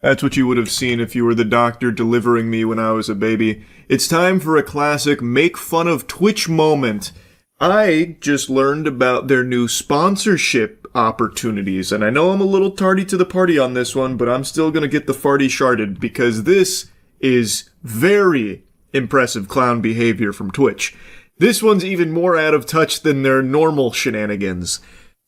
That's what you would have seen if you were the doctor delivering me when I was a baby. It's time for a classic make fun of Twitch moment. I just learned about their new sponsorship opportunities, and I know I'm a little tardy to the party on this one, but I'm still gonna get the farty sharded because this is very impressive clown behavior from Twitch. This one's even more out of touch than their normal shenanigans.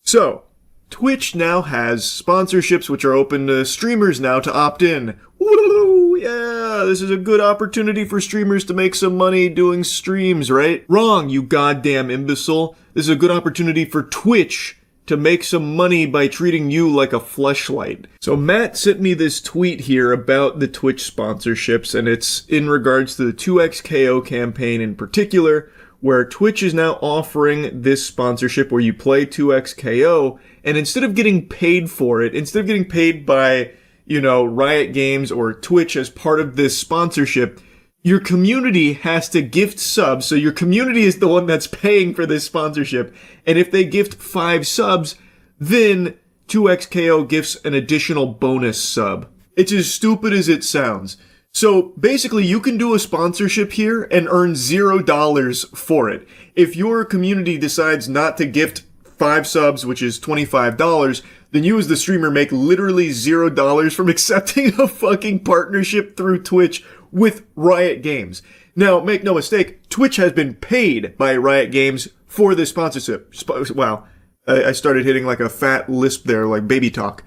So, Twitch now has sponsorships which are open to streamers now to opt in. Woo! Yeah, this is a good opportunity for streamers to make some money doing streams, right? Wrong, you goddamn imbecile. This is a good opportunity for Twitch to make some money by treating you like a fleshlight. So Matt sent me this tweet here about the Twitch sponsorships, and it's in regards to the 2XKO campaign in particular, where Twitch is now offering this sponsorship where you play 2XKO, and instead of getting paid for it, instead of getting paid by, Riot Games or Twitch as part of this sponsorship, your community has to gift subs, so your community is the one that's paying for this sponsorship, and if they gift 5 subs, then 2XKO gifts an additional bonus sub. It's as stupid as it sounds. So basically, you can do a sponsorship here and earn $0 for it. If your community decides not to gift 5 subs, which is $25, then you as the streamer make literally $0 from accepting a fucking partnership through Twitch with Riot Games. Now, make no mistake, Twitch has been paid by Riot Games for this sponsorship. Wow, I started hitting like a fat lisp there, like baby talk.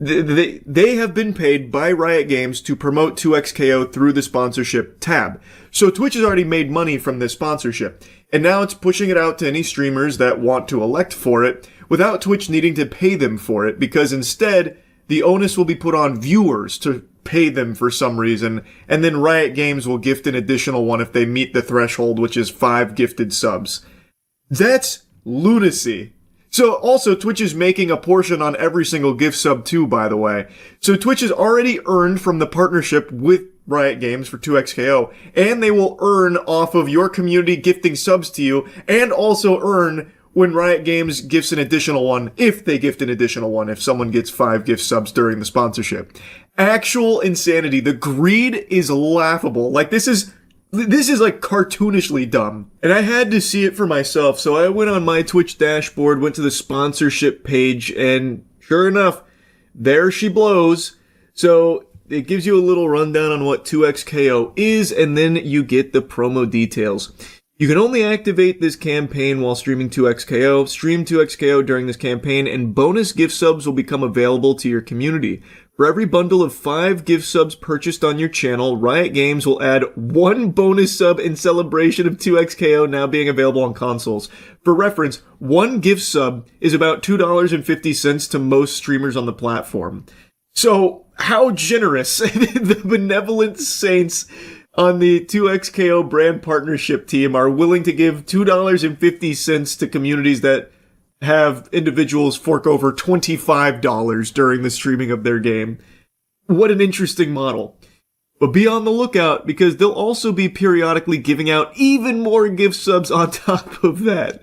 They have been paid by Riot Games to promote 2XKO through the sponsorship tab. So Twitch has already made money from this sponsorship. And now it's pushing it out to any streamers that want to elect for it without Twitch needing to pay them for it, because instead the onus will be put on viewers to pay them for some reason, and then Riot Games will gift an additional one if they meet the threshold, which is 5 gifted subs. That's lunacy. So also, Twitch is making a portion on every single gift sub too, by the way. So Twitch has already earned from the partnership with Riot Games for 2XKO, and they will earn off of your community gifting subs to you, and also earn when Riot Games gifts an additional one, if they gift an additional one, if someone gets 5 gift subs during the sponsorship. Actual insanity. The greed is laughable. Like, this is like cartoonishly dumb. And I had to see it for myself, so I went on my Twitch dashboard, went to the sponsorship page, and sure enough, there she blows. So it gives you a little rundown on what 2XKO is, and then you get the promo details. You can only activate this campaign while streaming 2XKO, stream 2XKO during this campaign, and bonus gift subs will become available to your community. For every bundle of 5 gift subs purchased on your channel, Riot Games will add 1 bonus sub in celebration of 2XKO now being available on consoles. For reference, 1 gift sub is about $2.50 to most streamers on the platform. So, how generous the benevolent saints on the 2XKO brand partnership team are willing to give $2.50 to communities that have individuals fork over $25 during the streaming of their game. What an interesting model. But be on the lookout, because they'll also be periodically giving out even more gift subs on top of that.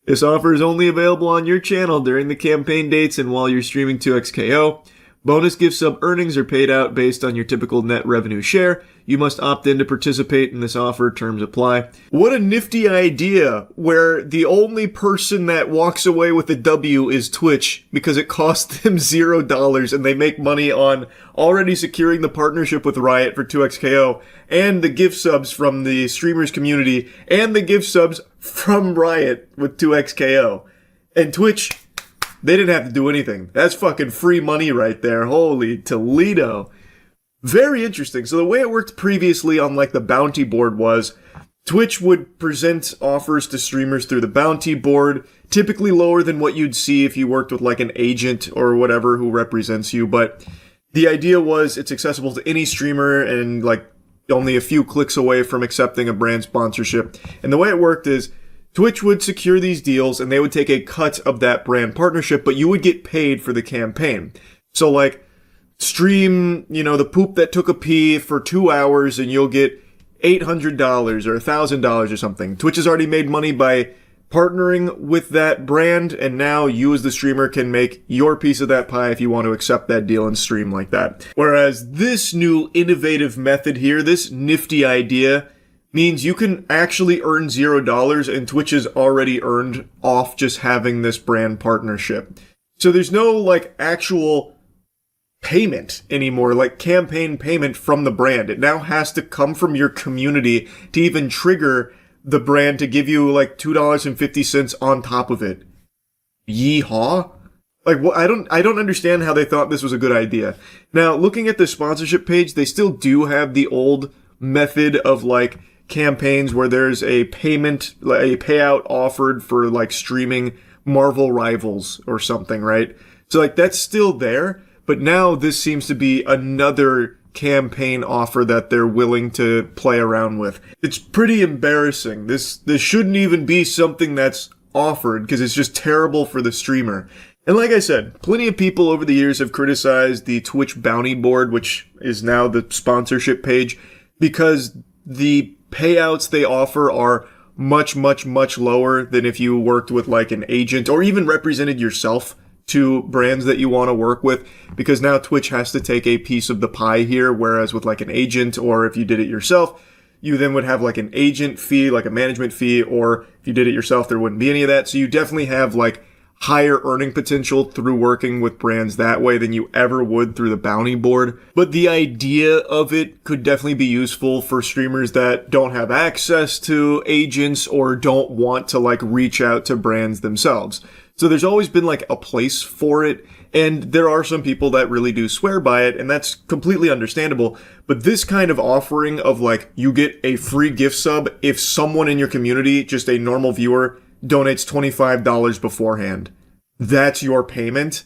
This offer is only available on your channel during the campaign dates and while you're streaming 2XKO. Bonus gift sub earnings are paid out based on your typical net revenue share. You must opt in to participate in this offer. Terms apply. What a nifty idea, where the only person that walks away with a W is Twitch, because it costs them $0 and they make money on already securing the partnership with Riot for 2XKO, and the gift subs from the streamers community, and the gift subs from Riot with 2XKO. And Twitch, they didn't have to do anything. That's fucking free money right there. Holy Toledo. Very interesting. So the way it worked previously on like the bounty board was Twitch would present offers to streamers through the bounty board, typically lower than what you'd see if you worked with like an agent or whatever who represents you. But the idea was it's accessible to any streamer and like only a few clicks away from accepting a brand sponsorship. And the way it worked is Twitch would secure these deals and they would take a cut of that brand partnership, but you would get paid for the campaign. So like, stream, the poop that took a pee for 2 hours and you'll get $800 or $1,000 or something. Twitch has already made money by partnering with that brand, and now you as the streamer can make your piece of that pie if you want to accept that deal and stream like that. Whereas this new innovative method here, this nifty idea, means you can actually earn $0, and Twitch has already earned off just having this brand partnership. So there's no like actual payment anymore, like campaign payment from the brand. It now has to come from your community to even trigger the brand to give you like $2.50 on top of it. Yeehaw? Like, well, I don't understand how they thought this was a good idea. Now, looking at the sponsorship page, they still do have the old method of like campaigns where there's a payment, a payout offered for like streaming Marvel Rivals or something, right? So like that's still there, but now this seems to be another campaign offer that they're willing to play around with. It's pretty embarrassing. This shouldn't even be something that's offered because it's just terrible for the streamer. And like I said, plenty of people over the years have criticized the Twitch bounty board, which is now the sponsorship page, because the payouts they offer are much, much, much lower than if you worked with like an agent or even represented yourself to brands that you want to work with, because now Twitch has to take a piece of the pie here, whereas with like an agent or if you did it yourself, you then would have like an agent fee, like a management fee, or if you did it yourself, there wouldn't be any of that. So you definitely have like higher earning potential through working with brands that way than you ever would through the bounty board. But the idea of it could definitely be useful for streamers that don't have access to agents or don't want to like reach out to brands themselves. So there's always been like a place for it, and there are some people that really do swear by it, and that's completely understandable. But this kind of offering of like, you get a free gift sub if someone in your community, just a normal viewer, donates $25 beforehand. That's your payment.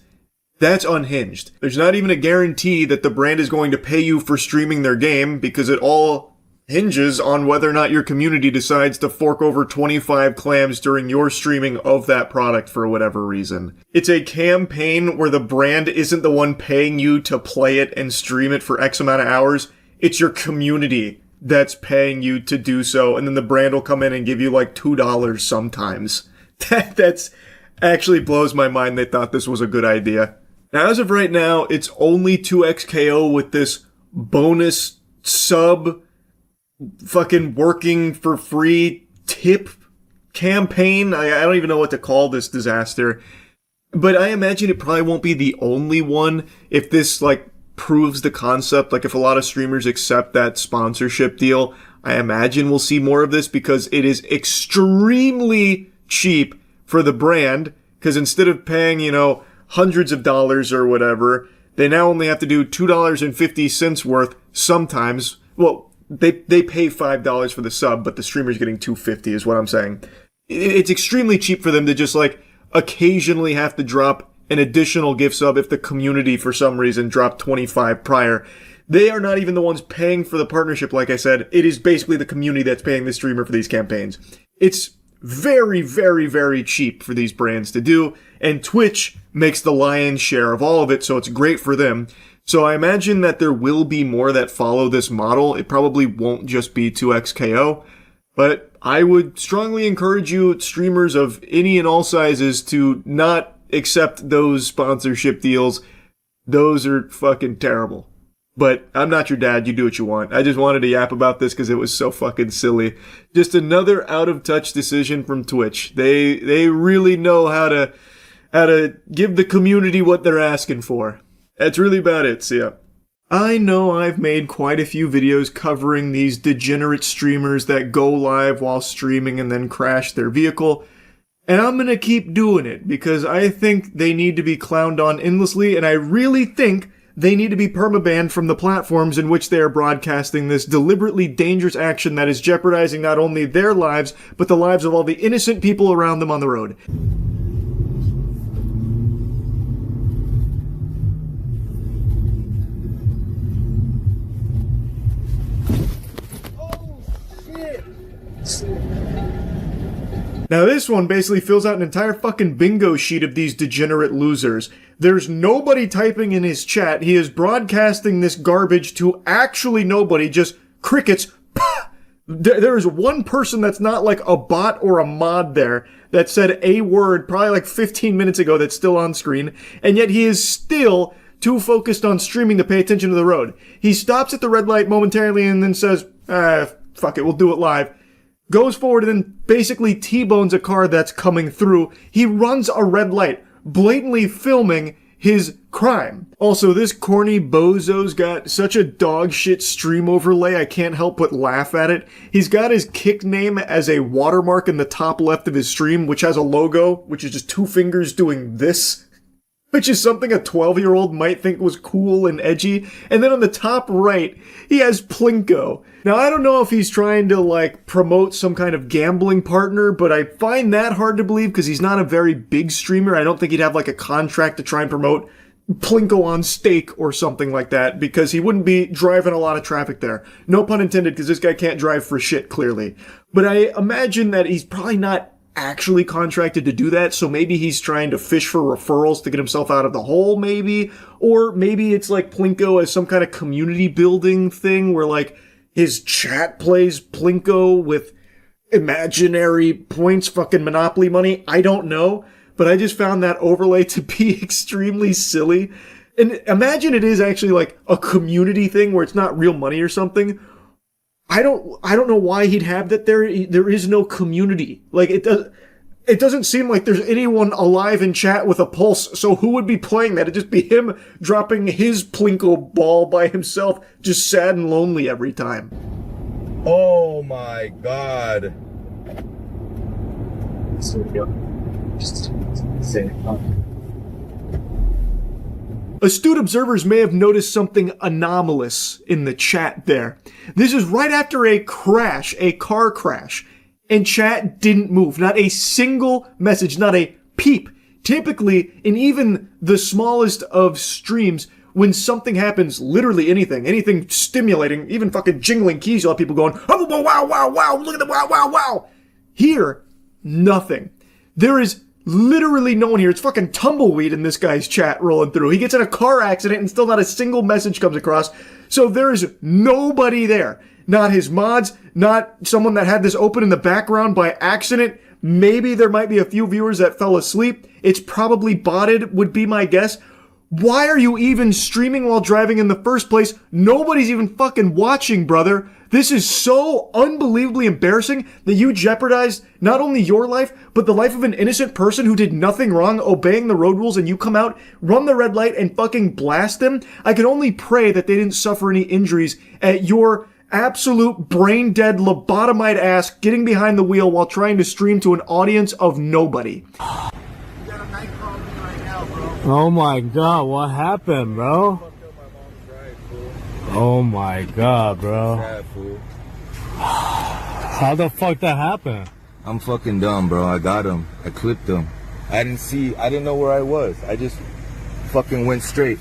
That's unhinged. There's not even a guarantee that the brand is going to pay you for streaming their game, because it all hinges on whether or not your community decides to fork over 25 clams during your streaming of that product for whatever reason. It's a campaign where the brand isn't the one paying you to play it and stream it for X amount of hours. It's your community that's paying you to do so, and then the brand will come in and give you like $2 sometimes. That's actually blows my mind they thought this was a good idea. Now, as of right now, it's only 2xKO with this bonus sub fucking working for free tip campaign. I don't even know what to call this disaster. But I imagine it probably won't be the only one if this like proves the concept. Like if a lot of streamers accept that sponsorship deal, I imagine we'll see more of this, because it is extremely cheap for the brand, because instead of paying, hundreds of dollars or whatever, they now only have to do $2.50 worth sometimes. Well, they pay $5 for the sub, but the streamer's getting $2.50 is what I'm saying. It's extremely cheap for them to just like occasionally have to drop an additional gift sub if the community for some reason dropped 25 prior. They are not even the ones paying for the partnership, like I said. It is basically the community that's paying the streamer for these campaigns. It's very, very, very cheap for these brands to do, and Twitch makes the lion's share of all of it, so it's great for them. So I imagine that there will be more that follow this model. It probably won't just be 2xKO, but I would strongly encourage you, streamers of any and all sizes, to not accept those sponsorship deals. Those are fucking terrible. But I'm not your dad, you do what you want. I just wanted to yap about this because it was so fucking silly. Just another out-of-touch decision from Twitch. They really know how to give the community what they're asking for. That's really about it, so yeah. I know I've made quite a few videos covering these degenerate streamers that go live while streaming and then crash their vehicle, and I'm gonna keep doing it because I think they need to be clowned on endlessly, and I really think they need to be permabanned from the platforms in which they are broadcasting this deliberately dangerous action that is jeopardizing not only their lives, but the lives of all the innocent people around them on the road. Now this one basically fills out an entire fucking bingo sheet of these degenerate losers. There's nobody typing in his chat. He is broadcasting this garbage to actually nobody, just crickets There is one person that's not like a bot or a mod there that said a word probably like 15 minutes ago that's still on screen, and yet he is still too focused on streaming to pay attention to the road. He stops at the red light momentarily and then says, fuck it, we'll do it live. Goes forward and then basically T-bones a car that's coming through. He runs a red light, blatantly filming his crime. Also, this corny bozo's got such a dog shit stream overlay, I can't help but laugh at it. He's got his kick name as a watermark in the top left of his stream, which has a logo, which is just two fingers doing this, which is something a 12-year-old might think was cool and edgy. And then on the top right, he has Plinko. Now, I don't know if he's trying to, like, promote some kind of gambling partner, but I find that hard to believe because he's not a very big streamer. I don't think he'd have, like, a contract to try and promote Plinko on stake or something like that, because he wouldn't be driving a lot of traffic there. No pun intended, because this guy can't drive for shit, clearly. But I imagine that he's probably not actually contracted to do that, so maybe he's trying to fish for referrals to get himself out of the hole, maybe. Or maybe it's like Plinko as some kind of community building thing where, like, his chat plays Plinko with imaginary points, fucking Monopoly money. I don't know, but I just found that overlay to be extremely silly. And imagine it is actually like a community thing where it's not real money or something. I don't know why he'd have that there. There is no community. Like, it doesn't seem like there's anyone alive in chat with a pulse, so who would be playing that? It'd just be him dropping his Plinko ball by himself, just sad and lonely every time. Oh my god. So we go. Just say it. Astute observers may have noticed something anomalous in the chat there. This is right after a crash, a car crash. And chat didn't move. Not a single message, not a peep. Typically, in even the smallest of streams, when something happens, literally anything stimulating, even fucking jingling keys, you'll have people going, oh, wow, wow, wow, look at the wow, wow, wow. Here, nothing. There is literally no one here. It's fucking tumbleweed in this guy's chat rolling through. He gets in a car accident and still not a single message comes across. So there is nobody there. Not his mods, not someone that had this open in the background by accident. Maybe there might be a few viewers that fell asleep. It's probably botted, would be my guess. Why are you even streaming while driving in the first place? Nobody's even fucking watching, brother. This is so unbelievably embarrassing that you jeopardized not only your life, but the life of an innocent person who did nothing wrong, obeying the road rules, and you come out, run the red light, and fucking blast them. I can only pray that they didn't suffer any injuries at your absolute brain-dead lobotomite ass getting behind the wheel while trying to stream to an audience of nobody. Oh my god, what happened, bro? Oh my god, bro. How the fuck that happened? I'm fucking dumb, bro. I got him. I clipped him. I didn't know where I was. I just fucking went straight.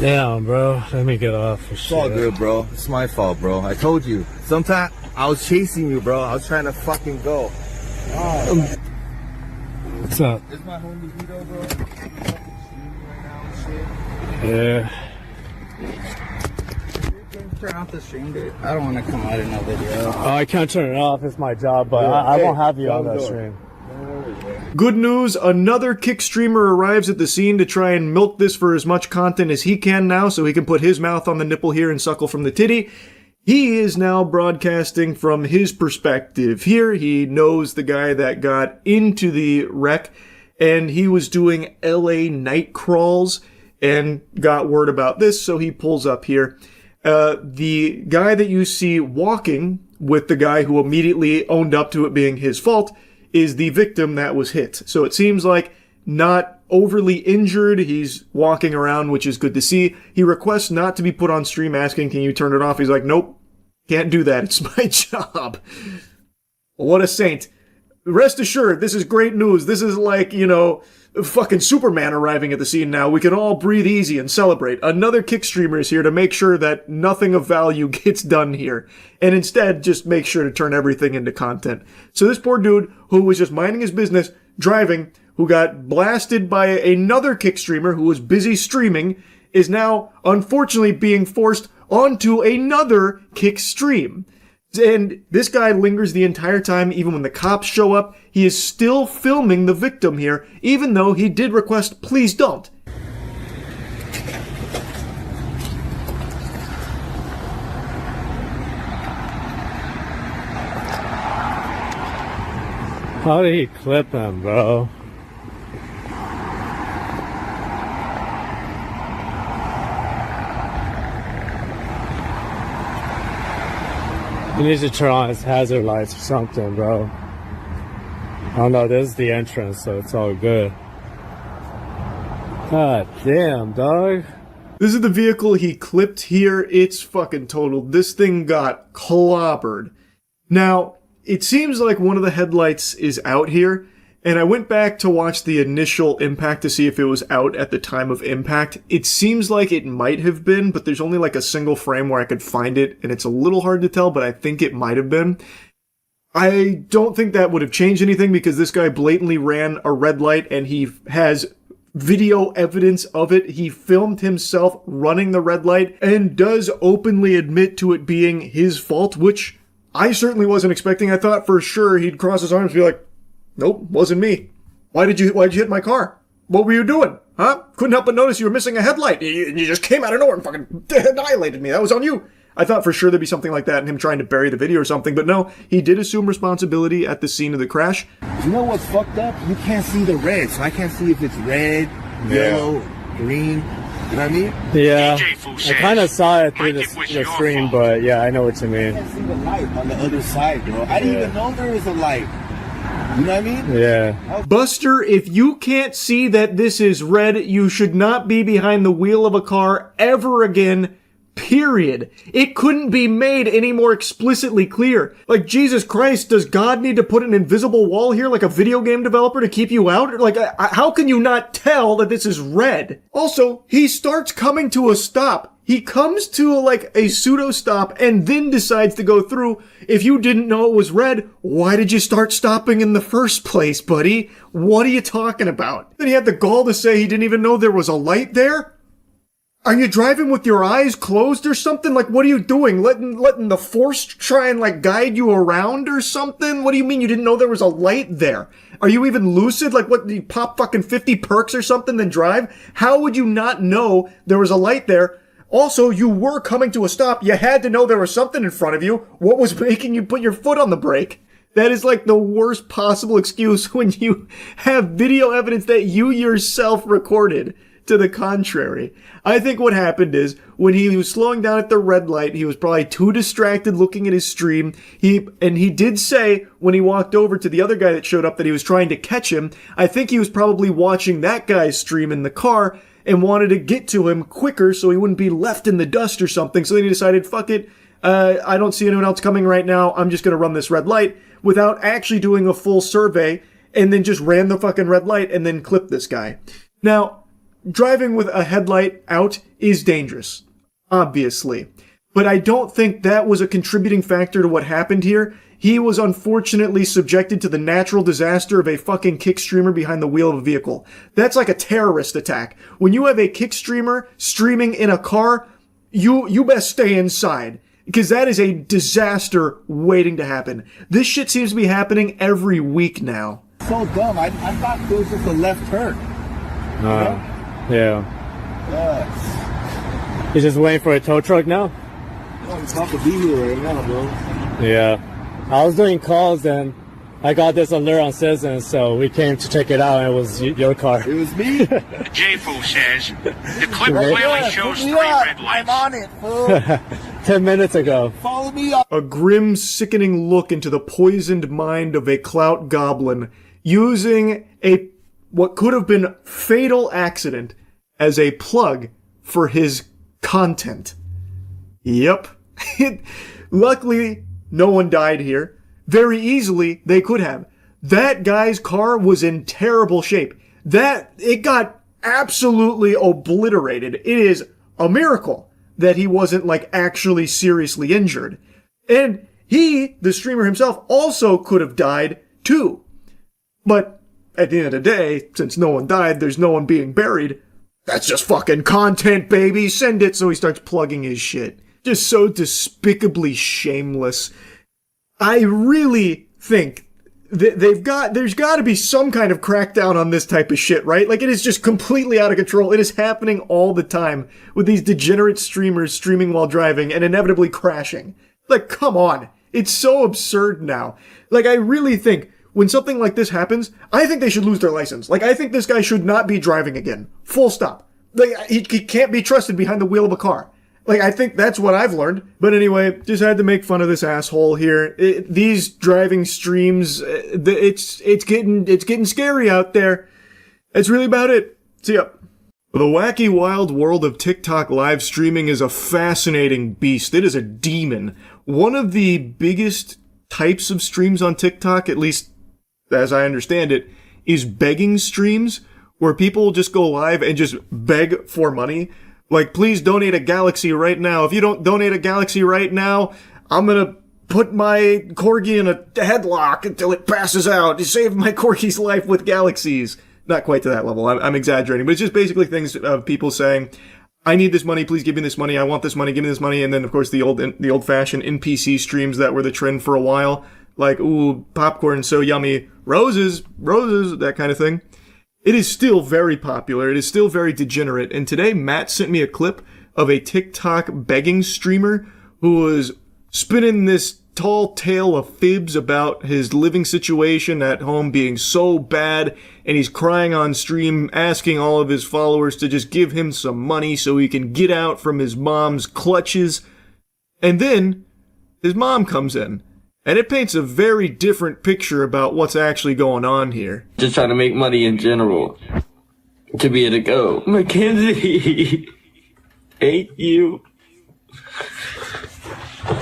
Damn, bro. Let me get off. It's all good, bro. It's my fault, bro. I told you. Sometimes I was chasing you, bro. I was trying to fucking go. Oh. What's up? This is my homie Vito, bro. Fucking streaming right now and shit. Yeah. Turn off the stream, dude. I don't want to come out in no video. Oh, I can't turn it off. It's my job, but I won't have you on that stream. Good news, another Kick streamer arrives at the scene to try and milk this for as much content as he can now, so he can put his mouth on the nipple here and suckle from the titty. He is now broadcasting from his perspective. Here, he knows the guy that got into the wreck, and he was doing LA night crawls and got word about this, so he pulls up here. The guy that you see walking with the guy who immediately owned up to it being his fault is the victim that was hit. So it seems like not overly injured. He's walking around, which is good to see. He requests not to be put on stream, asking, can you turn it off? He's like, nope, can't do that. It's my job. What a saint. Rest assured, this is great news. This is like, fucking Superman arriving at the scene now. We can all breathe easy and celebrate. Another Kick streamer is here to make sure that nothing of value gets done here. And instead, just make sure to turn everything into content. So this poor dude, who was just minding his business, driving, who got blasted by another Kick streamer who was busy streaming, is now, unfortunately, being forced onto another kick stream. And this guy lingers the entire time, even when the cops show up. He is still filming the victim here, even though he did request, please don't. How did he clip him, bro? He needs to turn on his hazard lights or something, bro. I don't know, this is the entrance, so it's all good. God damn, dog. This is the vehicle he clipped here. It's fucking totaled. This thing got clobbered. Now, it seems like one of the headlights is out here, and I went back to watch the initial impact to see if it was out at the time of impact. It seems like it might have been, but there's only like a single frame where I could find it, and it's a little hard to tell, but I think it might have been. I don't think that would have changed anything because this guy blatantly ran a red light, and he has video evidence of it. He filmed himself running the red light and does openly admit to it being his fault, which I certainly wasn't expecting. I thought for sure he'd cross his arms and be like, nope, wasn't me. Why'd you hit my car? What were you doing? Huh? Couldn't help but notice you were missing a headlight. You just came out of nowhere and fucking annihilated me. That was on you. I thought for sure there'd be something like that and him trying to bury the video or something, but no, he did assume responsibility at the scene of the crash. You know what's fucked up? You can't see the red, so I can't see if it's red, yellow, green. You know what I mean? Yeah, I kind of saw it through the screen, but yeah, I know what you mean. I can't see the light on the other side, bro. I didn't even know there was a light. You know what I mean? Yeah. Buster, if you can't see that this is red, you should not be behind the wheel of a car ever again. Period. It couldn't be made any more explicitly clear. Like, Jesus Christ, does God need to put an invisible wall here like a video game developer to keep you out? Like, how can you not tell that this is red? Also, he starts coming to a stop. He comes to like a pseudo stop and then decides to go through. If you didn't know it was red, why did you start stopping in the first place, buddy? What are you talking about? Then he had the gall to say he didn't even know there was a light there? Are you driving with your eyes closed or something? Like, what are you doing? Letting the force try and, like, guide you around or something? What do you mean you didn't know there was a light there? Are you even lucid? Like, what, do you pop fucking 50 perks or something then drive? How would you not know there was a light there? Also, you were coming to a stop. You had to know there was something in front of you. What was making you put your foot on the brake? That is like the worst possible excuse when you have video evidence that you yourself recorded to the contrary. I think what happened is when he was slowing down at the red light, he was probably too distracted looking at his stream. He did say when he walked over to the other guy that showed up that he was trying to catch him. I think he was probably watching that guy's stream in the car and wanted to get to him quicker so he wouldn't be left in the dust or something. So then he decided, fuck it, I don't see anyone else coming right now. I'm just going to run this red light without actually doing a full survey, and then just ran the fucking red light and then clipped this guy. Now, driving with a headlight out is dangerous, obviously. But I don't think that was a contributing factor to what happened here. He was unfortunately subjected to the natural disaster of a fucking kick streamer behind the wheel of a vehicle. That's like a terrorist attack. When you have a kick streamer streaming in a car, you best stay inside. Because that is a disaster waiting to happen. This shit seems to be happening every week now. So dumb. I thought it was just a left turn. Yeah. Yes. He's just waiting for a tow truck now? I'm about to be here right now, bro. Yeah. I was doing calls and I got this alert on Citizen, so we came to check it out and it was your car. It was me? J-Foo says the clip clearly shows 3 red lights. I'm on it, fool. 10 minutes ago. Follow me up. A grim, sickening look into the poisoned mind of a clout goblin using what could have been fatal accident as a plug for his content. Yep. Luckily, no one died here. Very easily, they could have. That guy's car was in terrible shape. It got absolutely obliterated. It is a miracle that he wasn't, like, actually seriously injured. And he, the streamer himself, also could have died, too. But at the end of the day, since no one died, there's no one being buried. That's just fucking content, baby. Send it. So he starts plugging his shit. just so despicably shameless. I really think that there's got to be some kind of crackdown on this type of shit, right? Like, it is just completely out of control. It is happening all the time with these degenerate streamers streaming while driving and inevitably crashing. Like, come on. It's so absurd now. Like, I really think when something like this happens, I think they should lose their license. Like, I think this guy should not be driving again. Full stop. Like, he can't be trusted behind the wheel of a car. Like, I think that's what I've learned. But anyway, just had to make fun of this asshole here. These driving streams, it's getting scary out there. That's really about it. See ya. The wacky wild world of TikTok live streaming is a fascinating beast. It is a demon. One of the biggest types of streams on TikTok, at least as I understand it, is begging streams, where people just go live and just beg for money. Like, please donate a galaxy right now. If you don't donate a galaxy right now, I'm gonna put my corgi in a headlock until it passes out to save my corgi's life with galaxies. Not quite to that level. I'm exaggerating, but it's just basically things of people saying, I need this money, please give me this money, I want this money, give me this money. And then, of course, the old-fashioned NPC streams that were the trend for a while. Like, ooh, popcorn so yummy, roses, that kind of thing. It is still very popular. It is still very degenerate. And today, Matt sent me a clip of a TikTok begging streamer who was spinning this tall tale of fibs about his living situation at home being so bad, and he's crying on stream, asking all of his followers to just give him some money so he can get out from his mom's clutches. And then his mom comes in. And it paints a very different picture about what's actually going on here. Just trying to make money in general. To be able to go, Mackenzie, hate you.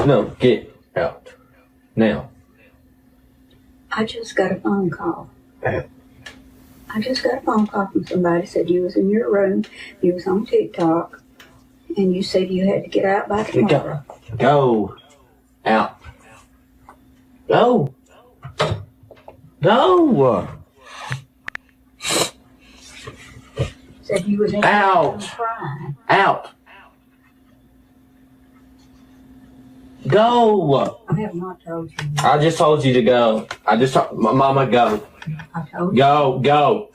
No, get out. Now. I just got a phone call. I just got a phone call from somebody said you was in your room, you was on TikTok, and you said you had to get out by tomorrow. Go. Out. Go. Go. Said you was in Out. your room crying. Out. Go. I have not told you. I just told you to go. Mama, go. I told you. Go.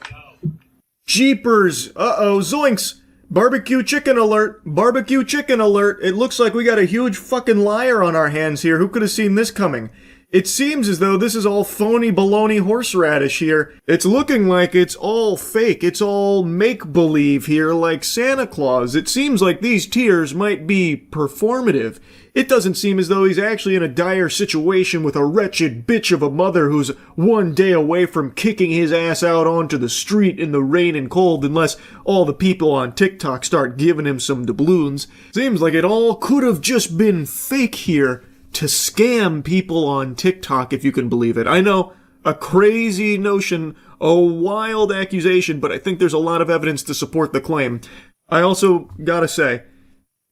Jeepers! Uh-oh, zoinks! Barbecue chicken alert! Barbecue chicken alert! It looks like we got a huge fucking liar on our hands here. Who could have seen this coming? It seems as though this is all phony baloney horseradish here. It's looking like it's all fake. It's all make-believe here, like Santa Claus. It seems like these tears might be performative. It doesn't seem as though he's actually in a dire situation with a wretched bitch of a mother who's one day away from kicking his ass out onto the street in the rain and cold unless all the people on TikTok start giving him some doubloons. Seems like it all could have just been fake here to scam people on TikTok, if you can believe it. I know, a crazy notion, a wild accusation, but I think there's a lot of evidence to support the claim. I also gotta say,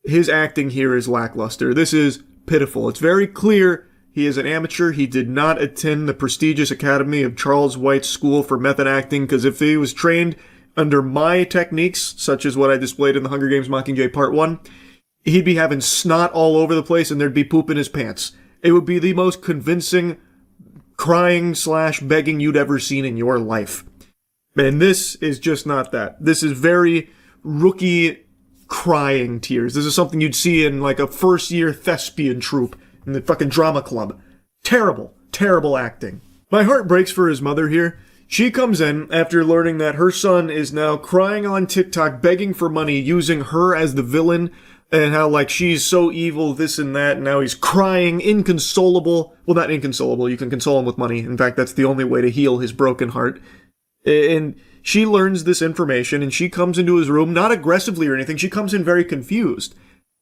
his acting here is lackluster. This is pitiful. It's very clear he is an amateur. He did not attend the prestigious academy of Charles White's School for Method Acting, because if he was trained under my techniques, such as what I displayed in the Hunger Games Mockingjay Part 1, he'd be having snot all over the place and there'd be poop in his pants. It would be the most convincing crying/begging you'd ever seen in your life. And this is just not that. This is very rookie crying tears. This is something you'd see in like a first-year thespian troupe in the fucking drama club. Terrible, terrible acting. My heart breaks for his mother here. She comes in after learning that her son is now crying on TikTok, begging for money, using her as the villain, and how, like, she's so evil, this and that, and now he's crying, inconsolable. Well, not inconsolable, you can console him with money. In fact, that's the only way to heal his broken heart. And she learns this information, and she comes into his room, not aggressively or anything, she comes in very confused,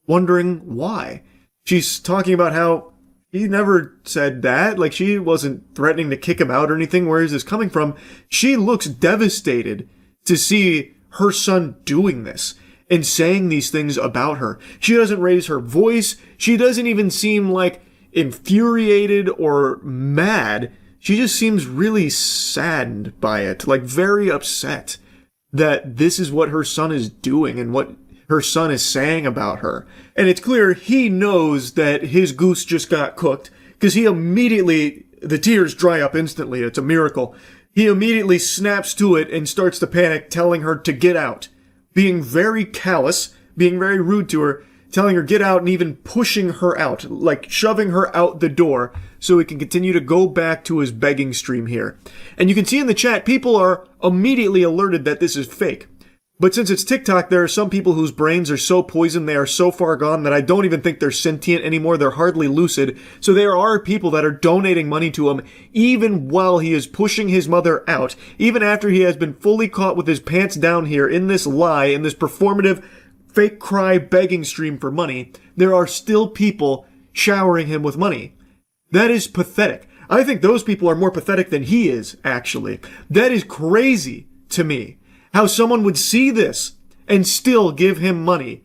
wondering why. She's talking about how he never said that, like, she wasn't threatening to kick him out or anything. Where is this coming from? She looks devastated to see her son doing this and saying these things about her. She doesn't raise her voice. She doesn't even seem like infuriated or mad. She just seems really saddened by it, like very upset that this is what her son is doing and what her son is saying about her. And it's clear he knows that his goose just got cooked, because he immediately, the tears dry up instantly. It's a miracle. He immediately snaps to it and starts to panic, telling her to get out. Being very callous, being very rude to her, telling her get out and even pushing her out, like shoving her out the door so he can continue to go back to his begging stream here. And you can see in the chat, people are immediately alerted that this is fake. But since it's TikTok, there are some people whose brains are so poisoned, they are so far gone that I don't even think they're sentient anymore. They're hardly lucid. So there are people that are donating money to him even while he is pushing his mother out, even after he has been fully caught with his pants down here in this lie, in this performative fake cry begging stream for money. There are still people showering him with money. That is pathetic. I think those people are more pathetic than he is, actually. That is crazy to me. How someone would see this and still give him money.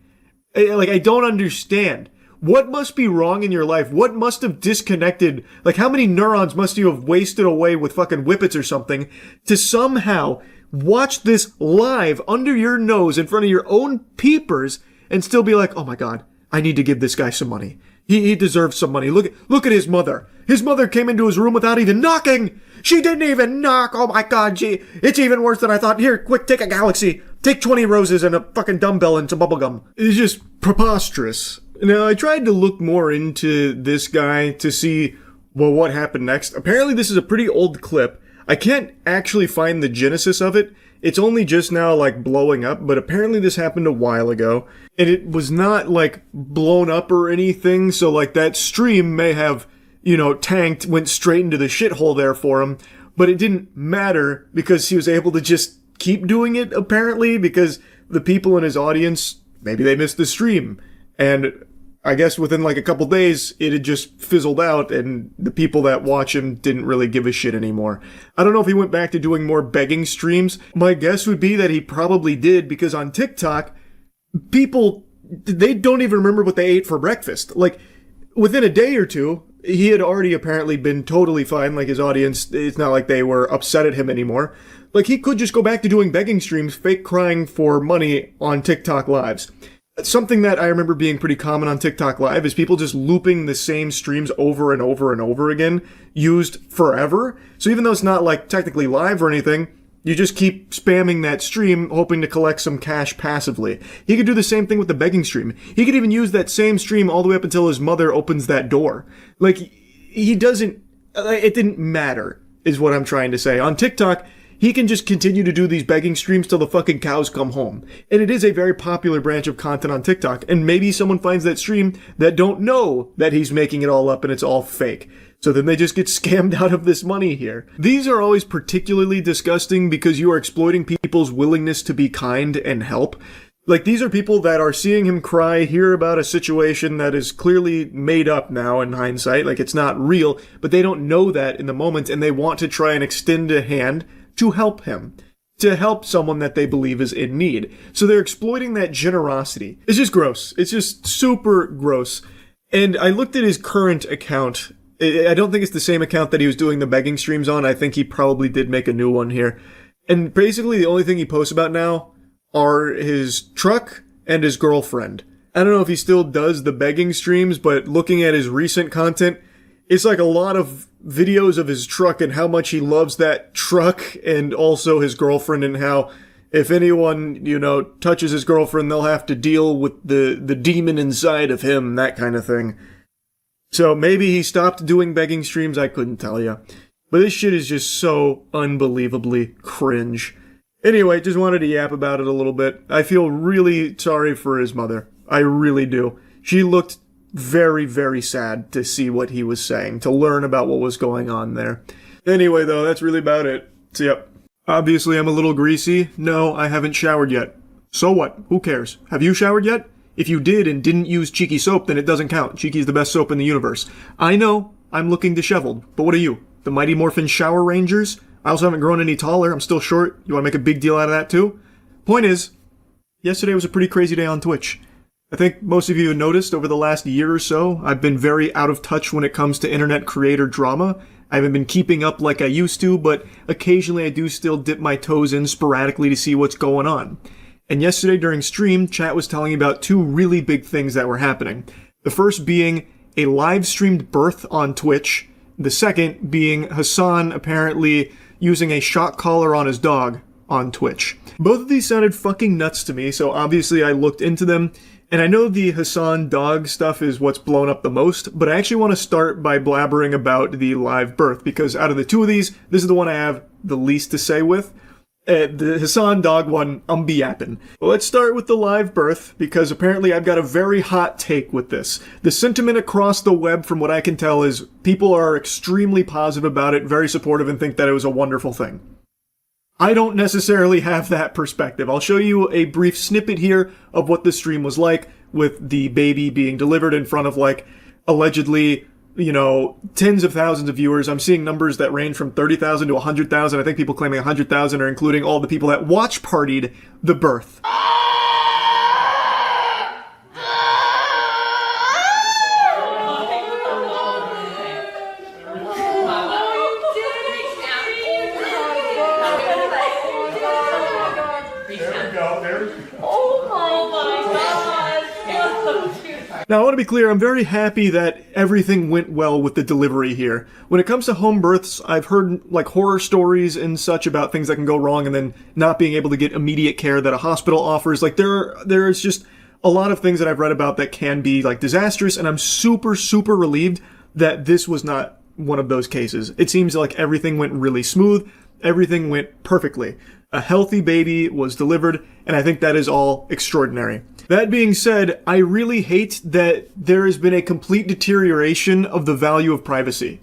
Like, I don't understand. What must be wrong in your life? What must have disconnected? Like, how many neurons must you have wasted away with fucking whippets or something to somehow watch this live under your nose in front of your own peepers and still be like, oh my God, I need to give this guy some money. He deserves some money. Look at his mother. His mother came into his room without even knocking. She didn't even knock. Oh my God, it's even worse than I thought. Here, quick, take a galaxy. Take 20 roses and a fucking dumbbell and some bubblegum. It's just preposterous. Now, I tried to look more into this guy to see, well, what happened next. Apparently, this is a pretty old clip. I can't actually find the genesis of it. It's only just now, like, blowing up, but apparently this happened a while ago. And it was not, like, blown up or anything, so, like, that stream may have, tanked, went straight into the shithole there for him. But it didn't matter because he was able to just keep doing it, apparently, because the people in his audience, maybe they missed the stream. And I guess within like a couple days, it had just fizzled out and the people that watch him didn't really give a shit anymore. I don't know if he went back to doing more begging streams. My guess would be that he probably did, because on TikTok, people, they don't even remember what they ate for breakfast. Like, within a day or two, he had already apparently been totally fine. Like, his audience, it's not like they were upset at him anymore. Like, he could just go back to doing begging streams, fake crying for money on TikTok lives. Something that I remember being pretty common on TikTok Live is people just looping the same streams over and over and over again, used forever. So even though it's not like technically live or anything, you just keep spamming that stream, hoping to collect some cash passively. He could do the same thing with the begging stream. He could even use that same stream all the way up until his mother opens that door. Like, he doesn't, it didn't matter, is what I'm trying to say. On TikTok, he can just continue to do these begging streams till the fucking cows come home. And it is a very popular branch of content on TikTok. And maybe someone finds that stream that don't know that he's making it all up and it's all fake. So then they just get scammed out of this money here. These are always particularly disgusting because you are exploiting people's willingness to be kind and help. Like, these are people that are seeing him cry, hear about a situation that is clearly made up now in hindsight. Like, it's not real, but they don't know that in the moment and they want to try and extend a hand to help him, to help someone that they believe is in need. So they're exploiting that generosity. It's just gross. It's just super gross. And I looked at his current account. I don't think it's the same account that he was doing the begging streams on. I think he probably did make a new one here. And basically the only thing he posts about now are his truck and his girlfriend. I don't know if he still does the begging streams, but looking at his recent content, it's like a lot of videos of his truck and how much he loves that truck, and also his girlfriend, and how if anyone, touches his girlfriend, they'll have to deal with the demon inside of him, that kind of thing. So maybe he stopped doing begging streams, I couldn't tell you. But this shit is just so unbelievably cringe. Anyway, just wanted to yap about it a little bit. I feel really sorry for his mother. I really do. She looked very, very sad to see what he was saying, to learn about what was going on there. Anyway, though, that's really about it. So, yep. Obviously, I'm a little greasy. No, I haven't showered yet. So what? Who cares? Have you showered yet? If you did and didn't use Cheeky soap, then it doesn't count. Cheeky's the best soap in the universe. I know, I'm looking disheveled, but what are you? The Mighty Morphin Shower Rangers? I also haven't grown any taller. I'm still short. You want to make a big deal out of that, too? Point is, yesterday was a pretty crazy day on Twitch. I think most of you have noticed over the last year or so, I've been very out of touch when it comes to internet creator drama. I haven't been keeping up like I used to, but occasionally I do still dip my toes in sporadically to see what's going on. And yesterday during stream, chat was telling me about two really big things that were happening. The first being a live-streamed birth on Twitch. The second being Hassan apparently using a shock collar on his dog on Twitch. Both of these sounded fucking nuts to me, so obviously I looked into them. And I know the Hassan dog stuff is what's blown up the most, but I actually want to start by blabbering about the live birth, because out of the two of these, this is the one I have the least to say with. The Hassan dog one, I'm be-yapping. Well, let's start with the live birth, because apparently I've got a very hot take with this. The sentiment across the web, from what I can tell, is people are extremely positive about it, very supportive, and think that it was a wonderful thing. I don't necessarily have that perspective. I'll show you a brief snippet here of what the stream was like, with the baby being delivered in front of, like, allegedly, you know, tens of thousands of viewers. I'm seeing numbers that range from 30,000 to 100,000. I think people claiming 100,000 are including all the people that watch partied the birth. Now, I want to be clear, I'm very happy that everything went well with the delivery here. When it comes to home births, I've heard, like, horror stories and such about things that can go wrong and then not being able to get immediate care that a hospital offers. Like, there's just a lot of things that I've read about that can be, like, disastrous, and I'm super, super relieved that this was not one of those cases. It seems like everything went really smooth, everything went perfectly. A healthy baby was delivered, and I think that is all extraordinary. That being said, I really hate that there has been a complete deterioration of the value of privacy.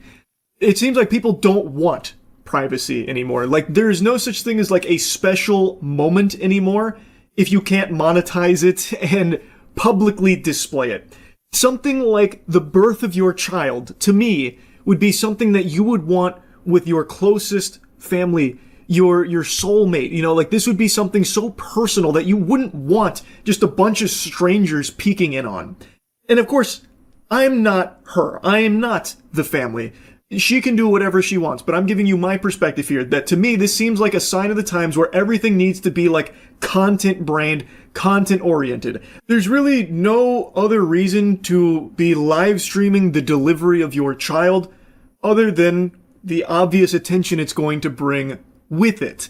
It seems like people don't want privacy anymore. Like, there is no such thing as, like, a special moment anymore if you can't monetize it and publicly display it. Something like the birth of your child, to me, would be something that you would want with your closest family, your soulmate. You know, like, this would be something so personal that you wouldn't want just a bunch of strangers peeking in on. And of course, I'm not her. I am not the family. She can do whatever she wants, but I'm giving you my perspective here, that to me, this seems like a sign of the times where everything needs to be, like, content brand, content oriented. There's really no other reason to be live streaming the delivery of your child other than the obvious attention it's going to bring with it.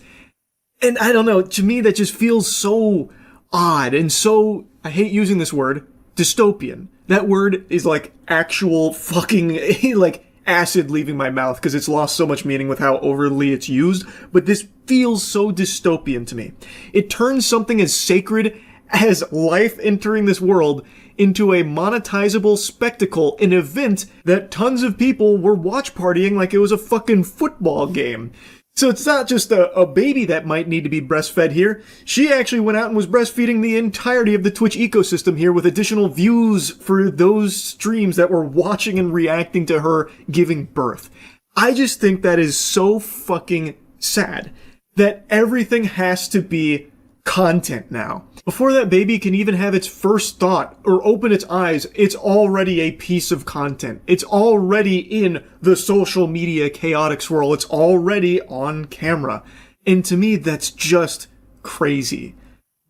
And I don't know, to me that just feels so odd and so, I hate using this word, dystopian. That word is like actual fucking, like, acid leaving my mouth because it's lost so much meaning with how overly it's used, but this feels so dystopian to me. It turns something as sacred as life entering this world into a monetizable spectacle, an event that tons of people were watch partying like it was a fucking football game. So it's not just a baby that might need to be breastfed here. She actually went out and was breastfeeding the entirety of the Twitch ecosystem here with additional views for those streams that were watching and reacting to her giving birth. I just think that is so fucking sad that everything has to be content now. Before that baby can even have its first thought or open its eyes, it's already a piece of content. It's already in the social media chaotic swirl. It's already on camera. And to me, that's just crazy.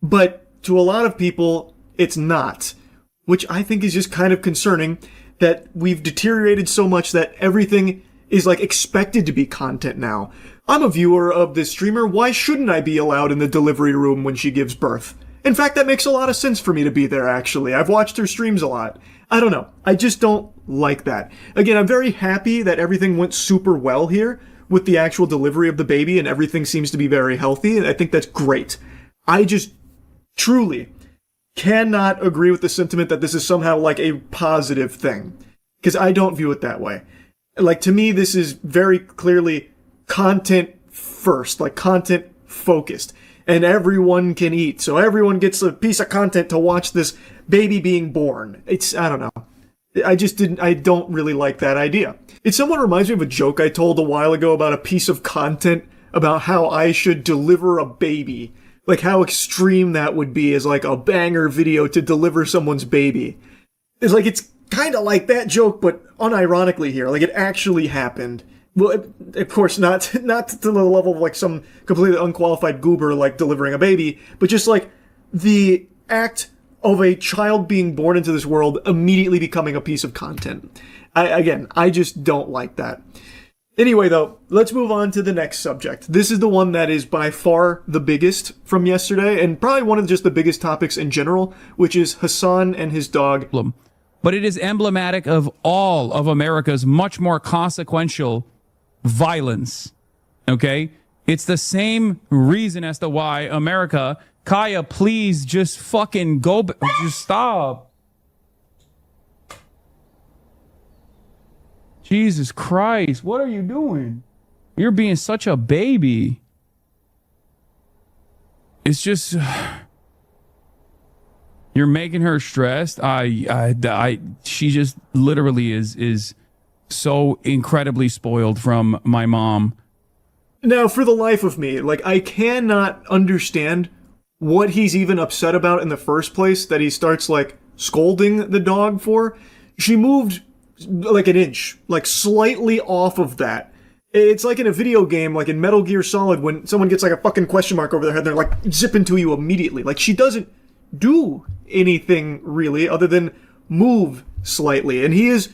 But to a lot of people, it's not. Which I think is just kind of concerning, that we've deteriorated so much that everything is, like, expected to be content now. I'm a viewer of this streamer, why shouldn't I be allowed in the delivery room when she gives birth? In fact, that makes a lot of sense for me to be there, actually. I've watched her streams a lot. I don't know. I just don't like that. Again, I'm very happy that everything went super well here with the actual delivery of the baby, and everything seems to be very healthy, and I think that's great. I just truly cannot agree with the sentiment that this is somehow like a positive thing, because I don't view it that way. Like, to me, this is very clearly content first, like content focused, and everyone can eat, so everyone gets a piece of content to watch this baby being born. I don't know. I don't really like that idea. It somewhat reminds me of a joke I told a while ago about a piece of content about how I should deliver a baby. Like, how extreme that would be as, like, a banger video to deliver someone's baby. It's kind of like that joke, but unironically here. Like, it actually happened. Well, of course, not to the level of, like, some completely unqualified goober, like, delivering a baby, but just, like, the act of a child being born into this world immediately becoming a piece of content. I just don't like that. Anyway, though, let's move on to the next subject. This is the one that is by far the biggest from yesterday, and probably one of just the biggest topics in general, which is Hassan and his dog. But it is emblematic of all of America's much more consequential violence. Okay? It's the same reason as to why America... Kaya, please just fucking go... Just stop. Jesus Christ, what are you doing? You're being such a baby. It's just... You're making her stressed. She just literally is so incredibly spoiled from my mom. Now, for the life of me, like, I cannot understand what he's even upset about in the first place that he starts, like, scolding the dog for. She moved like an inch, like slightly off of that. It's like in a video game, like in Metal Gear Solid, when someone gets like a fucking question mark over their head, they're like zipping to you immediately. Like, she doesn't do anything really other than move slightly, and he is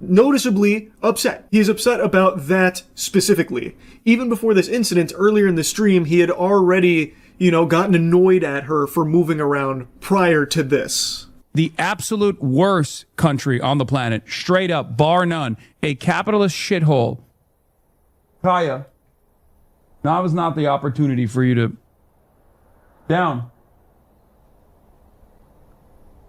noticeably upset. He is upset about that specifically. Even before this incident, earlier in the stream, he had already, gotten annoyed at her for moving around prior to this. The absolute worst country on the planet, straight up, bar none, a capitalist shithole. Kaya, now was not the opportunity for you to... Down.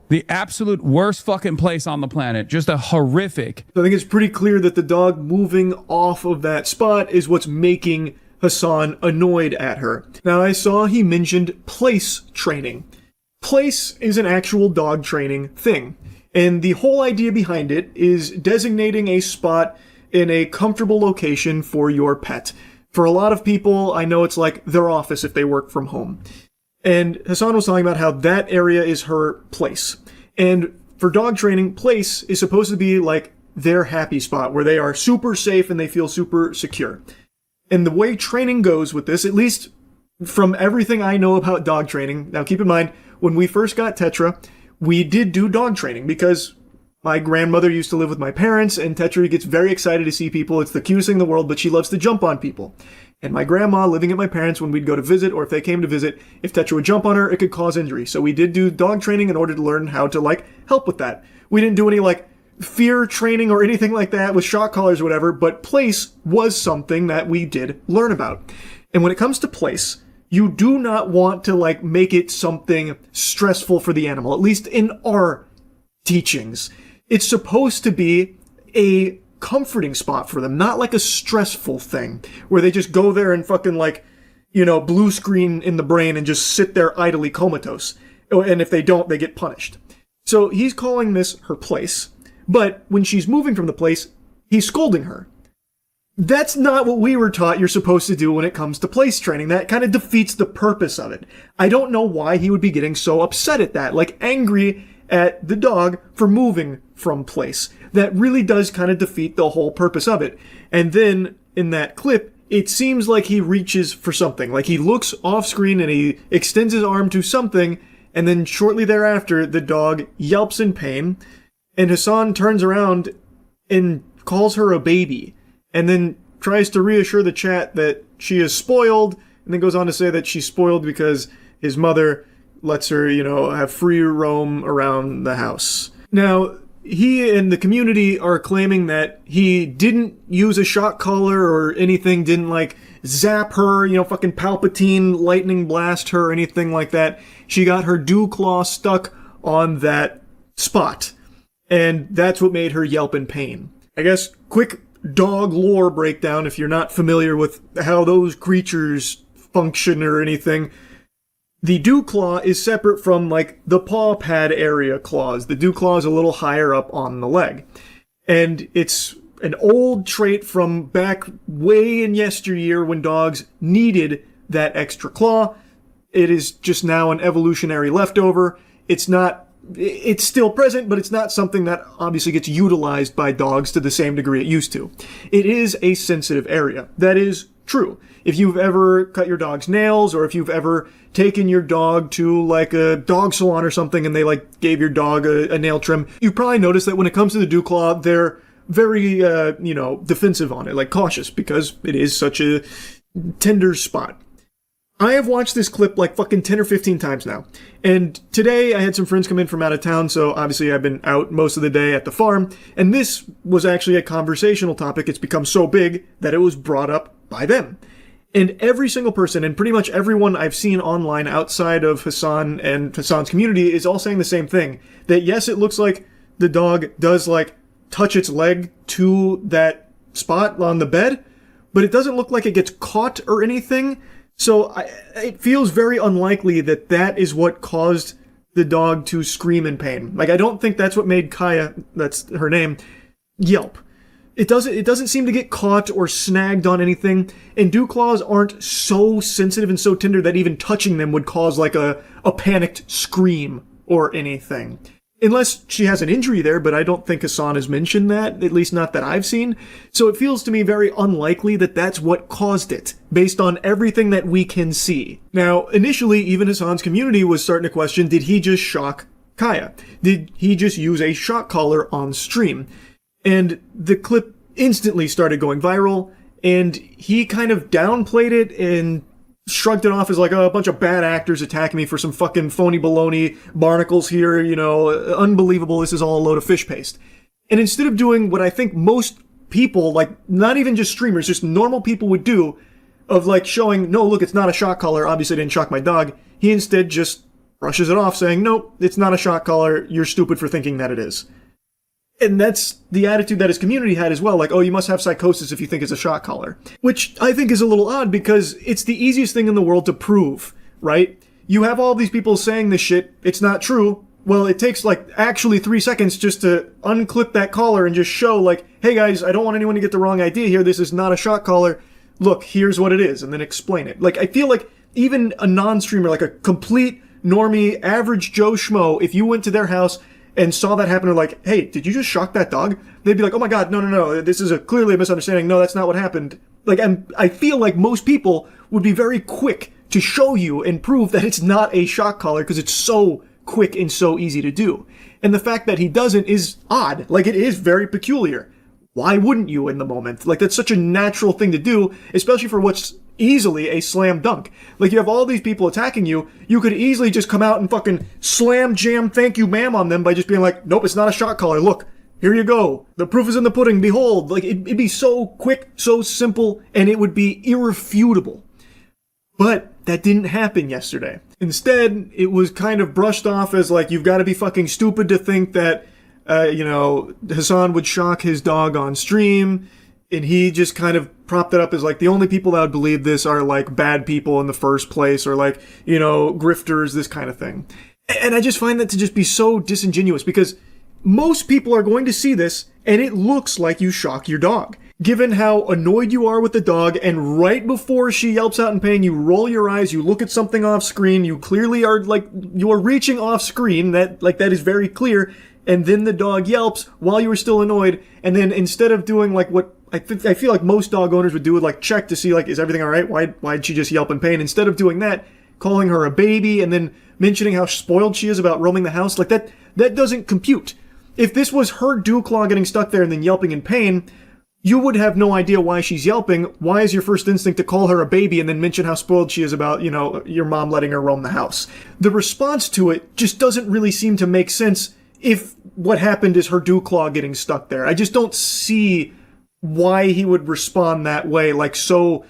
The absolute worst fucking place on the planet. Just a horrific... I think it's pretty clear that the dog moving off of that spot is what's making Hassan annoyed at her. Now, I saw he mentioned place training. Place is an actual dog training thing. And the whole idea behind it is designating a spot in a comfortable location for your pet. For a lot of people, I know it's like their office if they work from home. And Hassan was talking about how that area is her place. And for dog training, place is supposed to be like their happy spot where they are super safe and they feel super secure. And the way training goes with this, at least from everything I know about dog training, now keep in mind, when we first got Tetra, we did do dog training because my grandmother used to live with my parents, and Tetra gets very excited to see people. It's the cutest thing in the world, but she loves to jump on people. And my grandma, living at my parents, when we'd go to visit, or if they came to visit, if Tetra would jump on her, it could cause injury. So we did do dog training in order to learn how to, help with that. We didn't do any, fear training or anything like that with shock collars or whatever, but place was something that we did learn about. And when it comes to place, you do not want to, make it something stressful for the animal, at least in our teachings. It's supposed to be a comforting spot for them, not like a stressful thing where they just go there and fucking blue screen in the brain and just sit there idly comatose. And if they don't, they get punished. So he's calling this her place. But when she's moving from the place, he's scolding her. That's not what we were taught you're supposed to do when it comes to place training. That kind of defeats the purpose of it. I don't know why he would be getting so upset at that, angry at the dog for moving from place. That really does kind of defeat the whole purpose of it. And then, in that clip, it seems like he reaches for something. Like he looks off screen and he extends his arm to something, and then shortly thereafter, the dog yelps in pain, and Hassan turns around and calls her a baby, and then tries to reassure the chat that she is spoiled, and then goes on to say that she's spoiled because his mother lets her, have free roam around the house. Now, he and the community are claiming that he didn't use a shock collar or anything, didn't zap her, fucking Palpatine lightning blast her or anything like that. She got her dew claw stuck on that spot, and that's what made her yelp in pain. I guess quick dog lore breakdown if you're not familiar with how those creatures function or anything. The dew claw is separate from, the paw pad area claws. The dew claw is a little higher up on the leg. And it's an old trait from back way in yesteryear when dogs needed that extra claw. It is just now an evolutionary leftover. It's still present, but it's not something that obviously gets utilized by dogs to the same degree it used to. It is a sensitive area. That is true. If you've ever cut your dog's nails, or if you've ever taken your dog to like a dog salon or something and they like gave your dog a nail trim, you probably noticed that when it comes to the dew claw, they're very, defensive on it, like cautious, because it is such a tender spot. I have watched this clip like fucking 10 or 15 times now. And today I had some friends come in from out of town, so obviously I've been out most of the day at the farm, and this was actually a conversational topic. It's become so big that it was brought up by them. And every single person, and pretty much everyone I've seen online outside of Hassan and Hassan's community, is all saying the same thing. That yes, it looks like the dog does like touch its leg to that spot on the bed, but it doesn't look like it gets caught or anything. So it feels very unlikely that that is what caused the dog to scream in pain. Like, I don't think that's what made Kaya, that's her name, yelp. It doesn't seem to get caught or snagged on anything, and dew claws aren't so sensitive and so tender that even touching them would cause like a panicked scream or anything. Unless she has an injury there, but I don't think Hassan has mentioned that, at least not that I've seen. So it feels to me very unlikely that that's what caused it, based on everything that we can see. Now, initially, even Hassan's community was starting to question, did he just shock Kaya? Did he just use a shock collar on stream? And the clip instantly started going viral, and he kind of downplayed it and shrugged it off as like, oh, a bunch of bad actors attacking me for some fucking phony baloney, barnacles here, unbelievable, this is all a load of fish paste. And instead of doing what I think most people, like not even just streamers, just normal people would do, of like showing, no, look, it's not a shock collar, obviously I didn't shock my dog, he instead just brushes it off saying, nope, it's not a shock collar, you're stupid for thinking that it is. And that's the attitude that his community had as well, like, oh, you must have psychosis if you think it's a shock collar. Which I think is a little odd, because it's the easiest thing in the world to prove, right? You have all these people saying this shit, it's not true. Well, it takes like actually 3 seconds just to unclip that collar and just show like, hey guys, I don't want anyone to get the wrong idea here, this is not a shock collar, look, here's what it is, and then explain it. Like, I feel like even a non-streamer, like a complete normie, average Joe Schmo, if you went to their house and saw that happen, or like, hey, did you just shock that dog? They'd be like, oh my god, no, this is clearly a misunderstanding. No, that's not what happened. Like, I feel like most people would be very quick to show you and prove that it's not a shock collar because it's so quick and so easy to do. And the fact that he doesn't is odd. Like, it is very peculiar. Why wouldn't you in the moment? Like, that's such a natural thing to do, especially for what's easily a slam dunk. Like, you have all these people attacking you, you could easily just come out and fucking slam jam thank you ma'am on them by just being like, nope, it's not a shock collar, look, here you go, the proof is in the pudding, behold. Like, it'd be so quick, so simple, and it would be irrefutable. But that didn't happen yesterday. Instead, it was kind of brushed off as like, you've got to be fucking stupid to think that Hassan would shock his dog on stream, and he just kind of propped it up as like, the only people that would believe this are like bad people in the first place, or like, grifters, this kind of thing. And I just find that to just be so disingenuous, because most people are going to see this and it looks like you shock your dog. Given how annoyed you are with the dog, and right before she yelps out in pain, you roll your eyes, you look at something off screen, you clearly are like, you are reaching off screen, that is very clear, and then the dog yelps while you were still annoyed, and then instead of doing like what I feel like most dog owners would do, would like check to see like, is everything alright? Why'd she just yelp in pain? Instead of doing that, calling her a baby and then mentioning how spoiled she is about roaming the house, like that doesn't compute. If this was her dew claw getting stuck there and then yelping in pain, you would have no idea why she's yelping. Why is your first instinct to call her a baby and then mention how spoiled she is about, your mom letting her roam the house? The response to it just doesn't really seem to make sense if what happened is her dew claw getting stuck there. I just don't see why he would respond that way, like so,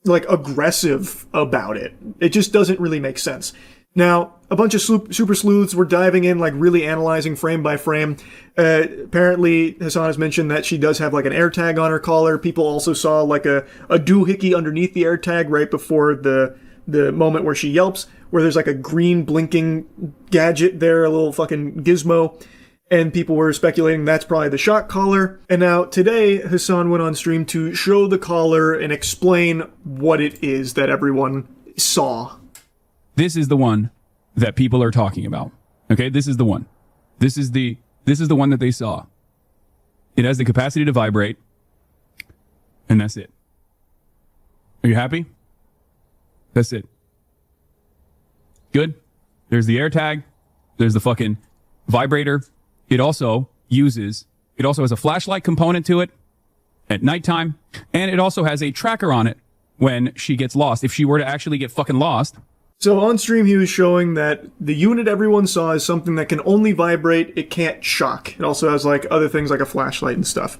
like aggressive about it. It just doesn't really make sense. Now, a bunch of super sleuths were diving in, like really analyzing frame by frame. Apparently, Hassan has mentioned that she does have like an air tag on her collar. People also saw like a doohickey underneath the air tag right before the moment where she yelps, where there's like a green blinking gadget there, a little fucking gizmo. And people were speculating that's probably the shock collar. And now today, Hassan went on stream to show the collar and explain what it is that everyone saw. This is the one that people are talking about. Okay, this is the one. This is the one that they saw. It has the capacity to vibrate, and that's it. Are you happy? That's it. Good. There's the AirTag. There's the fucking vibrator. It also has a flashlight component to it at nighttime. And it also has a tracker on it when she gets lost. If she were to actually get fucking lost. So on stream, he was showing that the unit everyone saw is something that can only vibrate. It can't shock. It also has like other things like a flashlight and stuff.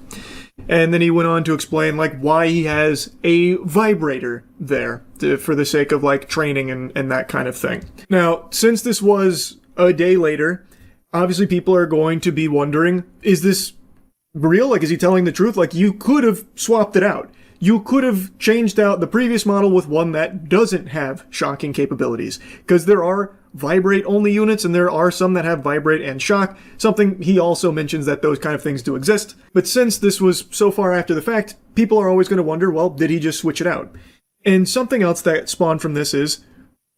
And then he went on to explain like why he has a vibrator there for the sake of like training and that kind of thing. Now, since this was a day later, obviously people are going to be wondering, is this real? Like, is he telling the truth? Like, you could have swapped it out. You could have changed out the previous model with one that doesn't have shocking capabilities. Because there are vibrate-only units, and there are some that have vibrate and shock. Something he also mentions that those kind of things do exist. But since this was so far after the fact, people are always going to wonder, well, did he just switch it out? And something else that spawned from this is,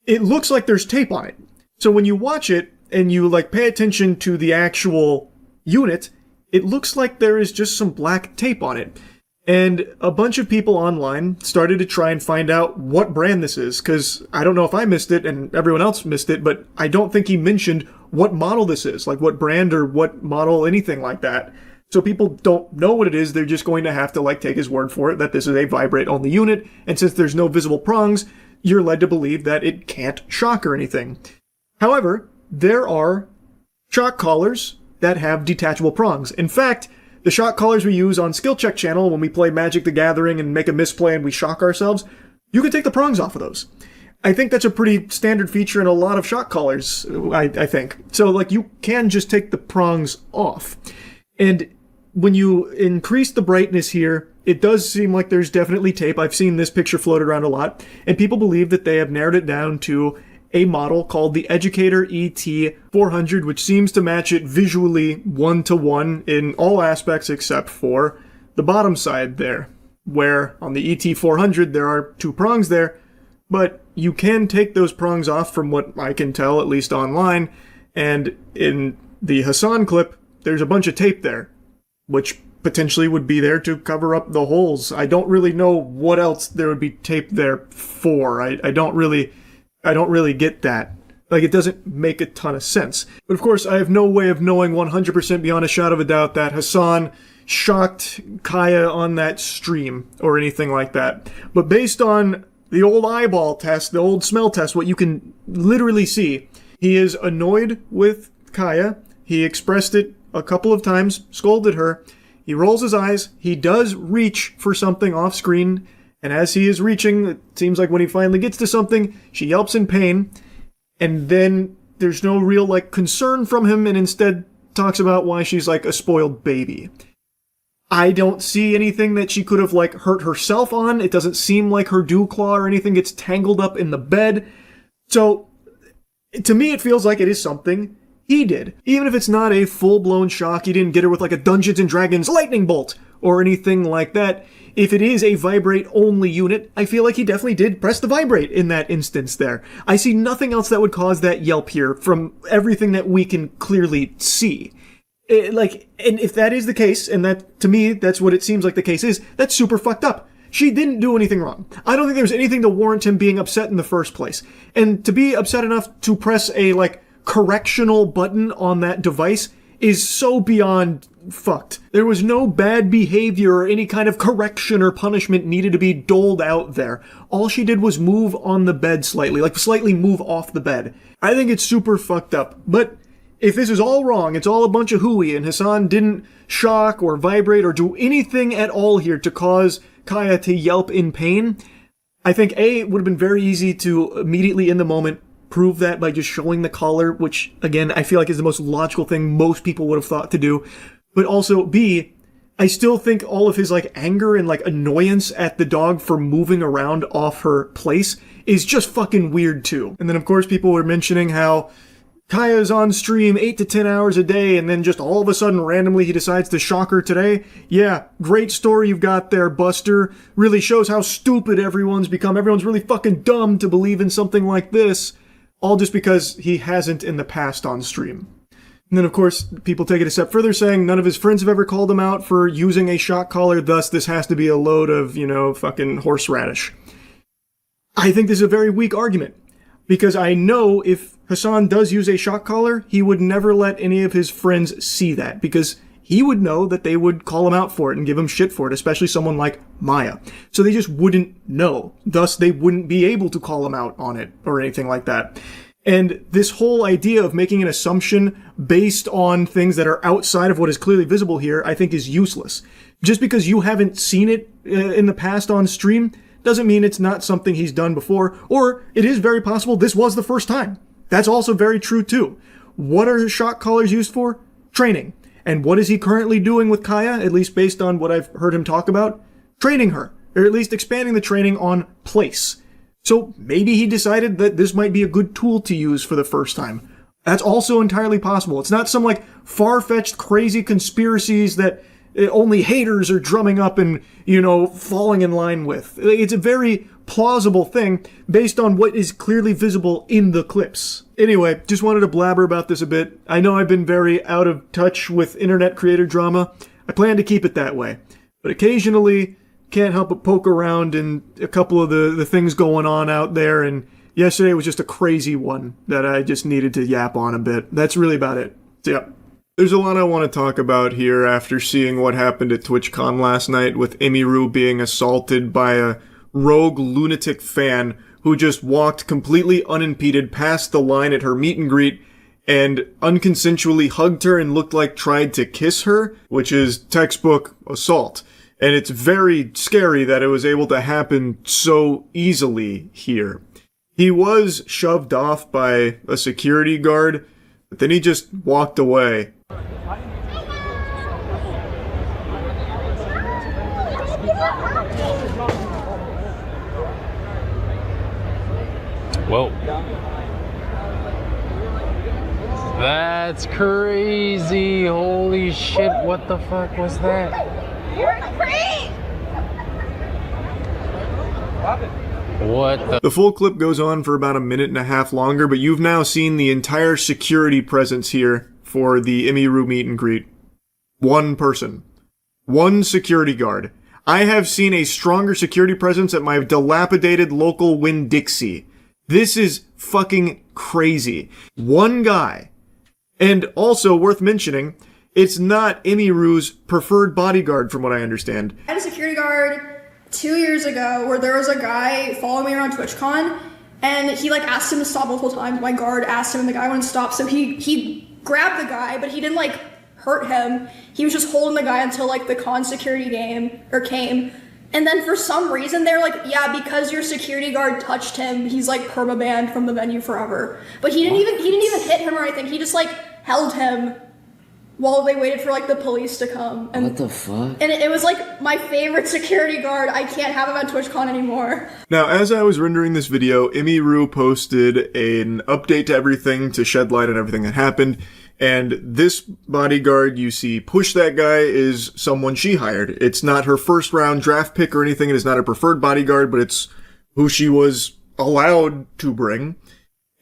it looks like there's tape on it. So when you watch it, and you, like, pay attention to the actual unit, it looks like there is just some black tape on it. And a bunch of people online started to try and find out what brand this is, because I don't know if I missed it and everyone else missed it, but I don't think he mentioned what model this is, like what brand or what model, anything like that. So people don't know what it is, they're just going to have to like take his word for it that this is a vibrate-only unit, and since there's no visible prongs, you're led to believe that it can't shock or anything. However, there are shock collars that have detachable prongs. In fact, the shock collars we use on Skill Check channel when we play Magic the Gathering and make a misplay and we shock ourselves, you can take the prongs off of those. I think that's a pretty standard feature in a lot of shock collars, I think. So, like, you can just take the prongs off. And when you increase the brightness here, it does seem like there's definitely tape. I've seen this picture floated around a lot, and people believe that they have narrowed it down to a model called the Educator ET400, which seems to match it visually 1-to-1 in all aspects except for the bottom side there, where on the ET400 there are two prongs there, but you can take those prongs off from what I can tell, at least online, and in the Hassan clip, there's a bunch of tape there, which potentially would be there to cover up the holes. I don't really know what else there would be tape there for. I don't really get that. Like, it doesn't make a ton of sense. But of course, I have no way of knowing 100% beyond a shadow of a doubt that Hassan shocked Kaya on that stream or anything like that. But based on the old eyeball test, the old smell test, what you can literally see, he is annoyed with Kaya. He expressed it a couple of times, scolded her. He rolls his eyes. He does reach for something off screen. And as he is reaching, it seems like when he finally gets to something, she yelps in pain. And then there's no real, like, concern from him, and instead talks about why she's, like, a spoiled baby. I don't see anything that she could have, like, hurt herself on. It doesn't seem like her dew claw or anything gets tangled up in the bed. So, to me, it feels like it is something he did. Even if it's not a full-blown shock, he didn't get her with, like, a Dungeons & Dragons lightning bolt or anything like that. If it is a vibrate-only unit, I feel like he definitely did press the vibrate in that instance there. I see nothing else that would cause that yelp here from everything that we can clearly see. And if that is the case, and that, to me, that's what it seems like the case is, that's super fucked up. She didn't do anything wrong. I don't think there's anything to warrant him being upset in the first place. And to be upset enough to press a, like, correctional button on that device is so beyond fucked. There was no bad behavior or any kind of correction or punishment needed to be doled out there. All she did was move on the bed slightly, like slightly move off the bed. I think it's super fucked up. But if this is all wrong, it's all a bunch of hooey, and Hassan didn't shock or vibrate or do anything at all here to cause Kaya to yelp in pain, I think A, it would have been very easy to immediately in the moment prove that by just showing the collar, which, again, I feel like is the most logical thing most people would have thought to do. But also, B, I still think all of his, like, anger and, like, annoyance at the dog for moving around off her place is just fucking weird, too. And then, of course, people were mentioning how Kaya's on stream 8 to 10 hours a day, and then just all of a sudden, randomly, he decides to shock her today. Yeah, great story you've got there, Buster. Really shows how stupid everyone's become. Everyone's really fucking dumb to believe in something like this. All just because he hasn't in the past on stream. And then, of course, people take it a step further, saying none of his friends have ever called him out for using a shock collar, thus this has to be a load of, fucking horseradish. I think this is a very weak argument. Because I know if Hassan does use a shock collar, he would never let any of his friends see that. Because he would know that they would call him out for it and give him shit for it, especially someone like Maya. So they just wouldn't know. Thus, they wouldn't be able to call him out on it or anything like that. And this whole idea of making an assumption based on things that are outside of what is clearly visible here, I think is useless. Just because you haven't seen it in the past on stream doesn't mean it's not something he's done before, or it is very possible this was the first time. That's also very true too. What are shock collars used for? Training. And what is he currently doing with Kaya, at least based on what I've heard him talk about? Training her, or at least expanding the training on place. So maybe he decided that this might be a good tool to use for the first time. That's also entirely possible. It's not some like far-fetched crazy conspiracies that only haters are drumming up and, falling in line with. It's a very plausible thing based on what is clearly visible in the clips. Anyway, just wanted to blabber about this a bit. I know I've been very out of touch with internet creator drama. I plan to keep it that way. But occasionally, can't help but poke around in a couple of the things going on out there, and yesterday was just a crazy one that I just needed to yap on a bit. That's really about it. So, yeah. There's a lot I want to talk about here after seeing what happened at TwitchCon last night with Emiru being assaulted by a rogue lunatic fan who just walked completely unimpeded past the line at her meet and greet and unconsensually hugged her and looked like tried to kiss her, which is textbook assault. And it's very scary that it was able to happen so easily here. He was shoved off by a security guard, but then he just walked away. Whoa. That's crazy. Holy shit, what the fuck was that? You're free! What the full clip goes on for about a minute and a half longer, but you've now seen the entire security presence here for the Emiru meet and greet. One person. One security guard. I have seen a stronger security presence at my dilapidated local Winn-Dixie. This is fucking crazy. One guy. And also worth mentioning, it's not Emiru's preferred bodyguard from what I understand. I had a security guard 2 years ago where there was a guy following me around TwitchCon and he asked him to stop multiple times. My guard asked him and the guy wouldn't stop, so he grabbed the guy, but he didn't hurt him. He was just holding the guy until the con security came. And then for some reason they're yeah, because your security guard touched him, he's permabanned from the venue forever. But he didn't even hit him or anything. He just held him while they waited for the police to come. And what the fuck? And it was my favorite security guard. I can't have him at TwitchCon anymore. Now, as I was rendering this video, Emiru posted an update to everything to shed light on everything that happened. And this bodyguard you see push that guy is someone she hired. It's not her first round draft pick or anything. It is not her preferred bodyguard, but it's who she was allowed to bring.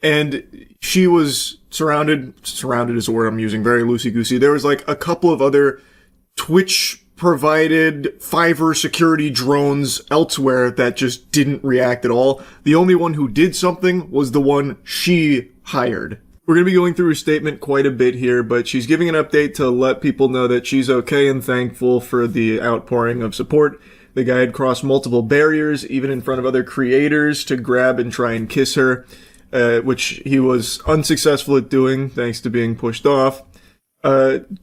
And she was surrounded is the word I'm using, very loosey-goosey. There was a couple of other Twitch-provided Fiverr security drones elsewhere that just didn't react at all. The only one who did something was the one she hired. We're going to be going through her statement quite a bit here, but she's giving an update to let people know that she's okay and thankful for the outpouring of support. The guy had crossed multiple barriers, even in front of other creators, to grab and try and kiss her, which he was unsuccessful at doing, thanks to being pushed off.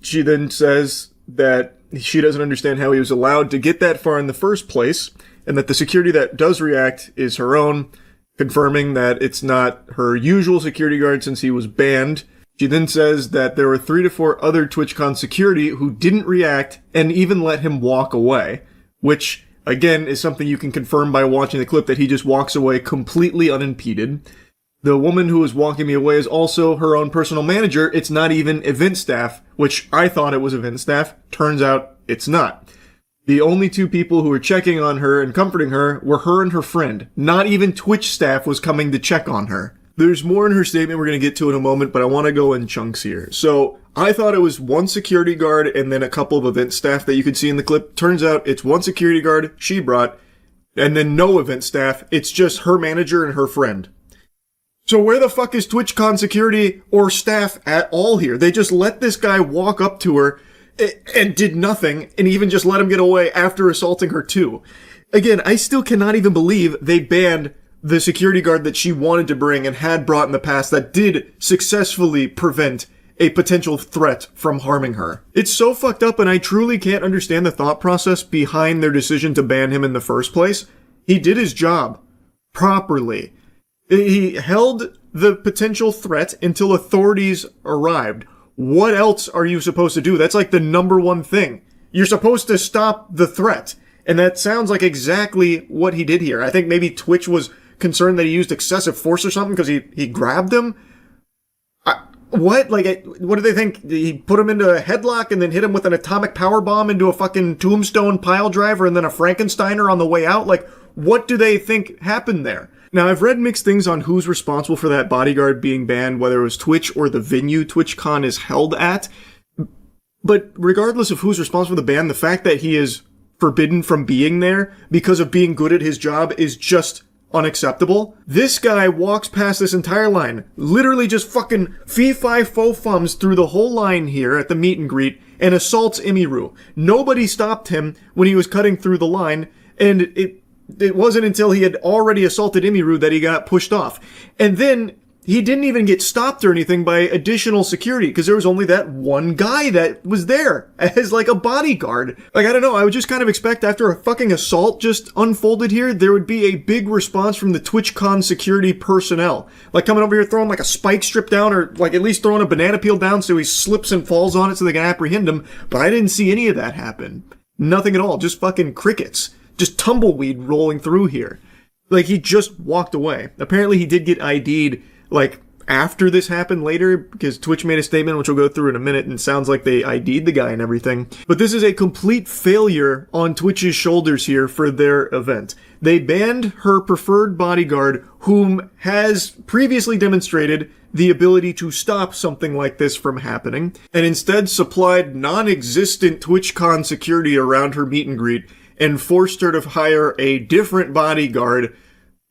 She then says that she doesn't understand how he was allowed to get that far in the first place, and that the security that does react is her own, confirming that it's not her usual security guard since he was banned. She then says that there were 3 to 4 other TwitchCon security who didn't react and even let him walk away, which, again, is something you can confirm by watching the clip that he just walks away completely unimpeded. The woman who was walking me away is also her own personal manager. It's not even event staff, which I thought it was event staff. Turns out it's not. The only 2 people who were checking on her and comforting her were her and her friend. Not even Twitch staff was coming to check on her. There's more in her statement we're going to get to in a moment, but I want to go in chunks here. So, I thought it was one security guard and then a couple of event staff that you could see in the clip. Turns out it's one security guard she brought, And then no event staff. It's just her manager and her friend. So where the fuck is TwitchCon security or staff at all here? They just let this guy walk up to her and did nothing, and even just let him get away after assaulting her too. Again, I still cannot even believe they banned the security guard that she wanted to bring and had brought in the past that did successfully prevent a potential threat from harming her. It's so fucked up, and I truly can't understand the thought process behind their decision to ban him in the first place. He did his job properly. He held the potential threat until authorities arrived. What else are you supposed to do? That's like the number one thing. You're supposed to stop the threat. And that sounds like exactly what he did here. I think maybe Twitch was concerned that he used excessive force or something because he grabbed him. What? Like, what do they think? He put him into a headlock and then hit him with an atomic power bomb into a fucking tombstone pile driver and then a Frankensteiner on the way out? Like, what do they think happened there? Now, I've read mixed things on who's responsible for that bodyguard being banned, whether it was Twitch or the venue TwitchCon is held at. But regardless of who's responsible for the ban, the fact that he is forbidden from being there because of being good at his job is just unacceptable. This guy walks past this entire line, literally just fucking fee-fi-fo-fums through the whole line here at the meet and greet and assaults Emiru. Nobody stopped him when he was cutting through the line, and it wasn't until he had already assaulted Emiru that he got pushed off. And then he didn't even get stopped or anything by additional security because there was only that one guy that was there as like a bodyguard. Like, I don't know, I would just kind of expect after a fucking assault just unfolded here, there would be a big response from the TwitchCon security personnel. Like coming over here throwing like a spike strip down or like at least throwing a banana peel down so he slips and falls on it so they can apprehend him. But I didn't see any of that happen. Nothing at all, just fucking crickets. Just tumbleweed rolling through here. Like, he just walked away. Apparently he did get ID'd, like, after this happened later, because Twitch made a statement, which we'll go through in a minute, and it sounds like they ID'd the guy and everything. But this is a complete failure on Twitch's shoulders here for their event. They banned her preferred bodyguard, whom has previously demonstrated the ability to stop something like this from happening, and instead supplied non-existent TwitchCon security around her meet and greet, and forced her to hire a different bodyguard,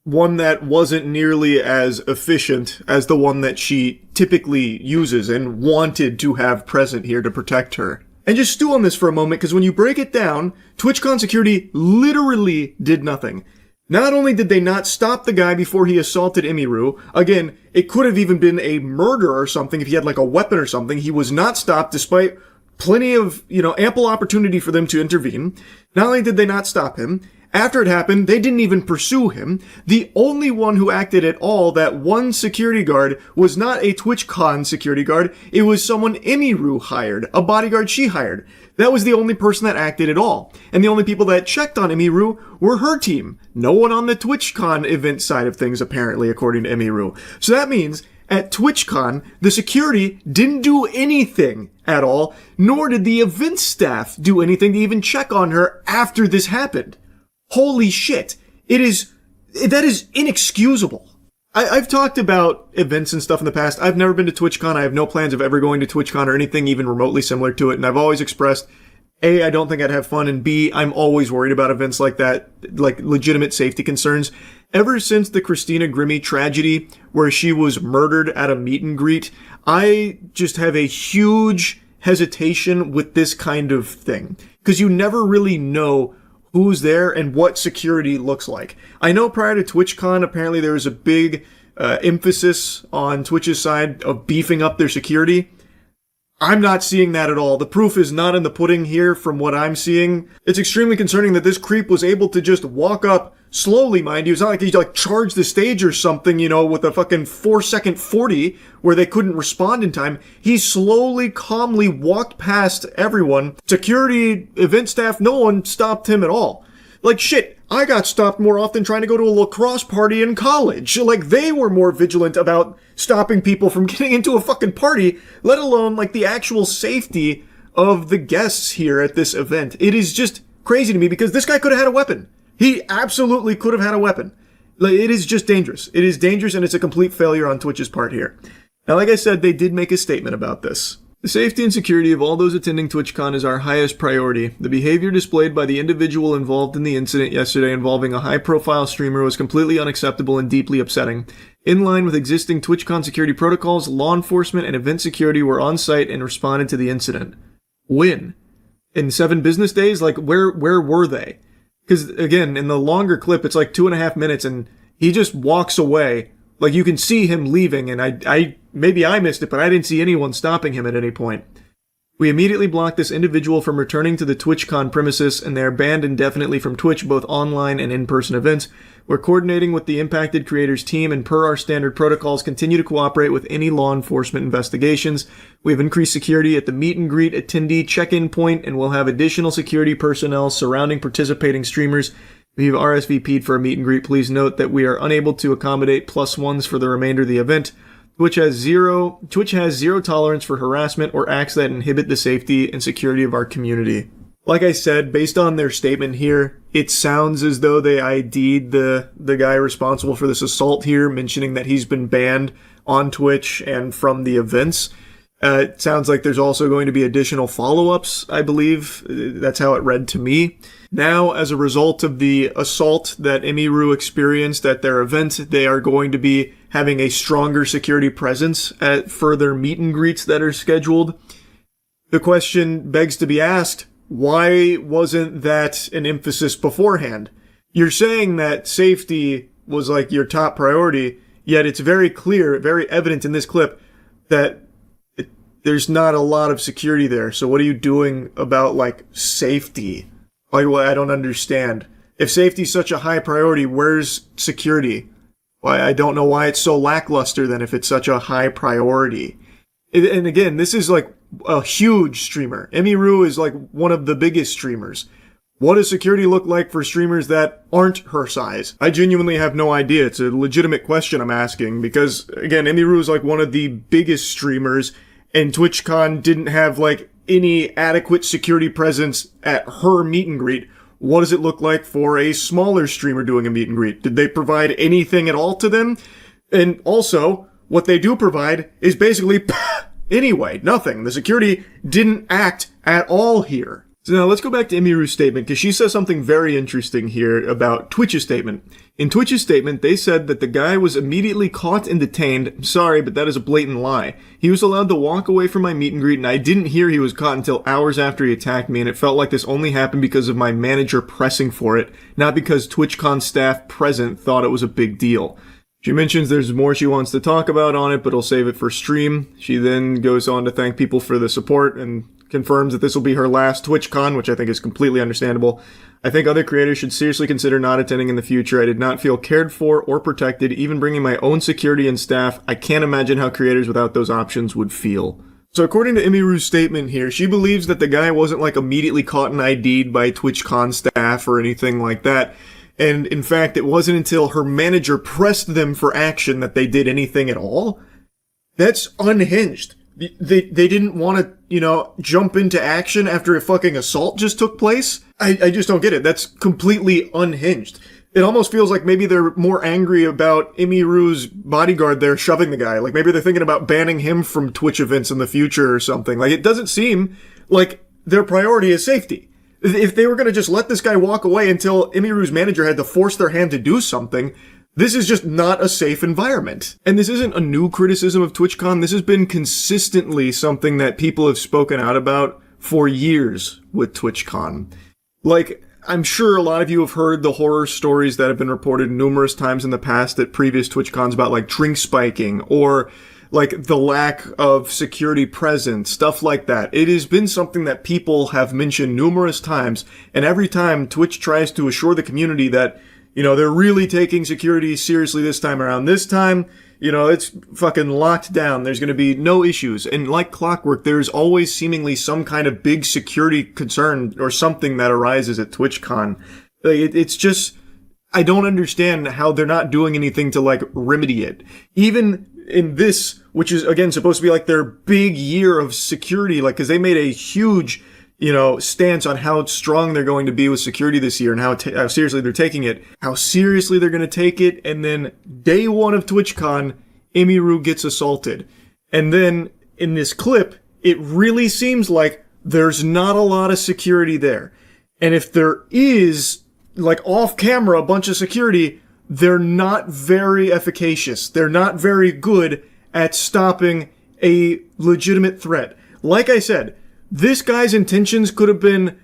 one that wasn't nearly as efficient as the one that she typically uses and wanted to have present here to protect her. And just stew on this for a moment, because when you break it down, TwitchCon security literally did nothing. Not only did they not stop the guy before he assaulted Emiru, again, it could have even been a murder or something if he had like a weapon or something. He was not stopped despite plenty of, ample opportunity for them to intervene. Not only did they not stop him, after it happened, they didn't even pursue him. The only one who acted at all, that one security guard, was not a TwitchCon security guard. It was someone Emiru hired, a bodyguard she hired. That was the only person that acted at all. And the only people that checked on Emiru were her team. No one on the TwitchCon event side of things, apparently, according to Emiru. So that means at TwitchCon, the security didn't do anything at all, nor did the event staff do anything to even check on her after this happened. Holy shit. That is inexcusable. I've talked about events and stuff in the past. I've never been to TwitchCon. I have no plans of ever going to TwitchCon or anything even remotely similar to it. And I've always expressed, A, I don't think I'd have fun, and B, I'm always worried about events like that, like legitimate safety concerns. Ever since the Christina Grimmie tragedy, where she was murdered at a meet and greet, I just have a huge hesitation with this kind of thing. Because you never really know who's there and what security looks like. I know prior to TwitchCon, apparently there was a big emphasis on Twitch's side of beefing up their security. I'm not seeing that at all. The proof is not in the pudding here from what I'm seeing. It's extremely concerning that this creep was able to just walk up slowly, mind you. It's not like he charged the stage or something, with a fucking 4-second 40 where they couldn't respond in time. He slowly, calmly walked past everyone. Security, event staff, no one stopped him at all. Like, shit, I got stopped more often trying to go to a lacrosse party in college. Like, they were more vigilant about stopping people from getting into a fucking party, let alone, the actual safety of the guests here at this event. It is just crazy to me because this guy could have had a weapon. He absolutely could have had a weapon. It is just dangerous. It is dangerous, and it's a complete failure on Twitch's part here. Now, like I said, they did make a statement about this. The safety and security of all those attending TwitchCon is our highest priority. The behavior displayed by the individual involved in the incident yesterday involving a high-profile streamer was completely unacceptable and deeply upsetting. In line with existing TwitchCon security protocols, law enforcement and event security were on site and responded to the incident. When? In 7 business days? Like, where were they? Because, again, in the longer clip, it's like 2.5 minutes, and he just walks away. Like, you can see him leaving, and I maybe I missed it, but I didn't see anyone stopping him at any point. We immediately blocked this individual from returning to the TwitchCon premises, and they are banned indefinitely from Twitch, both online and in-person events. We're coordinating with the impacted creators team, and per our standard protocols, continue to cooperate with any law enforcement investigations. We have increased security at the meet and greet attendee check-in point, and we'll have additional security personnel surrounding participating streamers. If you've RSVP'd for a meet and greet, please note that we are unable to accommodate +1s for the remainder of the event. Twitch has zero tolerance for harassment or acts that inhibit the safety and security of our community. Like I said, based on their statement here, it sounds as though they ID'd the guy responsible for this assault here, mentioning that he's been banned on Twitch and from the events. It sounds like there's also going to be additional follow-ups, I believe. That's how it read to me. Now, as a result of the assault that Emiru experienced at their event, they are going to be having a stronger security presence at further meet and greets that are scheduled. The question begs to be asked, why wasn't that an emphasis beforehand? You're saying that safety was like your top priority, yet it's very clear, very evident in this clip that there's not a lot of security there. So what are you doing about, like, safety? Like, well, I don't understand. If safety's such a high priority, where's security? Why, I don't know why it's so lackluster then if it's such a high priority. And again, this is like a huge streamer. Emiru is like one of the biggest streamers. What does security look like for streamers that aren't her size? I genuinely have no idea. It's a legitimate question I'm asking because, again, Emiru is like one of the biggest streamers, and TwitchCon didn't have like any adequate security presence at her meet and greet. What does it look like for a smaller streamer doing a meet and greet? Did they provide anything at all to them? And also, what they do provide is basically anyway, nothing. The security didn't act at all here. So now let's go back to Emiru's statement, because she says something very interesting here about Twitch's statement. In Twitch's statement, they said that the guy was immediately caught and detained. Sorry, but that is a blatant lie. He was allowed to walk away from my meet and greet, and I didn't hear he was caught until hours after he attacked me, and it felt like this only happened because of my manager pressing for it, not because TwitchCon staff present thought it was a big deal. She mentions there's more she wants to talk about on it, but I'll save it for stream. She then goes on to thank people for the support and confirms that this will be her last TwitchCon, which I think is completely understandable. I think other creators should seriously consider not attending in the future. I did not feel cared for or protected, even bringing my own security and staff. I can't imagine how creators without those options would feel. So according to Emiru's statement here, she believes that the guy wasn't like immediately caught and ID'd by TwitchCon staff or anything like that. And in fact, it wasn't until her manager pressed them for action that they did anything at all. That's unhinged. They didn't want to, jump into action after a fucking assault just took place? I just don't get it. That's completely unhinged. It almost feels like maybe they're more angry about Emiru's bodyguard there shoving the guy. Like maybe they're thinking about banning him from Twitch events in the future or something. Like it doesn't seem like their priority is safety. If they were going to just let this guy walk away until Emiru's manager had to force their hand to do something, this is just not a safe environment. And this isn't a new criticism of TwitchCon. This has been consistently something that people have spoken out about for years with TwitchCon. Like, I'm sure a lot of you have heard the horror stories that have been reported numerous times in the past at previous TwitchCons about like drink spiking or like the lack of security presence, stuff like that. It has been something that people have mentioned numerous times, and every time Twitch tries to assure the community that they're really taking security seriously this time around. This time, it's fucking locked down. There's going to be no issues. And like clockwork, there's always seemingly some kind of big security concern or something that arises at TwitchCon. It's just, I don't understand how they're not doing anything to like remedy it. Even in this, which is again supposed to be like their big year of security, like, cause they made a huge stance on how strong they're going to be with security this year and how seriously they're taking it, how seriously they're going to take it. And then day one of TwitchCon, Emiru gets assaulted. And then in this clip, it really seems like there's not a lot of security there. And if there is, like off camera, a bunch of security, they're not very efficacious. They're not very good at stopping a legitimate threat. Like I said, this guy's intentions could have been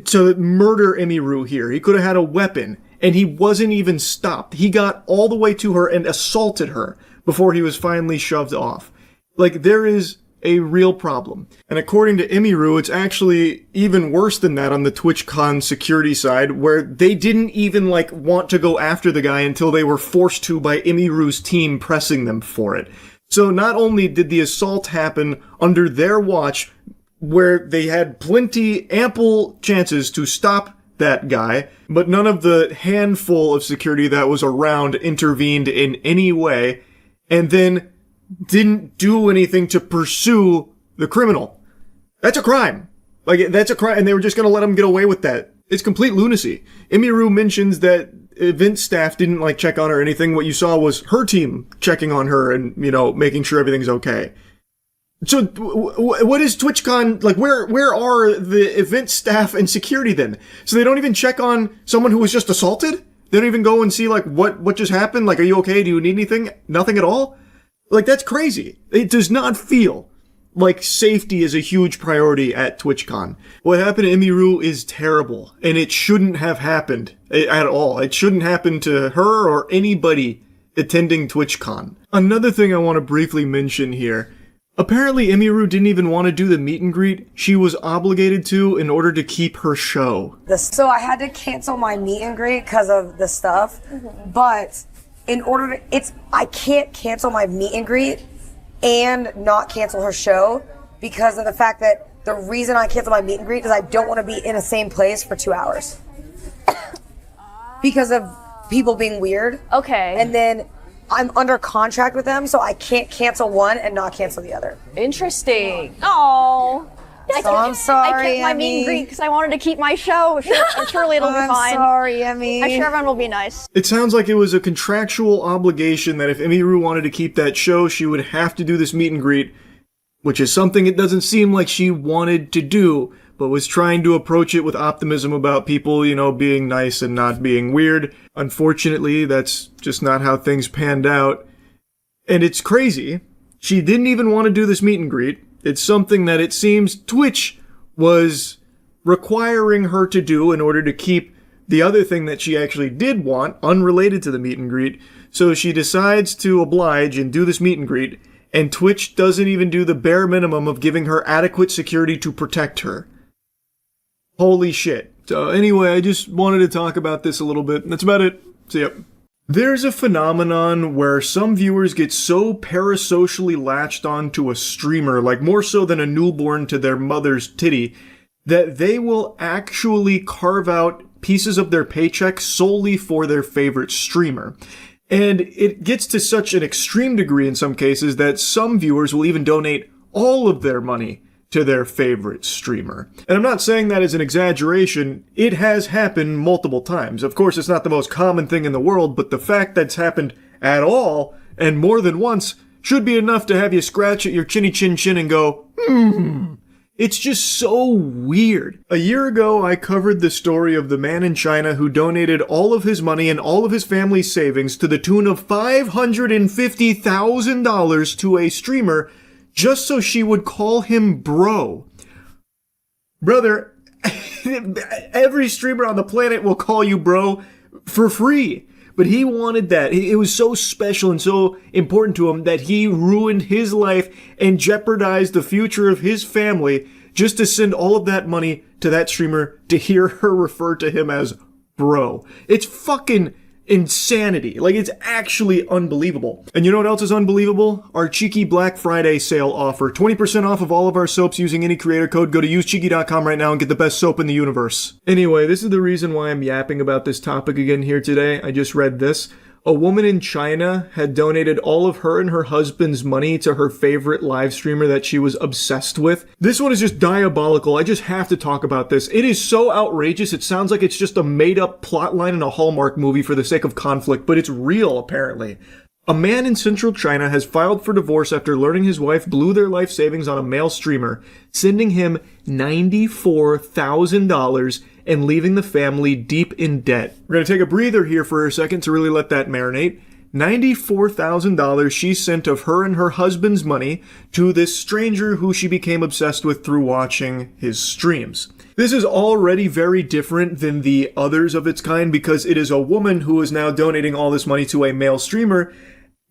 to murder Emiru here. He could have had a weapon, and he wasn't even stopped. He got all the way to her and assaulted her before he was finally shoved off. Like, there is a real problem. And according to Emiru, it's actually even worse than that on the TwitchCon security side, where they didn't even, like, want to go after the guy until they were forced to by Emiru's team pressing them for it. So not only did the assault happen under their watch, where they had ample chances to stop that guy, but none of the handful of security that was around intervened in any way, and then didn't do anything to pursue the criminal. That's a crime. Like, that's a crime, and they were just gonna let him get away with that. It's complete lunacy. Emiru mentions that event staff didn't, like, check on her or anything. What you saw was her team checking on her and, you know, making sure everything's okay. So, what is TwitchCon, like, where are the event staff and security then? So they don't even check on someone who was just assaulted? They don't even go and see, like, what just happened? Like, are you okay? Do you need anything? Nothing at all? Like, that's crazy. It does not feel like safety is a huge priority at TwitchCon. What happened to Emiru is terrible, and it shouldn't have happened at all. It shouldn't happen to her or anybody attending TwitchCon. Another thing I want to briefly mention here. Apparently, Emiru didn't even want to do the meet and greet. She was obligated to in order to keep her show. So I had to cancel my meet and greet because of the stuff, but in order to, I can't cancel my meet and greet and not cancel her show because of the fact that the reason I cancel my meet and greet is I don't want to be in the same place for 2 hours because of people being weird. Okay. And then I'm under contract with them, so I can't cancel one and not cancel the other. Interesting. Oh. So I'm sorry, I kept my meet and greet because I wanted to keep my show. Surely it'll be fine. I'm sorry, Emmy. I'm sure everyone will be nice. It sounds like it was a contractual obligation that if Emiru wanted to keep that show, she would have to do this meet and greet, which is something it doesn't seem like she wanted to do, but was trying to approach it with optimism about people, you know, being nice and not being weird. Unfortunately, that's just not how things panned out. And it's crazy. She didn't even want to do this meet and greet. It's something that it seems Twitch was requiring her to do in order to keep the other thing that she actually did want, unrelated to the meet and greet. So she decides to oblige and do this meet and greet, and Twitch doesn't even do the bare minimum of giving her adequate security to protect her. Holy shit. So anyway, I just wanted to talk about this a little bit. That's about it. See ya. There's a phenomenon where some viewers get so parasocially latched onto a streamer, like more so than a newborn to their mother's titty, that they will actually carve out pieces of their paycheck solely for their favorite streamer. And it gets to such an extreme degree in some cases that some viewers will even donate all of their money to their favorite streamer. And I'm not saying that as an exaggeration. It has happened multiple times. Of course, it's not the most common thing in the world, but the fact that's happened at all, and more than once, should be enough to have you scratch at your chinny chin chin and go, It's just so weird. A year ago, I covered the story of the man in China who donated all of his money and all of his family's savings to the tune of $550,000 to a streamer just so she would call him bro. Brother, every streamer on the planet will call you bro for free. But he wanted that. It was so special and so important to him that he ruined his life and jeopardized the future of his family just to send all of that money to that streamer to hear her refer to him as bro. It's fucking insanity. Like, it's actually unbelievable. And you know what else is unbelievable? Our cheeky Black Friday sale offer. 20% off of all of our soaps using any creator code. Go to usecheeky.com right now and get the best soap in the universe. Anyway, this is the reason why I'm yapping about this topic again here today. I just read this. A woman in China had donated all of her and her husband's money to her favorite live streamer that she was obsessed with. This one is just diabolical. I just have to talk about this. It is so outrageous. It sounds like it's just a made-up plotline in a Hallmark movie for the sake of conflict, but it's real, apparently. A man in central China has filed for divorce after learning his wife blew their life savings on a male streamer, sending him $94,000 and leaving the family deep in debt. We're going to take a breather here for a second to really let that marinate. $94,000 she sent of her and her husband's money to this stranger who she became obsessed with through watching his streams. This is already very different than the others of its kind because it is a woman who is now donating all this money to a male streamer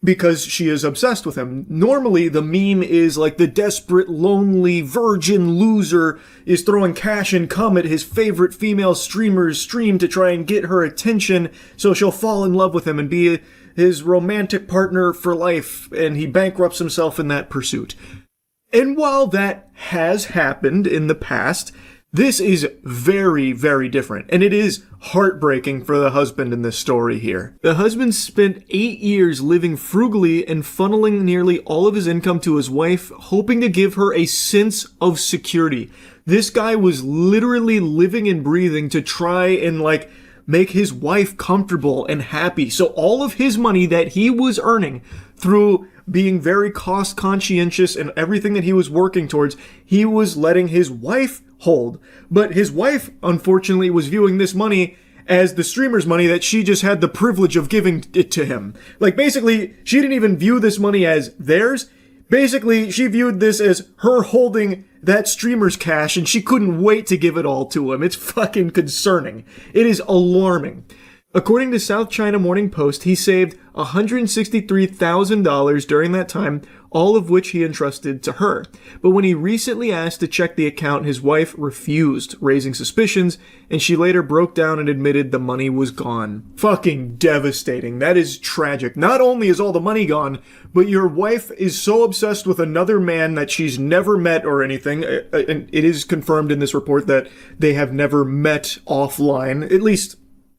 because she is obsessed with him. Normally, the meme is like the desperate, lonely, virgin loser is throwing cash and cum at his favorite female streamer's stream to try and get her attention so she'll fall in love with him and be his romantic partner for life, and he bankrupts himself in that pursuit. And while that has happened in the past, this is very, very different, and it is heartbreaking for the husband in this story here. The husband spent 8 years living frugally and funneling nearly all of his income to his wife, hoping to give her a sense of security. This guy was literally living and breathing to try and, make his wife comfortable and happy. So all of his money that he was earning through being very cost conscientious and everything that he was working towards, he was letting his wife hold. But his wife, unfortunately, was viewing this money as the streamer's money that she just had the privilege of giving it to him. Basically, she didn't even view this money as theirs. Basically, she viewed this as her holding that streamer's cash, and she couldn't wait to give it all to him. It's fucking concerning. It is alarming. According to South China Morning Post, he saved $163,000 during that time, all of which he entrusted to her. But when he recently asked to check the account, his wife refused, raising suspicions, and she later broke down and admitted the money was gone. Fucking devastating. That is tragic. Not only is all the money gone, but your wife is so obsessed with another man that she's never met or anything. And it is confirmed in this report that they have never met offline, at least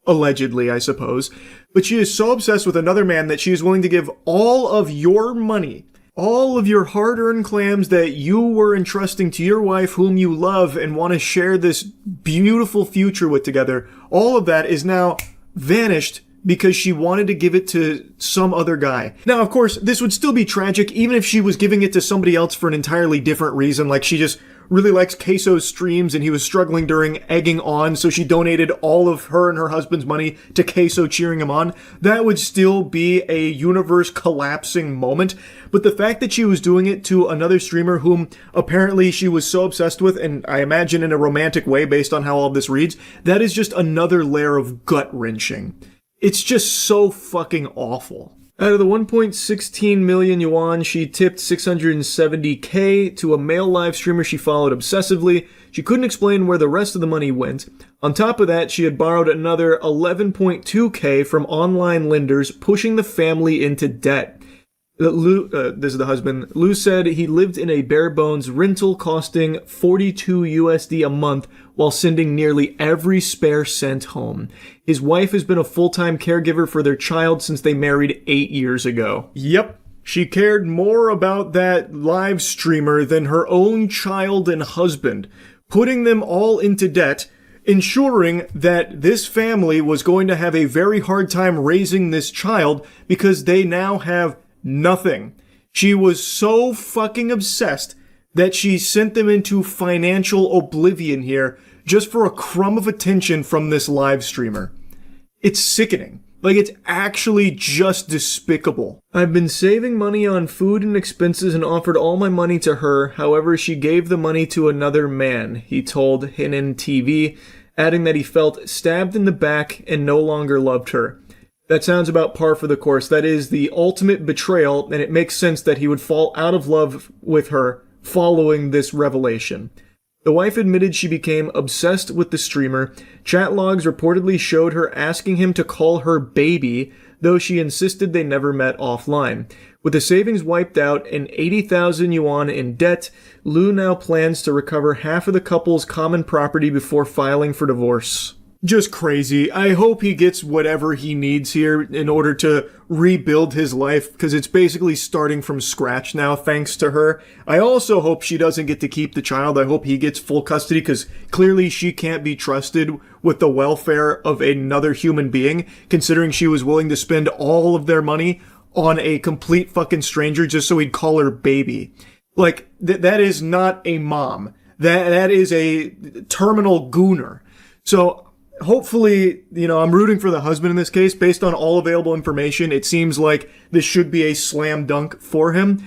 allegedly, I suppose. But she is so obsessed with another man that she is willing to give all of your money, all of your hard-earned clams that you were entrusting to your wife whom you love and want to share this beautiful future with together. All of that is now vanished because she wanted to give it to some other guy. Now, of course, this would still be tragic even if she was giving it to somebody else for an entirely different reason, like she just really likes Queso's streams and he was struggling during egging on, so she donated all of her and her husband's money to Queso cheering him on. That would still be a universe collapsing moment. But the fact that she was doing it to another streamer whom apparently she was so obsessed with, and I imagine in a romantic way based on how all of this reads, that is just another layer of gut-wrenching. It's just so fucking awful. Out of the 1.16 million yuan, she tipped 670K to a male live streamer she followed obsessively. She couldn't explain where the rest of the money went. On top of that, she had borrowed another 11.2K from online lenders, pushing the family into debt. This is the husband. Lou said he lived in a bare bones rental costing 42 USD a month while sending nearly every spare cent home. His wife has been a full-time caregiver for their child since they married 8 years ago. Yep. She cared more about that live streamer than her own child and husband, putting them all into debt, ensuring that this family was going to have a very hard time raising this child because they now have nothing. She was so fucking obsessed that she sent them into financial oblivion here just for a crumb of attention from this live streamer. It's sickening. It's actually just despicable. I've been saving money on food and expenses and offered all my money to her. However, she gave the money to another man, he told Hinin TV, adding that he felt stabbed in the back and no longer loved her. That sounds about par for the course. That is the ultimate betrayal, and it makes sense that he would fall out of love with her following this revelation. The wife admitted she became obsessed with the streamer. Chat logs reportedly showed her asking him to call her baby, though she insisted they never met offline. With the savings wiped out and 80,000 yuan in debt, Lu now plans to recover half of the couple's common property before filing for divorce. Just crazy. I hope he gets whatever he needs here in order to rebuild his life, because it's basically starting from scratch now thanks to her. I also hope she doesn't get to keep the child. I hope he gets full custody, because clearly she can't be trusted with the welfare of another human being, considering she was willing to spend all of their money on a complete fucking stranger just so he'd call her baby. Like, that is not a mom. That is a terminal gooner. So hopefully, I'm rooting for the husband in this case. Based on all available information, it seems like this should be a slam dunk for him.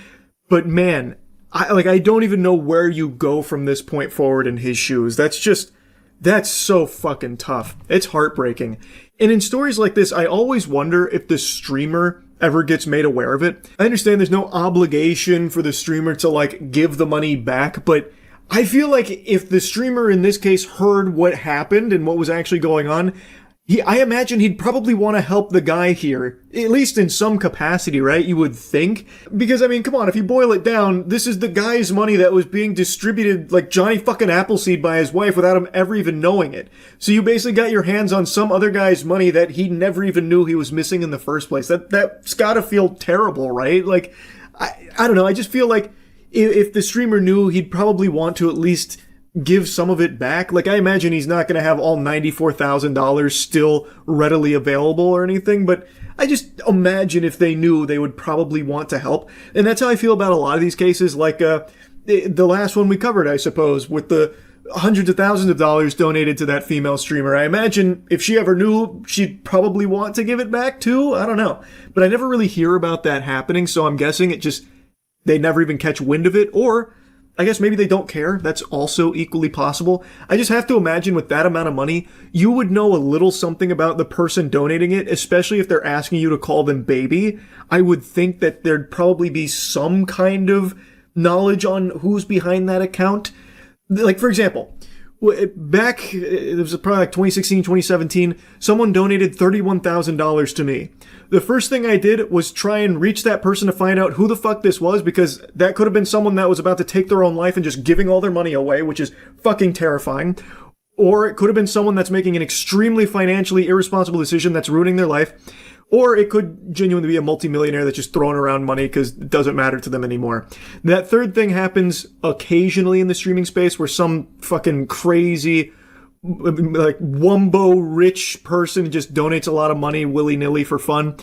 But man, I don't even know where you go from this point forward in his shoes. That's so fucking tough. It's heartbreaking. And in stories like this, I always wonder if the streamer ever gets made aware of it. I understand there's no obligation for the streamer to, like, give the money back, but I feel like if the streamer in this case heard what happened and what was actually going on, I imagine he'd probably want to help the guy here, at least in some capacity, right? You would think. Because, I mean, come on, if you boil it down, this is the guy's money that was being distributed like Johnny fucking Appleseed by his wife without him ever even knowing it. So you basically got your hands on some other guy's money that he never even knew he was missing in the first place. That's gotta feel terrible, right? Like, I don't know, I just feel like if the streamer knew, he'd probably want to at least give some of it back. Like, I imagine he's not going to have all $94,000 still readily available or anything, but I just imagine if they knew, they would probably want to help. And that's how I feel about a lot of these cases, like the last one we covered, I suppose, with the hundreds of thousands of dollars donated to that female streamer. I imagine if she ever knew, she'd probably want to give it back too. I don't know. But I never really hear about that happening, so I'm guessing they never even catch wind of it, or I guess maybe they don't care. That's also equally possible. I just have to imagine with that amount of money, you would know a little something about the person donating it, especially if they're asking you to call them baby. I would think that there'd probably be some kind of knowledge on who's behind that account. Like, for example, back, it was probably like 2016, 2017, someone donated $31,000 to me. The first thing I did was try and reach that person to find out who the fuck this was, because that could have been someone that was about to take their own life and just giving all their money away, which is fucking terrifying. Or it could have been someone that's making an extremely financially irresponsible decision that's ruining their life. Or it could genuinely be a multimillionaire that's just throwing around money because it doesn't matter to them anymore. That third thing happens occasionally in the streaming space, where some fucking crazy, like, wumbo rich person just donates a lot of money willy-nilly for fun.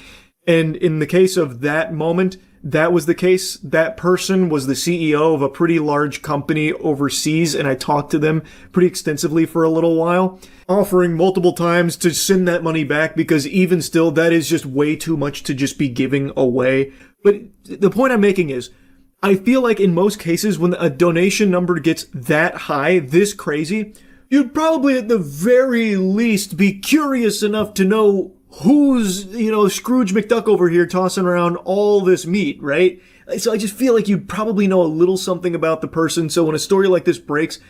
And in the case of that moment, that was the case. That person was the CEO of a pretty large company overseas, and I talked to them pretty extensively for a little while, offering multiple times to send that money back, because even still, that is just way too much to just be giving away. But the point I'm making is, I feel like in most cases, when a donation number gets that high, this crazy, you'd probably at the very least be curious enough to know who's, Scrooge McDuck over here tossing around all this meat, right? So I just feel like you'd probably know a little something about the person. So when a story like this breaks,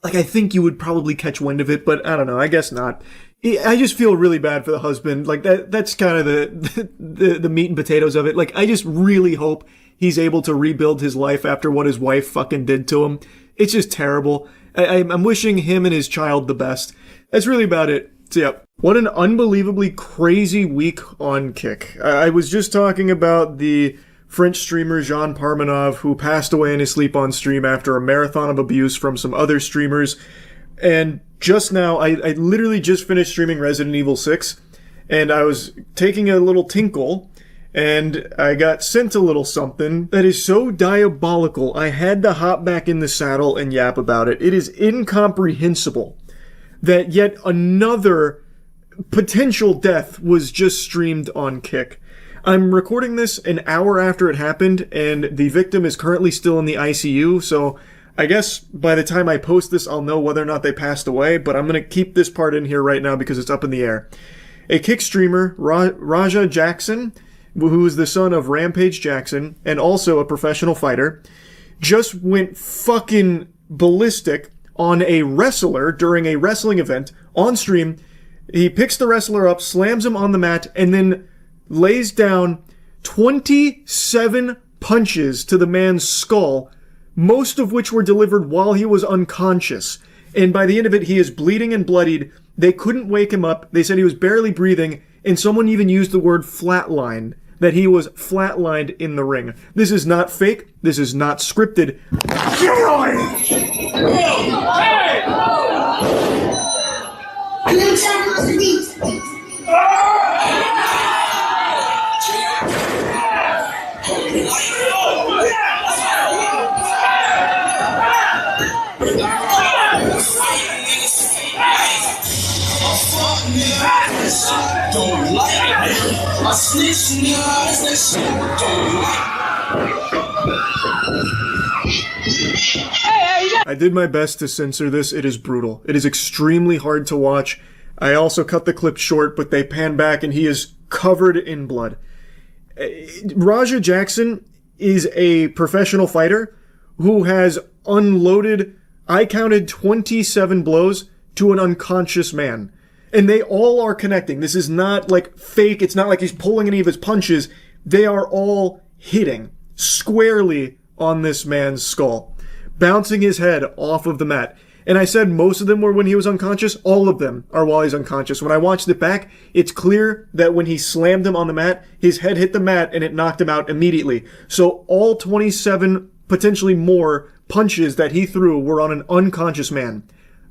like, I think you would probably catch wind of it, but I don't know. I guess not. I just feel really bad for the husband. Like, that's kind of the meat and potatoes of it. Like, I just really hope he's able to rebuild his life after what his wife fucking did to him. It's just terrible. I'm wishing him and his child the best. That's really about it. So yeah, what an unbelievably crazy week on Kick. I was just talking about the French streamer Jean Parmenov, who passed away in his sleep on stream after a marathon of abuse from some other streamers. And just now, I literally just finished streaming Resident Evil 6, and I was taking a little tinkle, and I got sent a little something that is so diabolical, I had to hop back in the saddle and yap about it. It is incomprehensible that yet another potential death was just streamed on Kick. I'm recording this an hour after it happened, and the victim is currently still in the ICU, so I guess by the time I post this, I'll know whether or not they passed away, but I'm going to keep this part in here right now because it's up in the air. A Kick streamer, Raja Jackson, who is the son of Rampage Jackson, and also a professional fighter, just went fucking ballistic on a wrestler during a wrestling event on stream. He picks the wrestler up, slams him on the mat, and then lays down 27 punches to the man's skull, most of which were delivered while he was unconscious. And by the end of it, he is bleeding and bloodied. They couldn't wake him up. They said he was barely breathing, and someone even used the word flatline, that he was flatlined in the ring. This is not fake. This is not scripted. I did my best to censor this. It is brutal. It is extremely hard to watch. I also cut the clip short, but they pan back and he is covered in blood. Raja Jackson is a professional fighter who has unloaded, I counted 27 blows to an unconscious man. And they all are connecting. This is not like fake. It's not like he's pulling any of his punches. They are all hitting squarely on this man's skull, bouncing his head off of the mat. And I said most of them were when he was unconscious. All of them are while he's unconscious. When I watched it back, it's clear that when he slammed him on the mat, his head hit the mat and it knocked him out immediately. So all 27, potentially more, punches that he threw were on an unconscious man.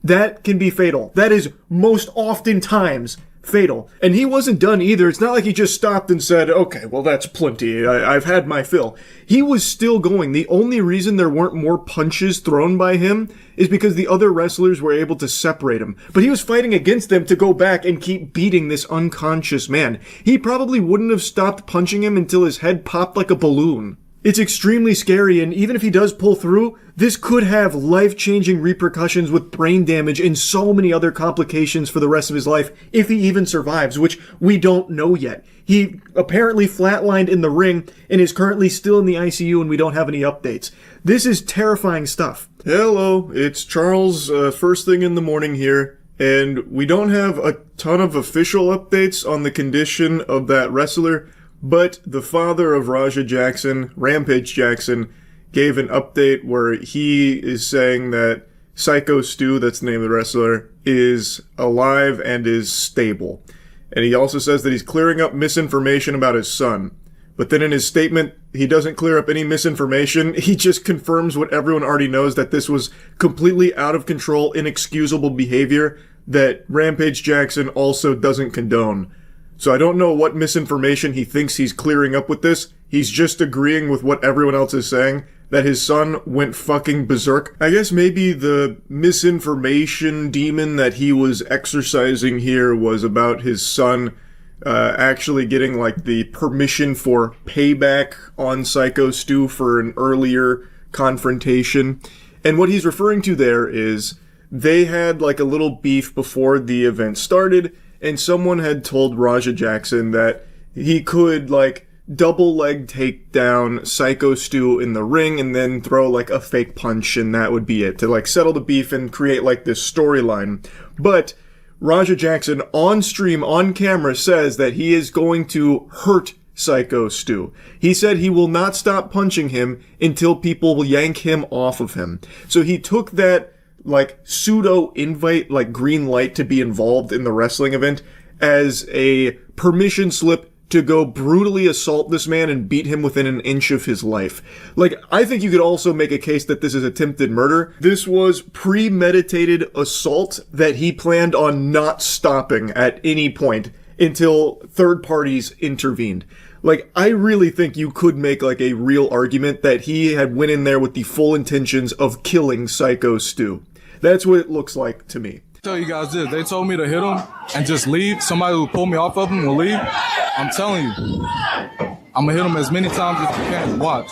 That can be fatal. That is most oftentimes fatal. And he wasn't done either. It's not like he just stopped and said, okay, well, that's plenty. I've had my fill. He was still going. The only reason there weren't more punches thrown by him is because the other wrestlers were able to separate him. But he was fighting against them to go back and keep beating this unconscious man. He probably wouldn't have stopped punching him until his head popped like a balloon. It's extremely scary, and even if he does pull through, this could have life-changing repercussions with brain damage and so many other complications for the rest of his life, if he even survives, which we don't know yet. He apparently flatlined in the ring and is currently still in the ICU, and we don't have any updates. This is terrifying stuff. Hello, it's Charles, first thing in the morning here, and we don't have a ton of official updates on the condition of that wrestler, but the father of Raja Jackson, Rampage Jackson, gave an update where he is saying that Psycho Stu, that's the name of the wrestler, is alive and is stable. And he also says that he's clearing up misinformation about his son. But then in his statement, he doesn't clear up any misinformation. He just confirms what everyone already knows, that this was completely out of control, inexcusable behavior that Rampage Jackson also doesn't condone. So I don't know what misinformation he thinks he's clearing up with this. He's just agreeing with what everyone else is saying, that his son went fucking berserk. I guess maybe the misinformation demon that he was exercising here was about his son actually getting like the permission for payback on Psycho Stu for an earlier confrontation. And what he's referring to there is they had like a little beef before the event started, and someone had told Raja Jackson that he could, like, double leg take down Psycho Stu in the ring and then throw, like, a fake punch, and that would be it, to, like, settle the beef and create, like, this storyline. But Raja Jackson, on stream, on camera, says that he is going to hurt Psycho Stu. He said he will not stop punching him until people will yank him off of him. So he took that, like, pseudo-invite, like, green light to be involved in the wrestling event as a permission slip to go brutally assault this man and beat him within an inch of his life. Like, I think you could also make a case that this is attempted murder. This was premeditated assault that he planned on not stopping at any point until third parties intervened. Like, I really think you could make, like, a real argument that he had went in there with the full intentions of killing Psycho Stu. That's what it looks like to me. Tell you guys this, they told me to hit him and just leave. Somebody who pull me off of him will leave. I'm telling you, I'm gonna hit him as many times as you can. Watch.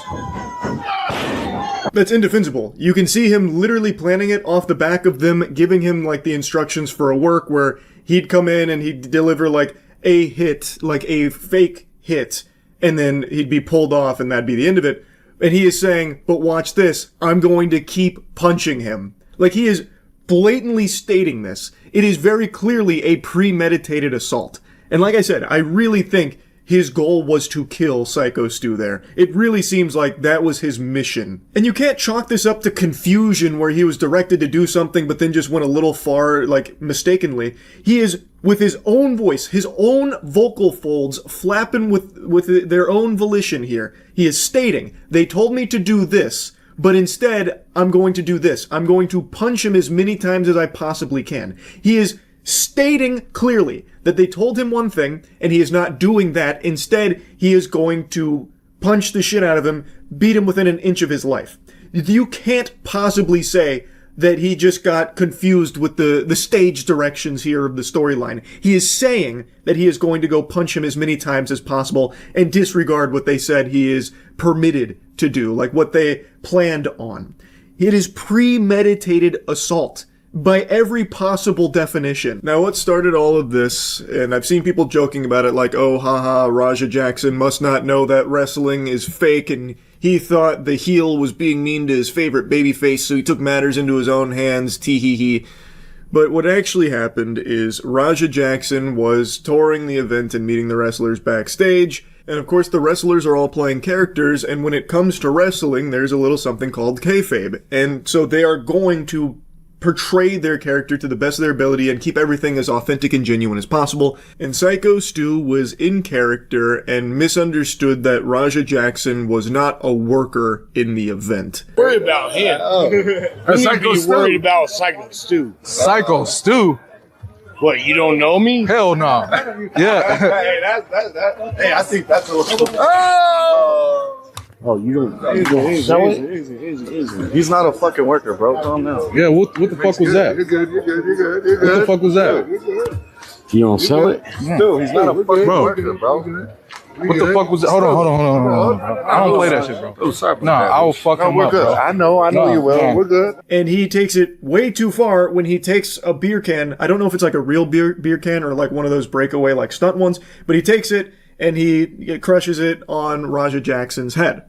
That's indefensible. You can see him literally planning it off the back of them giving him, like, the instructions for a work where he'd come in and he'd deliver, like, a hit, like a fake hit, and then he'd be pulled off and that'd be the end of it. And he is saying, but watch this, I'm going to keep punching him. Like, he is blatantly stating this. It is very clearly a premeditated assault. And like I said, I really think his goal was to kill Psycho Stu there. It really seems like that was his mission. And you can't chalk this up to confusion where he was directed to do something but then just went a little far, like, mistakenly. He is, with his own voice, his own vocal folds flapping with their own volition here. He is stating, they told me to do this, but instead, I'm going to do this. I'm going to punch him as many times as I possibly can. He is stating clearly that they told him one thing, and he is not doing that. Instead, he is going to punch the shit out of him, beat him within an inch of his life. You can't possibly say that he just got confused with the stage directions here of the storyline. He is saying that he is going to go punch him as many times as possible and disregard what they said he is permitted to do, like what they planned on. It is premeditated assault by every possible definition. Now, what started all of this, and I've seen people joking about it like, oh, haha, Raja Jackson must not know that wrestling is fake, and he thought the heel was being mean to his favorite babyface, so he took matters into his own hands, tee-hee-hee. But what actually happened is Raja Jackson was touring the event and meeting the wrestlers backstage, and of course the wrestlers are all playing characters, and when it comes to wrestling, there's a little something called kayfabe. And so they are going to portray their character to the best of their ability and keep everything as authentic and genuine as possible. And Psycho Stu was in character and misunderstood that Raja Jackson was not a worker in the event. Worry about him. You need to be worried about Psycho Stu. Psycho Stu? What, you don't know me? Hell no. Yeah. Hey, I think that's a little... Oh, you don't sell it? He's not a fucking worker, bro. Calm down. Yeah, what the fuck was that? You're good. What the fuck was that? You don't sell it? Dude, he's not a fucking worker, bro. What the fuck was that? Hold on. I don't play that shit, bro. Oh, sorry. No, I will fuck him we're up, good. bro. I know you will. No. We're good. And he takes it way too far when he takes a beer can. I don't know if it's like a real beer can or like one of those breakaway like stunt ones, but he takes it and he crushes it on Raja Jackson's head.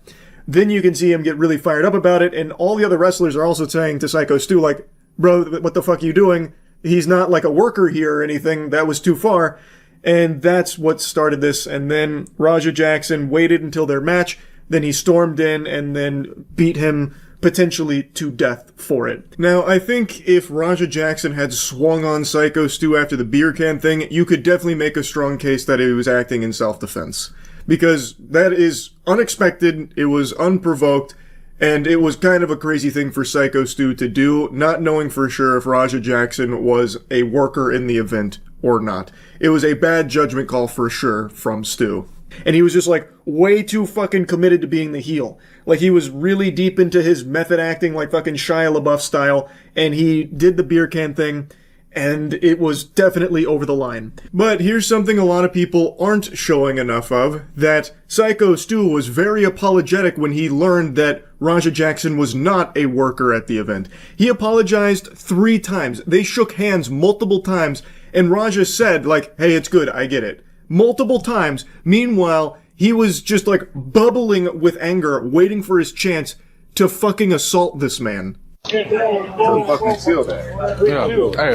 Then you can see him get really fired up about it, and all the other wrestlers are also saying to Psycho Stu, like, bro, what the fuck are you doing? He's not like a worker here or anything. That was too far. And that's what started this. And then Raja Jackson waited until their match. Then he stormed in and then beat him potentially to death for it. Now, I think if Raja Jackson had swung on Psycho Stu after the beer can thing, you could definitely make a strong case that he was acting in self-defense. Because that is unexpected, it was unprovoked, and it was kind of a crazy thing for Psycho Stu to do, not knowing for sure if Raja Jackson was a worker in the event or not. It was a bad judgment call for sure from Stu. And he was just like way too fucking committed to being the heel. Like he was really deep into his method acting like fucking Shia LaBeouf style, and he did the beer can thing, and it was definitely over the line. But here's something a lot of people aren't showing enough of, that Psycho Stu was very apologetic when he learned that Raja Jackson was not a worker at the event. He apologized 3 times. They shook hands multiple times, and Raja said, like, hey, it's good, I get it. Multiple times. Meanwhile, he was just like bubbling with anger, waiting for his chance to fucking assault this man. Don't fucking steal that. Yeah. Hey,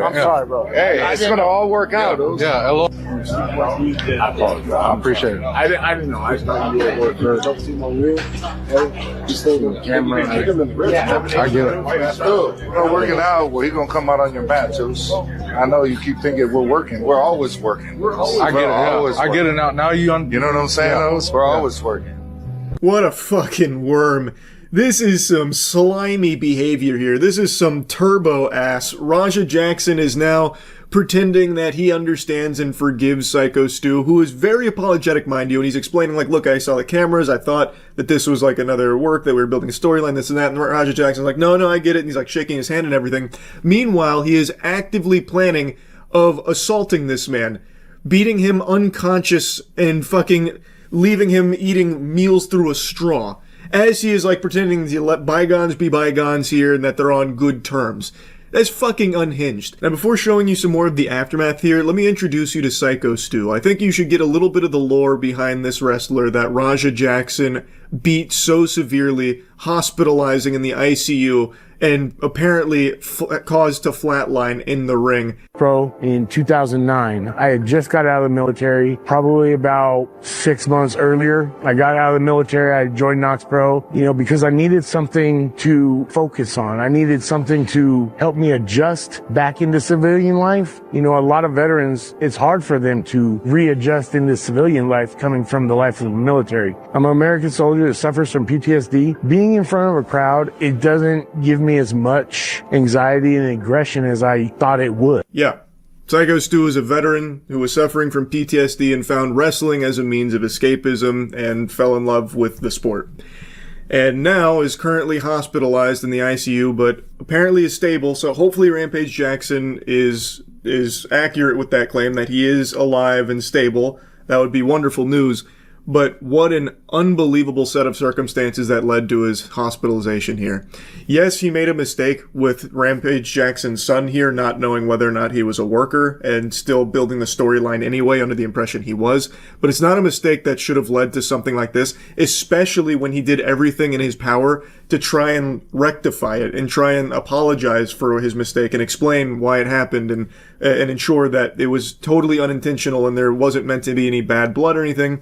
I'm sorry, bro. Hey, it's gonna all work out. Yeah, hello. I apologize. I appreciate it. I didn't know. I thought you were a worker. Don't see my wheel. You still the camera. I get it. We're not working out. Well, he's gonna come out on your mat, too. I know you keep thinking we're working. We're always working. I get it. Yeah. I get it now. Now you know what I'm saying? We're always working. What a fucking worm. This is some slimy behavior here. This is some turbo ass. Raja Jackson is now pretending that he understands and forgives Psycho Stu, who is very apologetic, mind you, and he's explaining, like, look, I saw the cameras, I thought that this was like another work, that we were building a storyline, this and that, and Raja Jackson's like, no, I get it, and he's like shaking his hand and everything. Meanwhile, he is actively planning of assaulting this man, beating him unconscious and fucking leaving him eating meals through a straw, as he is like pretending to let bygones be bygones here and that they're on good terms. That's fucking unhinged. Now, before showing you some more of the aftermath here, let me introduce you to Psycho Stu. I think you should get a little bit of the lore behind this wrestler that Raja Jackson beat so severely, hospitalizing in the ICU, and apparently caused to flatline in the ring. Pro in 2009. I had just got out of the military, probably about 6 months earlier. I got out of the military, I joined Knox Pro, because I needed something to focus on. I needed something to help me adjust back into civilian life. A lot of veterans, it's hard for them to readjust into civilian life coming from the life of the military. I'm an American soldier that suffers from PTSD. Being in front of a crowd, it doesn't give me as much anxiety and aggression as I thought it would. Yeah. Psycho Stu is a veteran who was suffering from PTSD and found wrestling as a means of escapism and fell in love with the sport. and now is currently hospitalized in the ICU, but apparently is stable. So hopefully Rampage Jackson is accurate with that claim that he is alive and stable. That would be wonderful news. But what an unbelievable set of circumstances that led to his hospitalization here. Yes, he made a mistake with Rampage Jackson's son here, not knowing whether or not he was a worker and still building the storyline anyway under the impression he was. But it's not a mistake that should have led to something like this, especially when he did everything in his power to try and rectify it and try and apologize for his mistake and explain why it happened and ensure that it was totally unintentional and there wasn't meant to be any bad blood or anything.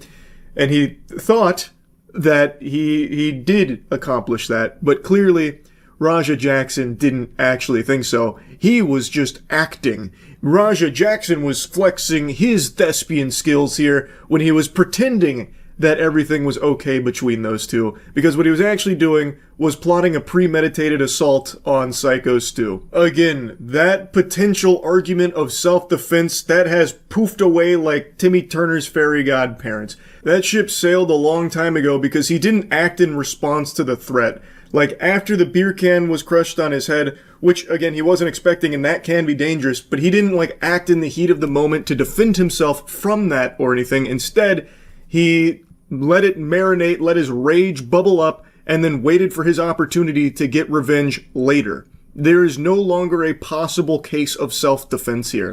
And he thought that he did accomplish that, but clearly Raja Jackson didn't actually think so. He was just acting. Raja Jackson was flexing his thespian skills here when he was pretending that everything was okay between those two, because what he was actually doing was plotting a premeditated assault on Psycho Stu. Again, that potential argument of self-defense, that has poofed away like Timmy Turner's fairy godparents. That ship sailed a long time ago because he didn't act in response to the threat. Like, after the beer can was crushed on his head, which, again, he wasn't expecting, and that can be dangerous, but he didn't, act in the heat of the moment to defend himself from that or anything. Instead, he let it marinate, let his rage bubble up, and then waited for his opportunity to get revenge later. There is no longer a possible case of self-defense here.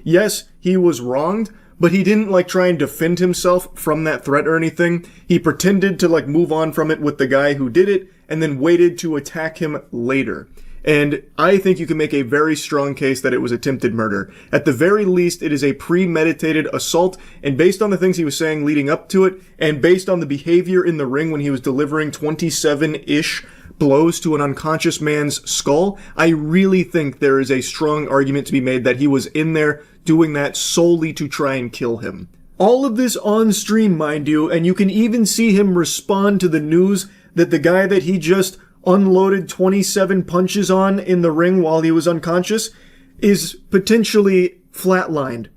Yes, he was wronged, but he didn't, try and defend himself from that threat or anything. He pretended to, move on from it with the guy who did it, and then waited to attack him later. And I think you can make a very strong case that it was attempted murder. At the very least, it is a premeditated assault, and based on the things he was saying leading up to it, and based on the behavior in the ring when he was delivering 27-ish blows to an unconscious man's skull, I really think there is a strong argument to be made that he was in there doing that solely to try and kill him. All of this on stream, mind you, and you can even see him respond to the news that the guy that he just unloaded 27 punches on in the ring while he was unconscious is potentially flatlined.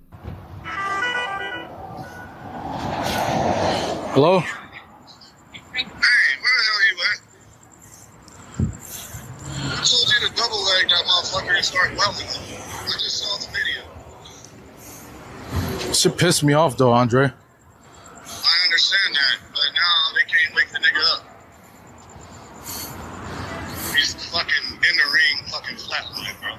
Hello? Hey, where the hell are you at? Who told you to double leg that motherfucker and start welding him? I just saw the video. Shit pissed me off though, Andre. I understand that, but now they can't wake the nigga up. He's fucking in the ring, fucking flatline, bro.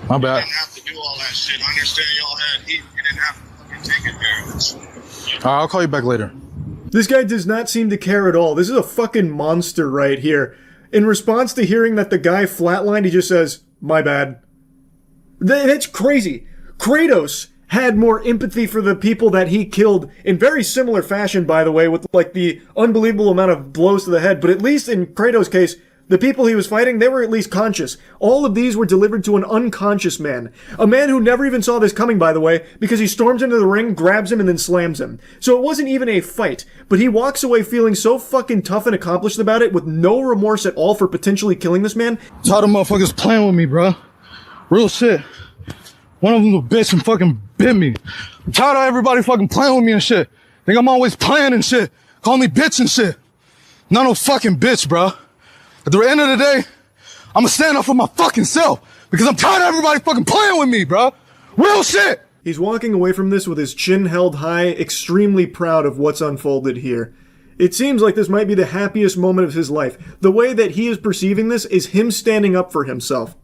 My bad. You didn't have to do all that shit. I understand y'all had heat. You didn't have to fucking take advantage. Alright, I'll call you back later. This guy does not seem to care at all. This is a fucking monster right here. In response to hearing that the guy flatlined, he just says, "My bad." That's crazy. Kratos had more empathy for the people that he killed in very similar fashion, by the way, with the unbelievable amount of blows to the head. But at least in Kratos' case, the people he was fighting, they were at least conscious. All of these were delivered to an unconscious man. A man who never even saw this coming, by the way, because he storms into the ring, grabs him, and then slams him. So it wasn't even a fight. But he walks away feeling so fucking tough and accomplished about it, with no remorse at all for potentially killing this man. Tired of motherfuckers playing with me, bro. Real shit. One of them a bitch and fucking bit me. I'm tired of everybody fucking playing with me and shit. Think I'm always playing and shit. Call me bitch and shit. Not no fucking bitch, bro. At the end of the day, I'ma stand up for my fucking self. Because I'm tired of everybody fucking playing with me, bro. Real shit. He's walking away from this with his chin held high, extremely proud of what's unfolded here. It seems like this might be the happiest moment of his life. The way that he is perceiving this is him standing up for himself.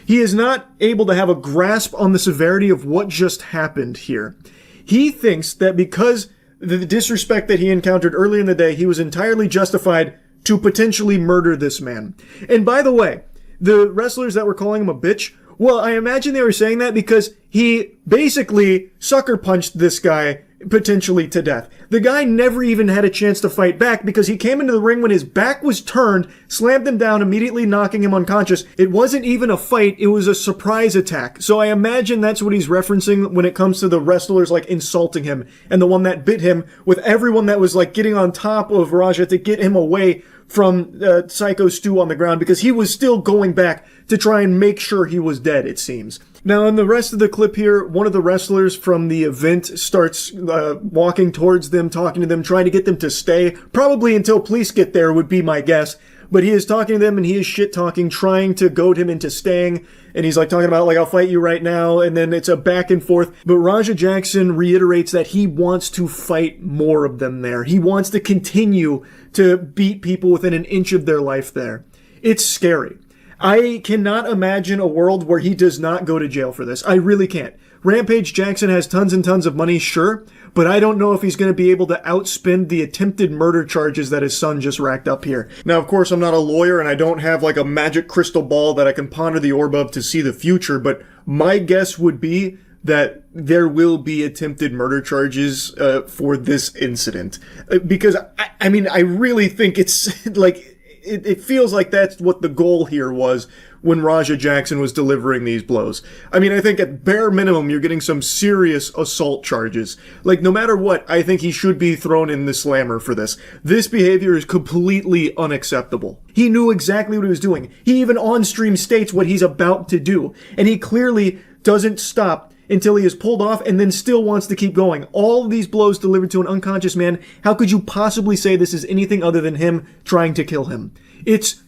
He is not able to have a grasp on the severity of what just happened here. He thinks that because the disrespect that he encountered earlier in the day, he was entirely justified to potentially murder this man. And by the way, the wrestlers that were calling him a bitch, well, I imagine they were saying that because he basically sucker punched this guy potentially to death. The guy never even had a chance to fight back because he came into the ring when his back was turned, slammed him down, immediately knocking him unconscious. It wasn't even a fight, it was a surprise attack. So I imagine that's what he's referencing when it comes to the wrestlers like insulting him, and the one that bit him, with everyone that was like getting on top of Raja to get him away from Psycho Stu on the ground, because he was still going back to try and make sure he was dead, it seems. Now, in the rest of the clip here, one of the wrestlers from the event starts walking towards them, talking to them, trying to get them to stay, probably until police get there would be my guess. But he is talking to them, and he is shit-talking, trying to goad him into staying. And he's like talking about, like, I'll fight you right now. And then it's a back and forth. But Raja Jackson reiterates that he wants to fight more of them there. He wants to continue to beat people within an inch of their life there. It's scary. I cannot imagine a world where he does not go to jail for this. I really can't. Rampage Jackson has tons and tons of money, sure, but I don't know if he's going to be able to outspend the attempted murder charges that his son just racked up here. Now, of course, I'm not a lawyer and I don't have like a magic crystal ball that I can ponder the orb of to see the future, but my guess would be that there will be attempted murder charges for this incident. Because, I mean, I really think it's like... It feels like that's what the goal here was when Raja Jackson was delivering these blows. I mean, I think at bare minimum, you're getting some serious assault charges. Like, no matter what, I think he should be thrown in the slammer for this. This behavior is completely unacceptable. He knew exactly what he was doing. He even on-stream states what he's about to do. And he clearly doesn't stop until he is pulled off and then still wants to keep going. All of these blows delivered to an unconscious man. How could you possibly say this is anything other than him trying to kill him? It's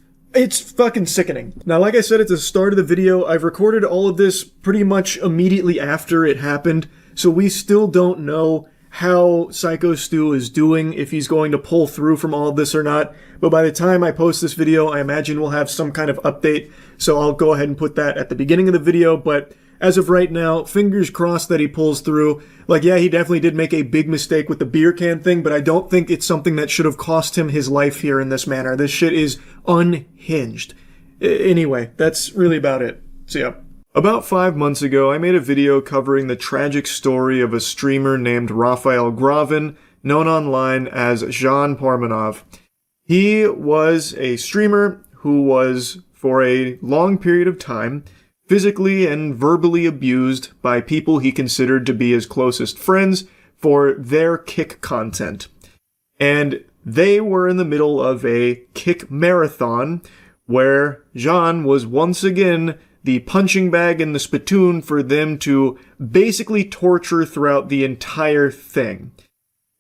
fucking sickening. Now, like I said at the start of the video, I've recorded all of this pretty much immediately after it happened, so we still don't know how Psycho Stu is doing, if he's going to pull through from all of this or not. But by the time I post this video, I imagine we'll have some kind of update, so I'll go ahead and put that at the beginning of the video. But as of right now, fingers crossed that he pulls through. Like, yeah, he definitely did make a big mistake with the beer can thing, but I don't think it's something that should have cost him his life here in this manner. This shit is unhinged. Anyway, that's really about it. So yeah. About 5 months ago, I made a video covering the tragic story of a streamer named Raphael Gravin, known online as Jean Parmenov. He was a streamer who was, for a long period of time, physically and verbally abused by people he considered to be his closest friends for their kick content. And they were in the middle of a kick marathon where Jean was once again the punching bag and the spittoon for them to basically torture throughout the entire thing.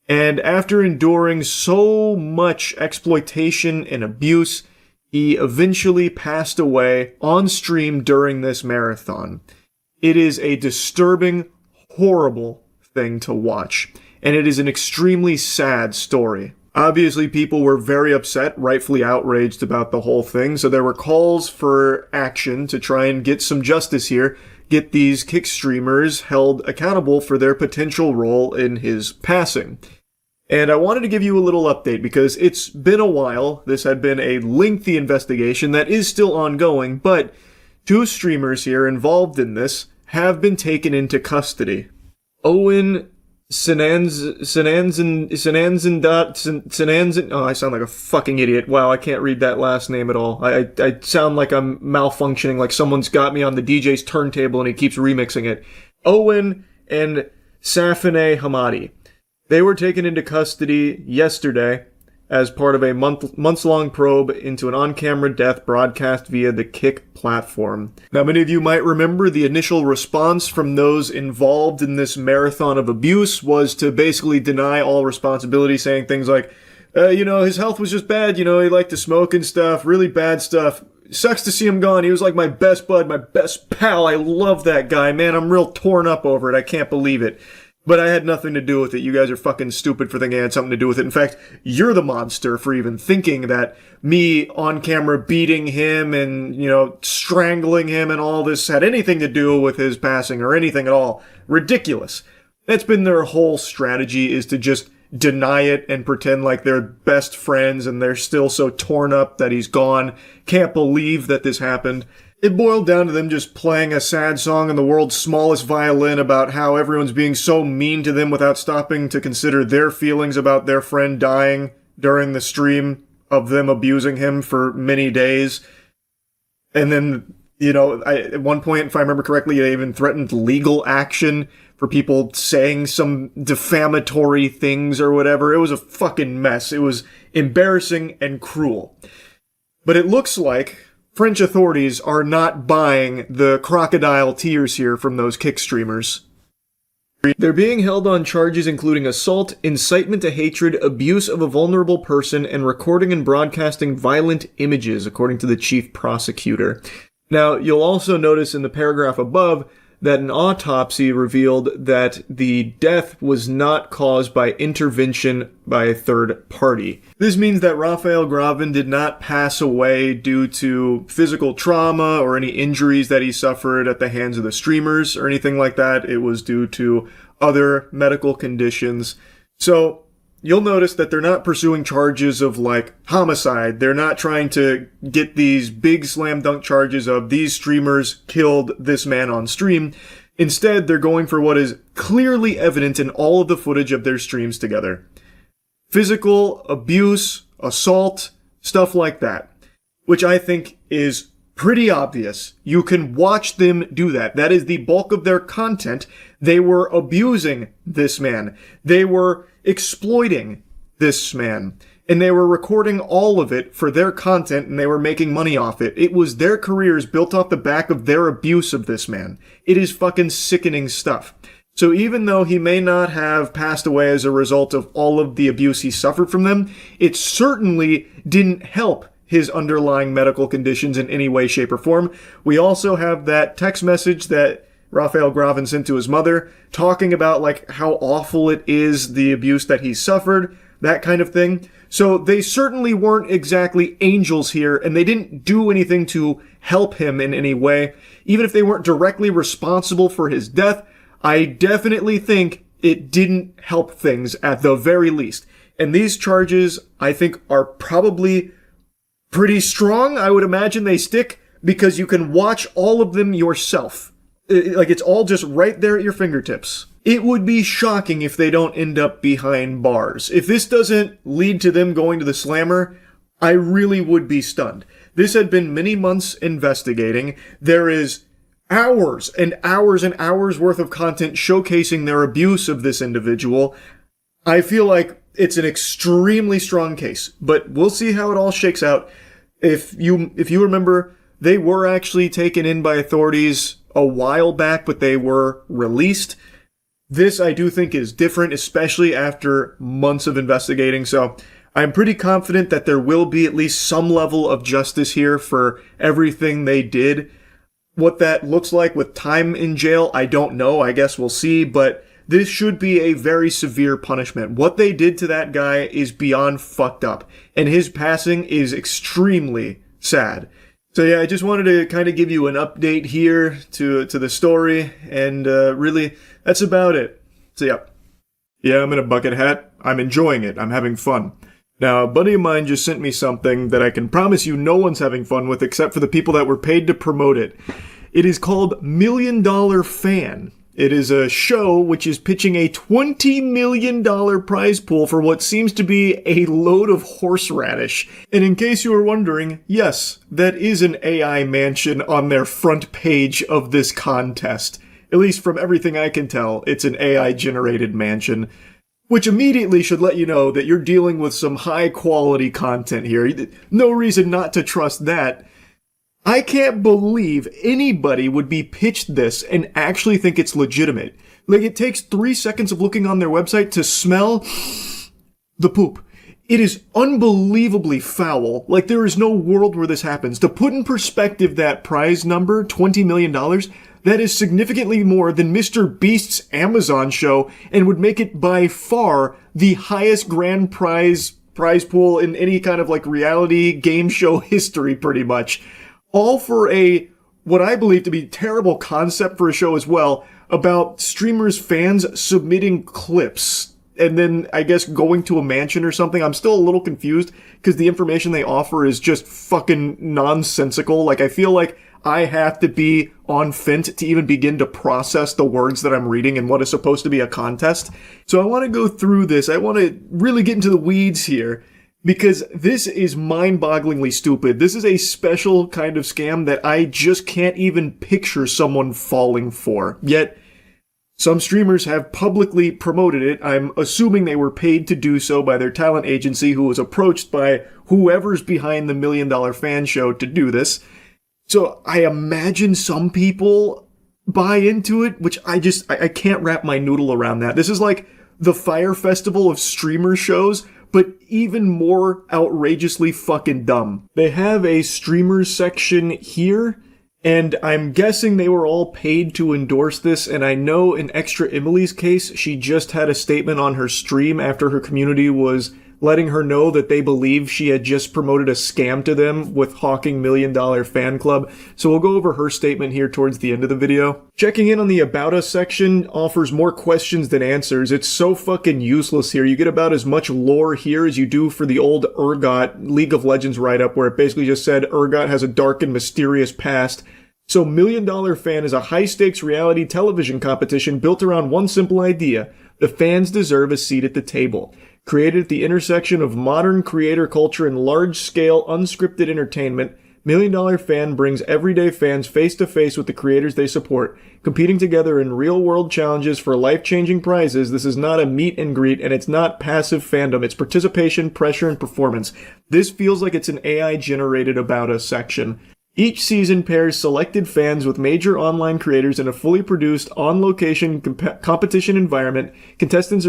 And after enduring so much exploitation and abuse, he eventually passed away on stream during this marathon. It is a disturbing, horrible thing to watch, and it is an extremely sad story. Obviously, people were very upset, rightfully outraged about the whole thing, so there were calls for action to try and get some justice here, get these kick streamers held accountable for their potential role in his passing. And I wanted to give you a little update because it's been a while. This had been a lengthy investigation that is still ongoing, but 2 streamers here involved in this have been taken into custody. Owen Sananzin, oh, I sound like a fucking idiot. Wow, I can't read that last name at all. I sound like I'm malfunctioning, like someone's got me on the DJ's turntable and he keeps remixing it. Owen and Safine Hamadi. They were taken into custody yesterday as part of a months-long probe into an on-camera death broadcast via the Kick platform. Now, many of you might remember the initial response from those involved in this marathon of abuse was to basically deny all responsibility, saying things like, his health was just bad, he liked to smoke and stuff, really bad stuff. Sucks to see him gone. He was like my best bud, my best pal. I love that guy, man. I'm real torn up over it. I can't believe it. But I had nothing to do with it. You guys are fucking stupid for thinking I had something to do with it. In fact, you're the monster for even thinking that me on camera beating him and, strangling him and all this had anything to do with his passing or anything at all. Ridiculous. That's been their whole strategy, is to just deny it and pretend like they're best friends and they're still so torn up that he's gone. Can't believe that this happened. It boiled down to them just playing a sad song on the world's smallest violin about how everyone's being so mean to them without stopping to consider their feelings about their friend dying during the stream of them abusing him for many days. And then, at one point, if I remember correctly, they even threatened legal action for people saying some defamatory things or whatever. It was a fucking mess. It was embarrassing and cruel. But it looks like French authorities are not buying the crocodile tears here from those kick streamers. They're being held on charges including assault, incitement to hatred, abuse of a vulnerable person, and recording and broadcasting violent images, according to the chief prosecutor. Now, you'll also notice in the paragraph above that an autopsy revealed that the death was not caused by intervention by a third party. This means that Raphael Gravin did not pass away due to physical trauma or any injuries that he suffered at the hands of the streamers or anything like that. It was due to other medical conditions. So you'll notice that they're not pursuing charges of like homicide. They're not trying to get these big slam dunk charges of these streamers killed this man on stream. Instead, they're going for what is clearly evident in all of the footage of their streams together. Physical abuse, assault, stuff like that, which I think is pretty obvious. You can watch them do that. That is the bulk of their content. They were abusing this man. They were exploiting this man. And they were recording all of it for their content, and they were making money off it. It was their careers built off the back of their abuse of this man. It is fucking sickening stuff. So even though he may not have passed away as a result of all of the abuse he suffered from them, it certainly didn't help his underlying medical conditions in any way, shape, or form. We also have that text message that Raphael Gravin sent to his mother, talking about like how awful it is, the abuse that he suffered, that kind of thing. So they certainly weren't exactly angels here, and they didn't do anything to help him in any way. Even if they weren't directly responsible for his death, I definitely think it didn't help things at the very least. And these charges, I think, are probably pretty strong. I would imagine they stick because you can watch all of them yourself. Like, it's all just right there at your fingertips. It would be shocking if they don't end up behind bars. If this doesn't lead to them going to the slammer, I really would be stunned. This had been many months investigating. There is hours and hours and hours worth of content showcasing their abuse of this individual. I feel like it's an extremely strong case, but we'll see how it all shakes out. If you remember, they were actually taken in by authorities a while back, but they were released. This, I do think, is different, especially after months of investigating, so I'm pretty confident that there will be at least some level of justice here for everything they did. What that looks like with time in jail, I don't know. I guess we'll see, but this should be a very severe punishment. What they did to that guy is beyond fucked up, and his passing is extremely sad. So yeah, I just wanted to kind of give you an update here to the story, and really, that's about it. So yeah, I'm in a bucket hat. I'm enjoying it. I'm having fun. Now, a buddy of mine just sent me something that I can promise you no one's having fun with except for the people that were paid to promote it. It is called $1 Million Fan. It is a show which is pitching a $20 million prize pool for what seems to be a load of horseradish. And in case you were wondering, yes, that is an AI mansion on their front page of this contest. At least from everything I can tell, it's an AI-generated mansion. Which immediately should let you know that you're dealing with some high-quality content here. No reason not to trust that. I can't believe anybody would be pitched this and actually think it's legitimate. Like, it takes 3 seconds of looking on their website to smell the poop. It is unbelievably foul. Like, there is no world where this happens. To put in perspective that prize number, $20 million, that is significantly more than Mr. Beast's Amazon show and would make it by far the highest grand prize pool in any kind of like reality game show history, pretty much. All for what I believe to be terrible concept for a show as well, about streamers' fans submitting clips and then I guess going to a mansion or something. I'm still a little confused because the information they offer is just fucking nonsensical. Like, I feel like I have to be on Fint to even begin to process the words that I'm reading and what is supposed to be a contest. So I want to go through this. I want to really get into the weeds here because this is mind-bogglingly stupid. This is a special kind of scam that I just can't even picture someone falling for. Yet, some streamers have publicly promoted it. I'm assuming they were paid to do so by their talent agency, who was approached by whoever's behind the $1 Million Fan Show to do this. So I imagine some people buy into it, which I can't wrap my noodle around that. This is like the Fire Festival of streamer shows, but even more outrageously fucking dumb. They have a streamers section here, and I'm guessing they were all paid to endorse this, and I know in Extra Emily's case, she just had a statement on her stream after her community was letting her know that they believe she had just promoted a scam to them with hawking $1 Million Fan Club. So we'll go over her statement here towards the end of the video. Checking in on the About Us section offers more questions than answers. It's so fucking useless here. You get about as much lore here as you do for the old Urgot League of Legends write-up, where it basically just said Urgot has a dark and mysterious past. So $1 Million Fan is a high-stakes reality television competition built around one simple idea: the fans deserve a seat at the table. Created at the intersection of modern creator culture and large-scale unscripted entertainment, $1 Million Fan brings everyday fans face-to-face with the creators they support, competing together in real-world challenges for life-changing prizes. This is not a meet and greet, and it's not passive fandom. It's participation, pressure, and performance. This feels like it's an AI-generated About Us section. Each season pairs selected fans with major online creators in a fully produced, on-location competition environment. Contestants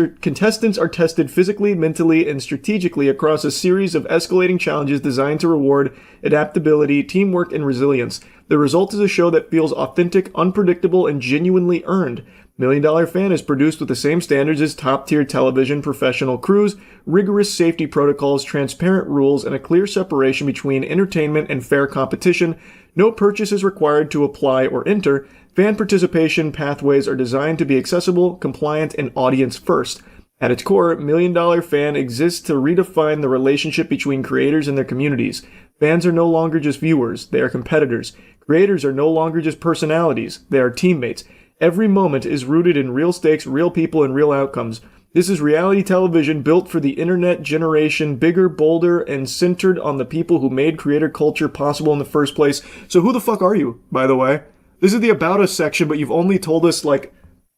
are tested physically, mentally, and strategically across a series of escalating challenges designed to reward adaptability, teamwork, and resilience. The result is a show that feels authentic, unpredictable, and genuinely earned. $1 Million Fan is produced with the same standards as top-tier television professional crews, rigorous safety protocols, transparent rules, and a clear separation between entertainment and fair competition. No purchase is required to apply or enter. Fan participation pathways are designed to be accessible, compliant, and audience-first. At its core, $1 Million Fan exists to redefine the relationship between creators and their communities. Fans are no longer just viewers, they are competitors. Creators are no longer just personalities, they are teammates. Every moment is rooted in real stakes, real people, and real outcomes. This is reality television built for the internet generation, bigger, bolder, and centered on the people who made creator culture possible in the first place. So who the fuck are you, by the way? This is the About Us section, but you've only told us, like,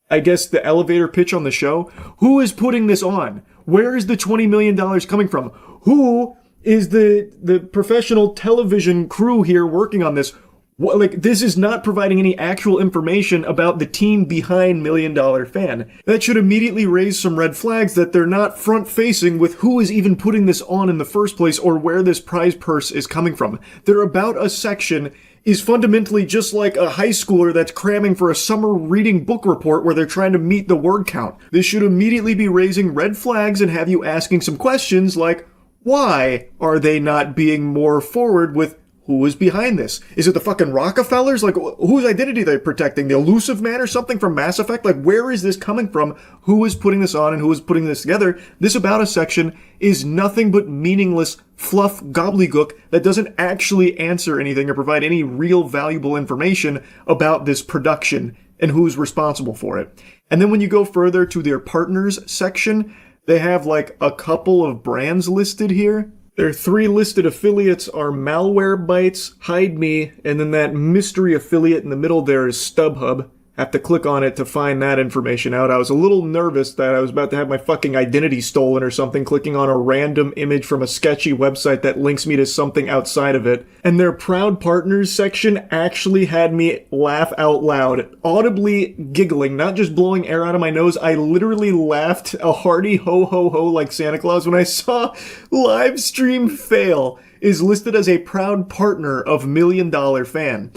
I guess the elevator pitch on the show. Who is putting this on? Where is the $20 million coming from? Who is the professional television crew here working on this? Like, this is not providing any actual information about the team behind $1 Million Fan. That should immediately raise some red flags that they're not front-facing with who is even putting this on in the first place or where this prize purse is coming from. Their About Us section is fundamentally just like a high schooler that's cramming for a summer reading book report where they're trying to meet the word count. This should immediately be raising red flags and have you asking some questions like, why are they not being more forward with who is behind this? Is it the fucking Rockefellers? Like, whose identity are they protecting? The Elusive Man or something from Mass Effect? Like, where is this coming from? Who is putting this on and who is putting this together? This About Us section is nothing but meaningless fluff gobbledygook that doesn't actually answer anything or provide any real valuable information about this production and who's responsible for it. And then when you go further to their partners section, they have like a couple of brands listed here. Their 3 listed affiliates are Malwarebytes, Hide Me, and then that mystery affiliate in the middle there is StubHub. Have to click on it to find that information out. I was a little nervous that I was about to have my fucking identity stolen or something, clicking on a random image from a sketchy website that links me to something outside of it. And their Proud Partners section actually had me laugh out loud, audibly giggling, not just blowing air out of my nose. I literally laughed a hearty ho ho ho like Santa Claus when I saw Livestream Fail is listed as a proud partner of $1 Million Fan.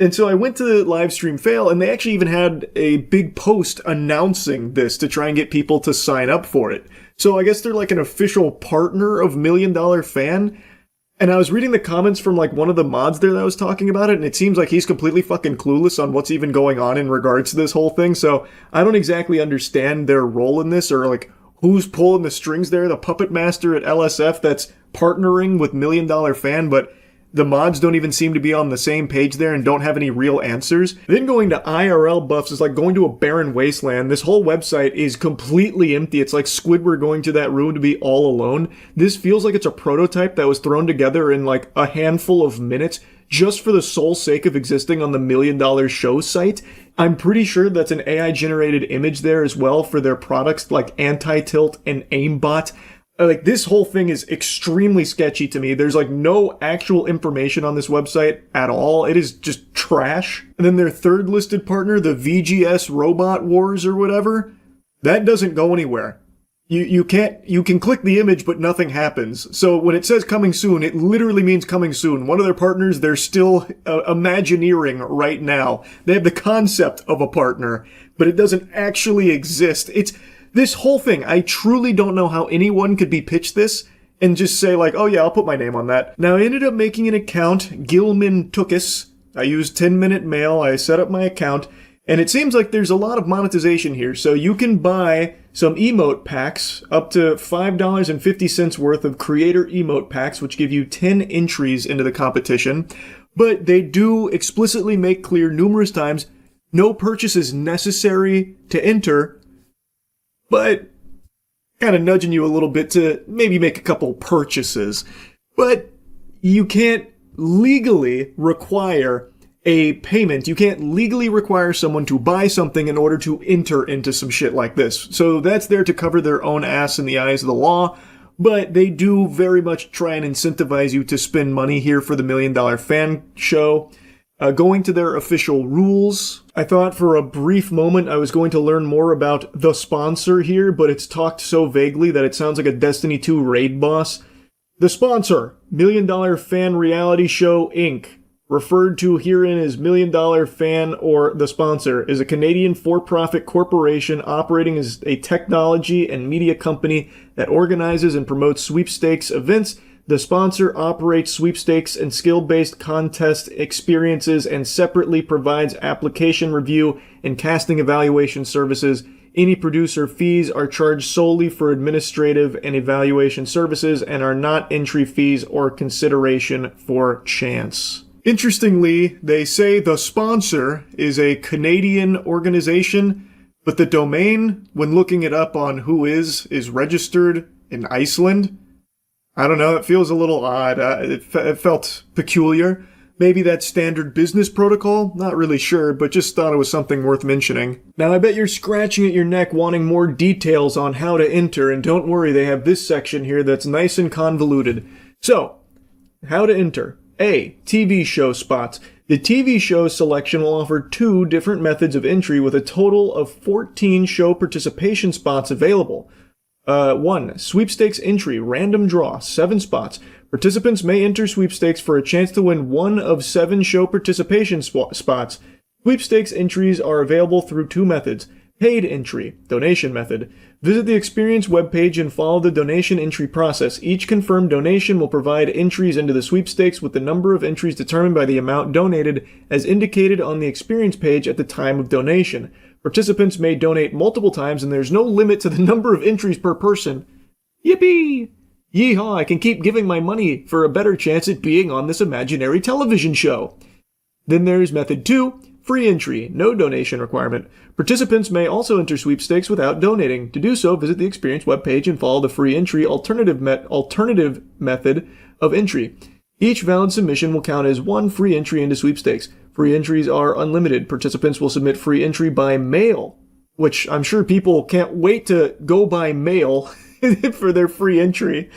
And so I went to the Livestream Fail, and they actually even had a big post announcing this to try and get people to sign up for it. So I guess they're like an official partner of $1 Million Fan. And I was reading the comments from like one of the mods there that was talking about it, and it seems like he's completely fucking clueless on what's even going on in regards to this whole thing. So I don't exactly understand their role in this, or like who's pulling the strings there, the puppet master at LSF that's partnering with $1 Million Fan, but The mods don't even seem to be on the same page there and don't have any real answers. Then going to IRL buffs is like going to a barren wasteland. This whole website is completely empty. It's like Squidward going to that room to be all alone. This feels like it's a prototype that was thrown together in like a handful of minutes just for the sole sake of existing on the $1 Million Show site. I'm pretty sure that's an AI-generated image there as well for their products like Anti-Tilt and Aimbot. Like, this whole thing is extremely sketchy to me. There's, like, no actual information on this website at all. It is just trash. And then their third listed partner, the VGS Robot Wars or whatever, that doesn't go anywhere. You can click the image, but nothing happens. So when it says coming soon, it literally means coming soon. One of their partners, they're still imagineering right now. They have the concept of a partner, but it doesn't actually exist. This whole thing, I truly don't know how anyone could be pitched this and just say like, oh yeah, I'll put my name on that. Now I ended up making an account, Gilman Tookus. I used 10-minute mail, I set up my account, and it seems like there's a lot of monetization here. So you can buy some emote packs, up to $5.50 worth of creator emote packs, which give you 10 entries into the competition. But they do explicitly make clear numerous times, no purchase is necessary to enter, but kind of nudging you a little bit to maybe make a couple purchases. But you can't legally require a payment. You can't legally require someone to buy something in order to enter into some shit like this. So that's there to cover their own ass in the eyes of the law, but they do very much try and incentivize you to spend money here for the $1 Million Fan Show. Going to their official rules, I thought for a brief moment I was going to learn more about the sponsor here, but it's talked so vaguely that it sounds like a Destiny 2 raid boss. The sponsor, $1 Million Fan Reality Show, Inc., referred to herein as $1 Million Fan or the sponsor, is a Canadian for-profit corporation operating as a technology and media company that organizes and promotes sweepstakes events. The sponsor operates sweepstakes and skill-based contest experiences and separately provides application review and casting evaluation services. Any producer fees are charged solely for administrative and evaluation services and are not entry fees or consideration for chance. Interestingly, they say the sponsor is a Canadian organization, but the domain, when looking it up on who is registered in Iceland. I don't know, it feels a little odd. It felt peculiar. Maybe that's standard business protocol? Not really sure, but just thought it was something worth mentioning. Now I bet you're scratching at your neck wanting more details on how to enter, and don't worry, they have this section here that's nice and convoluted. So, how to enter. A. TV show spots. The TV show selection will offer 2 different methods of entry with a total of 14 show participation spots available. 1. Sweepstakes entry, random draw, 7 spots. Participants may enter sweepstakes for a chance to win 1 of 7 show participation spots. Sweepstakes entries are available through 2 methods. Paid entry, donation method. Visit the Experience webpage and follow the donation entry process. Each confirmed donation will provide entries into the sweepstakes with the number of entries determined by the amount donated as indicated on the Experience page at the time of donation. Participants may donate multiple times and there's no limit to the number of entries per person. Yippee! Yeehaw, I can keep giving my money for a better chance at being on this imaginary television show. Then there's method 2, free entry, no donation requirement. Participants may also enter sweepstakes without donating. To do so, visit the Experience webpage and follow the free entry alternative method of entry. Each valid submission will count as 1 free entry into sweepstakes. Free entries are unlimited. Participants will submit free entry by mail, which I'm sure people can't wait to go by mail for their free entry.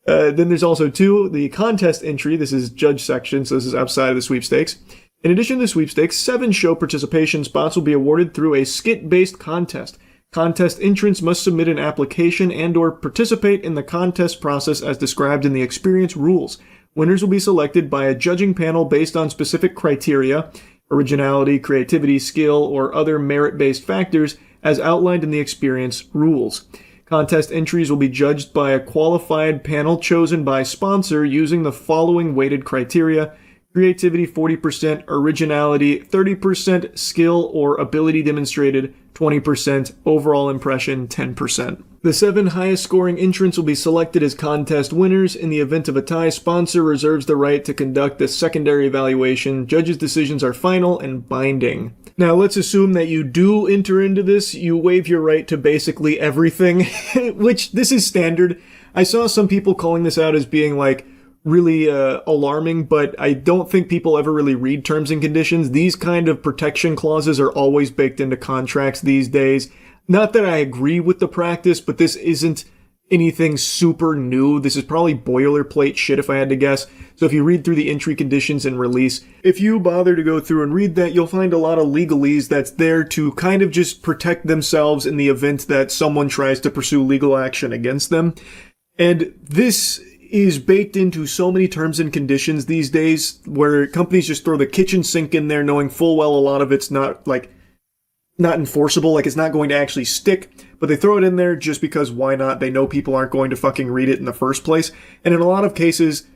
Then there's also 2, the contest entry. This is judge section, so this is outside of the sweepstakes. In addition to the sweepstakes, 7 show participation spots will be awarded through a skit-based contest. Contest entrants must submit an application and/or participate in the contest process as described in the Experience rules. Winners will be selected by a judging panel based on specific criteria, originality, creativity, skill, or other merit-based factors as outlined in the Experience rules. Contest entries will be judged by a qualified panel chosen by sponsor using the following weighted criteria: creativity 40%, originality 30%, skill or ability demonstrated 20%, overall impression 10%. The 7 highest scoring entrants will be selected as contest winners. In the event of a tie, sponsor reserves the right to conduct a secondary evaluation. Judges' decisions are final and binding. Now, let's assume that you do enter into this. You waive your right to basically everything, which this is standard. I saw some people calling this out as being like really alarming, but I don't think people ever really read terms and conditions. These kind of protection clauses are always baked into contracts these days. Not that I agree with the practice, but this isn't anything super new. This is probably boilerplate shit if I had to guess. So if you read through the entry conditions and release, if you bother to go through and read that, you'll find a lot of legalese that's there to kind of just protect themselves in the event that someone tries to pursue legal action against them. And this is baked into so many terms and conditions these days where companies just throw the kitchen sink in there knowing full well a lot of it's not enforceable, like it's not going to actually stick, but they throw it in there just because why not? They know people aren't going to fucking read it in the first place. And in a lot of cases,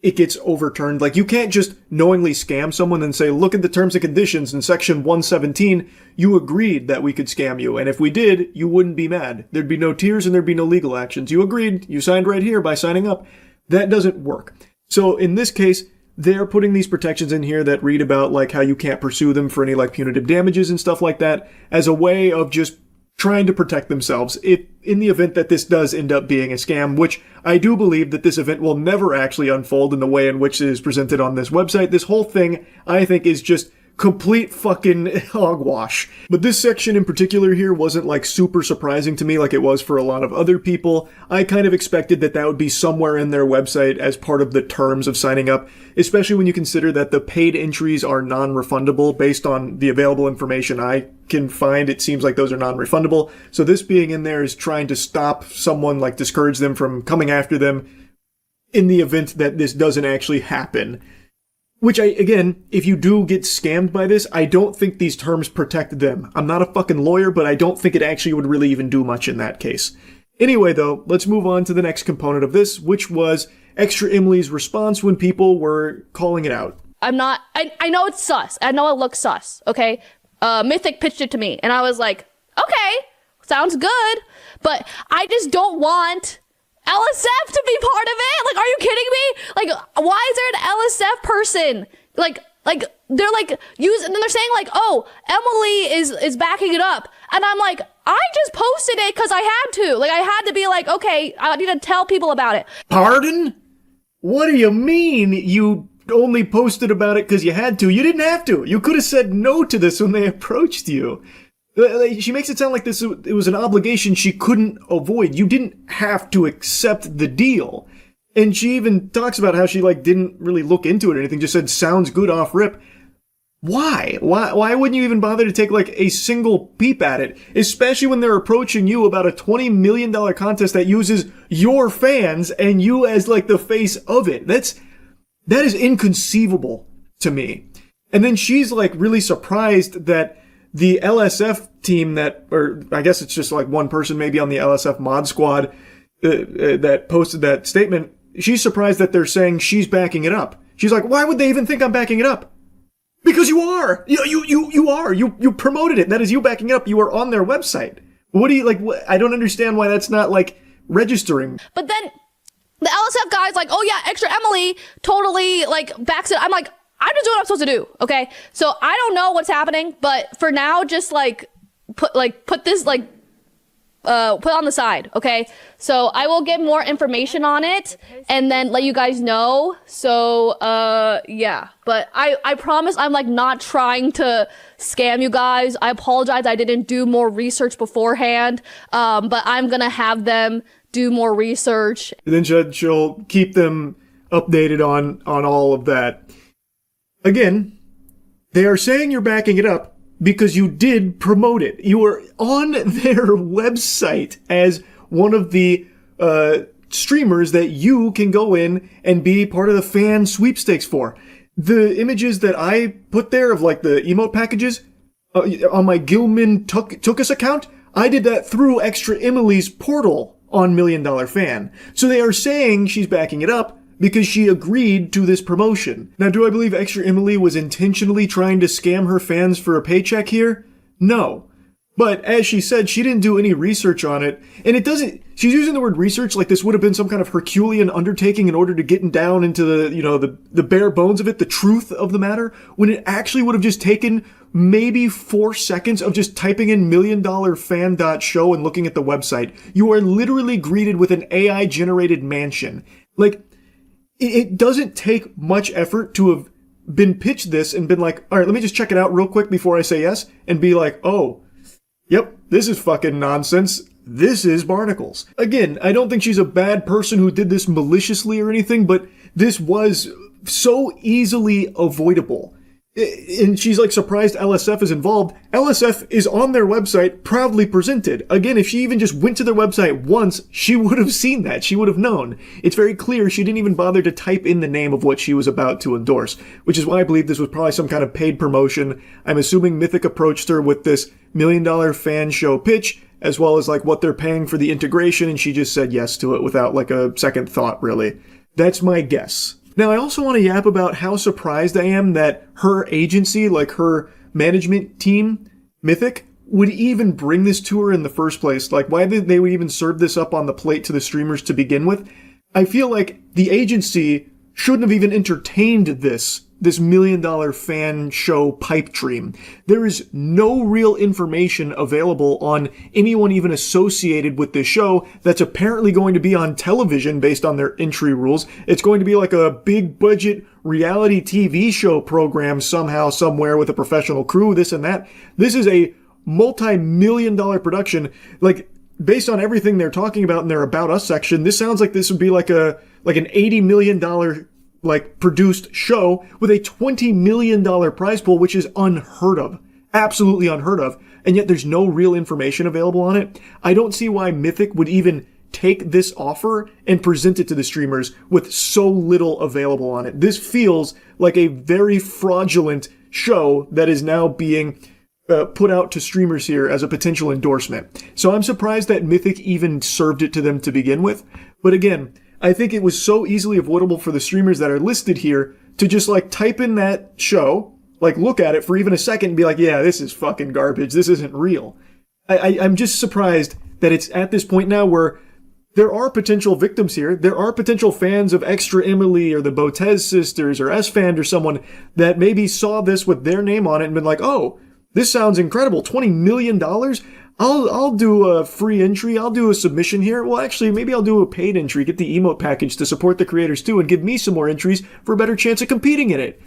it gets overturned. Like, you can't just knowingly scam someone and say, look at the terms and conditions in section 117, you agreed that we could scam you. And if we did, you wouldn't be mad. There'd be no tears and there'd be no legal actions. You agreed. You signed right here by signing up. That doesn't work. So in this case, they're putting these protections in here that read about like how you can't pursue them for any like punitive damages and stuff like that as a way of just trying to protect themselves if in the event that this does end up being a scam, which I do believe that this event will never actually unfold in the way in which it is presented on this website. This whole thing, I think, is just complete fucking hogwash. But this section in particular here wasn't like super surprising to me like it was for a lot of other people. I kind of expected that that would be somewhere in their website as part of the terms of signing up, especially when you consider that the paid entries are non-refundable based on the available information I can find. It seems like those are non-refundable. So this being in there is trying to stop someone, like discourage them from coming after them in the event that this doesn't actually happen. Which again, if you do get scammed by this, I don't think these terms protect them. I'm not a fucking lawyer, but I don't think it actually would really even do much in that case. Anyway though, let's move on to the next component of this, which was Extra Emily's response when people were calling it out. I know it's sus. I know it looks sus, okay? Mythic pitched it to me, and I was like, okay, sounds good, but I just don't want LSF to be part of it. Like, are you kidding me? Like, why is there an LSF person? Like they're like using, and they're saying like, oh, Emily is backing it up, and I'm like, I just posted it because I had to. Like, I had to be like, okay, I need to tell people about it. Pardon? What do you mean you only posted about it because you had to? You didn't have to. You could have said no to this when they approached you. She makes it sound like it was an obligation she couldn't avoid. You didn't have to accept the deal. And she even talks about how she didn't really look into it or anything, just said sounds good off rip. Why? Why wouldn't you even bother to take a single peep at it? Especially when they're approaching you about a $20 million contest that uses your fans and you as the face of it. That is inconceivable to me. And then she's really surprised that the LSF team or I guess it's just one person maybe on the LSF mod squad that posted that statement. She's surprised that they're saying she's backing it up. She's like, why would they even think I'm backing it up? Because you are. You are. You promoted it. That is you backing it up. You are on their website. What do you I don't understand why that's not registering. But then the LSF guy's like, oh yeah, Extra Emily totally backs it. I'm like, I'm just doing what I'm supposed to do, okay? So I don't know what's happening, but for now, just put this put on the side, okay? So I will get more information on it and then let you guys know. So yeah, but I promise I'm not trying to scam you guys. I apologize, I didn't do more research beforehand, but I'm gonna have them do more research. And then she'll keep them updated on all of that. Again, they are saying you're backing it up because you did promote it. You were on their website as one of the streamers that you can go in and be part of the fan sweepstakes for. The images that I put there of the emote packages on my Gilman Took Us account, I did that through Extra Emily's portal on $1 Million Fan. So they are saying she's backing it up because she agreed to this promotion. Now, do I believe Extra Emily was intentionally trying to scam her fans for a paycheck here? No. But as she said, she didn't do any research on it. And it doesn't, she's using the word research like this would have been some kind of Herculean undertaking in order to get down into the bare bones of it, the truth of the matter, when it actually would have just taken maybe 4 seconds of just typing in milliondollarfan.show and looking at the website. You are literally greeted with an AI generated mansion. Like, it doesn't take much effort to have been pitched this and been like, all right, let me just check it out real quick before I say yes, and be like, oh, yep, this is fucking nonsense. This is barnacles. Again, I don't think she's a bad person who did this maliciously or anything, but this was so easily avoidable. And she's like surprised LSF is involved. LSF is on their website, proudly presented. Again, if she even just went to their website once, she would have seen that. She would have known. It's very clear she didn't even bother to type in the name of what she was about to endorse, which is why I believe this was probably some kind of paid promotion. I'm assuming Mythic approached her with this $1 million fan show pitch, as well as like what they're paying for the integration, and she just said yes to it without like a second thought, really. That's my guess. Now, I also want to yap about how surprised I am that her agency, like her management team, Mythic, would even bring this to her in the first place. Like, why they would even serve this up on the plate to the streamers to begin with. I feel like the agency shouldn't have even entertained this $1 million fan show pipe dream. There is no real information available on anyone even associated with this show that's apparently going to be on television based on their entry rules. It's going to be like a big budget reality TV show program somehow, somewhere with a professional crew, this and that. This is a multi-million-dollar production. Like, based on everything they're talking about in their About Us section, this sounds like this would be like an $80 million produced show with a $20 million prize pool, which is unheard of. Absolutely unheard of. And yet there's no real information available on it. I don't see why Mythic would even take this offer and present it to the streamers with so little available on it. This feels like a very fraudulent show that is now being put out to streamers here as a potential endorsement. So I'm surprised that Mythic even served it to them to begin with. But again, I think it was so easily avoidable for the streamers that are listed here to just like type in that show, like look at it for even a second and be like, yeah, this is fucking garbage. This isn't real. I'm just surprised that it's at this point now where there are potential victims here. There are potential fans of Extra Emily or the Botez sisters or S-Fan or someone that maybe saw this with their name on it and been like, oh, this sounds incredible. $20 million? I'll do a free entry. I'll do a submission here. Well, actually, maybe I'll do a paid entry, get the emote package to support the creators too, and give me some more entries for a better chance of competing in it.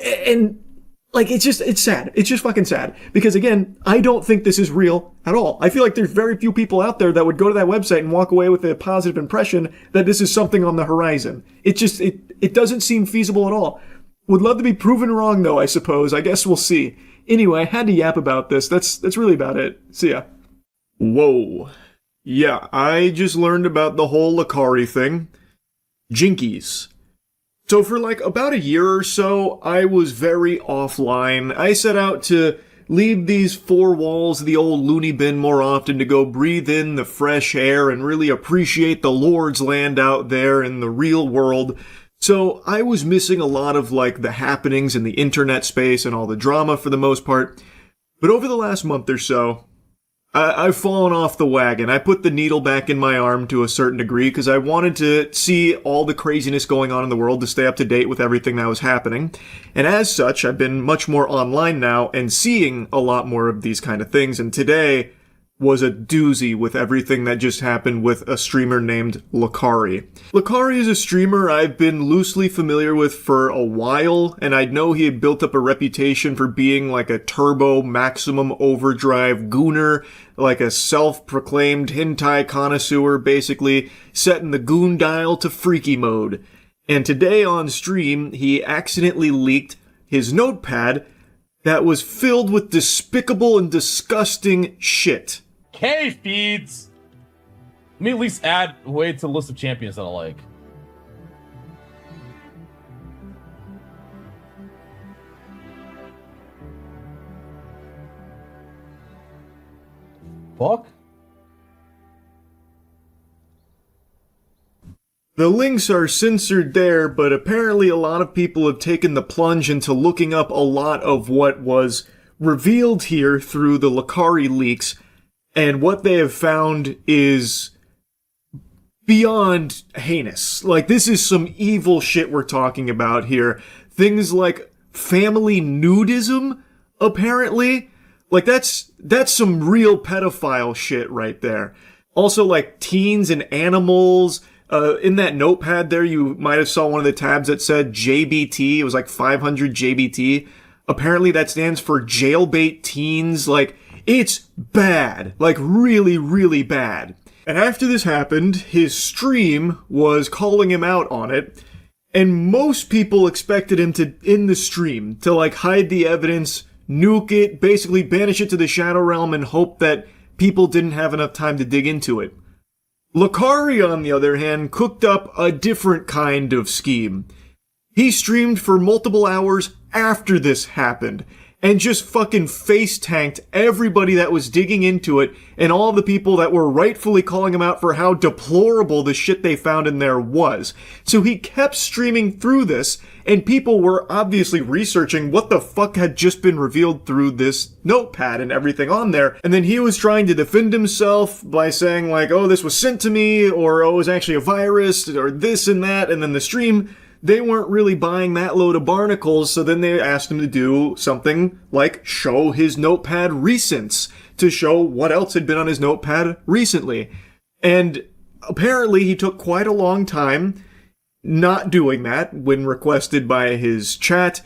And like, it's sad. It's just fucking sad. Because again, I don't think this is real at all. I feel like there's very few people out there that would go to that website and walk away with a positive impression that this is something on the horizon. It doesn't seem feasible at all. Would love to be proven wrong though, I suppose. I guess we'll see. Anyway, I had to yap about this. That's really about it. See ya. Whoa. Yeah, I just learned about the whole Lucari thing. Jinkies. So for like about a year or so, I was very offline. I set out to leave these four walls of the old loony bin more often to go breathe in the fresh air and really appreciate the Lord's land out there in the real world. So I was missing a lot of like the happenings in the internet space and all the drama for the most part. But over the last month or so, I've fallen off the wagon. I put the needle back in my arm to a certain degree because I wanted to see all the craziness going on in the world to stay up to date with everything that was happening. And as such, I've been much more online now and seeing a lot more of these kind of things. And today was a doozy with everything that just happened with a streamer named Lucari. Lucari is a streamer I've been loosely familiar with for a while, and I know he had built up a reputation for being like a turbo maximum overdrive gooner, like a self-proclaimed hentai connoisseur, basically setting the goon dial to freaky mode. And today on stream, he accidentally leaked his notepad that was filled with despicable and disgusting shit. K feeds. Let me at least add a way to the list of champions that I like. Fuck. The links are censored there, but apparently a lot of people have taken the plunge into looking up a lot of what was revealed here through the Lakari leaks, and what they have found is beyond heinous. Like, this is some evil shit we're talking about here. Things like family nudism, apparently. Like, that's some real pedophile shit right there. Also, like, teens and animals. In that notepad there, you might have saw one of the tabs that said JBT. It was like 500 JBT. Apparently that stands for jailbait teens. Like, it's bad. Like, really, really bad. And after this happened, his stream was calling him out on it. And most people expected him to, in the stream, to like hide the evidence, nuke it, basically banish it to the Shadow Realm and hope that people didn't have enough time to dig into it. Lakari, on the other hand, cooked up a different kind of scheme. He streamed for multiple hours after this happened, and just fucking face-tanked everybody that was digging into it, and all the people that were rightfully calling him out for how deplorable the shit they found in there was. So he kept streaming through this, and people were obviously researching what the fuck had just been revealed through this notepad and everything on there, and then he was trying to defend himself by saying like, oh, this was sent to me, or oh, it was actually a virus, or this and that, and then the stream, they weren't really buying that load of barnacles, so then they asked him to do something like show his notepad recents, to show what else had been on his notepad recently. And apparently he took quite a long time not doing that when requested by his chat.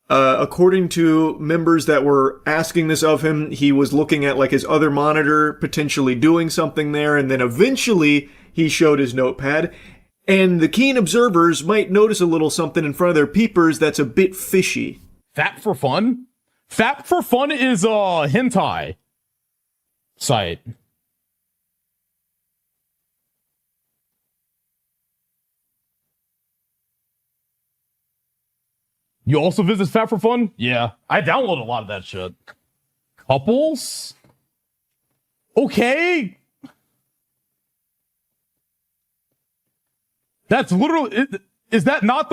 According to members that were asking this of him, he was looking at like his other monitor, potentially doing something there, and then eventually he showed his notepad. And the keen observers might notice a little something in front of their peepers that's a bit fishy. Fap for Fun? Fap for Fun is a hentai site. You also visit Fap for Fun? Yeah, I download a lot of that shit. Couples? Okay. That's literally, is that not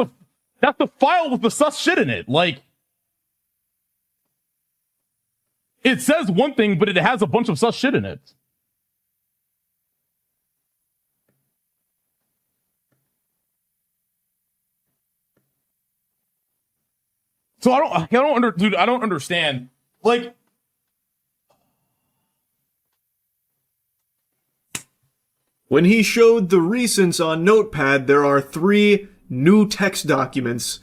that's the file with the sus shit in it. Like, it says one thing, but it has a bunch of sus shit in it. So I don't understand. Like, when he showed the recents on Notepad, there are 3 new text documents.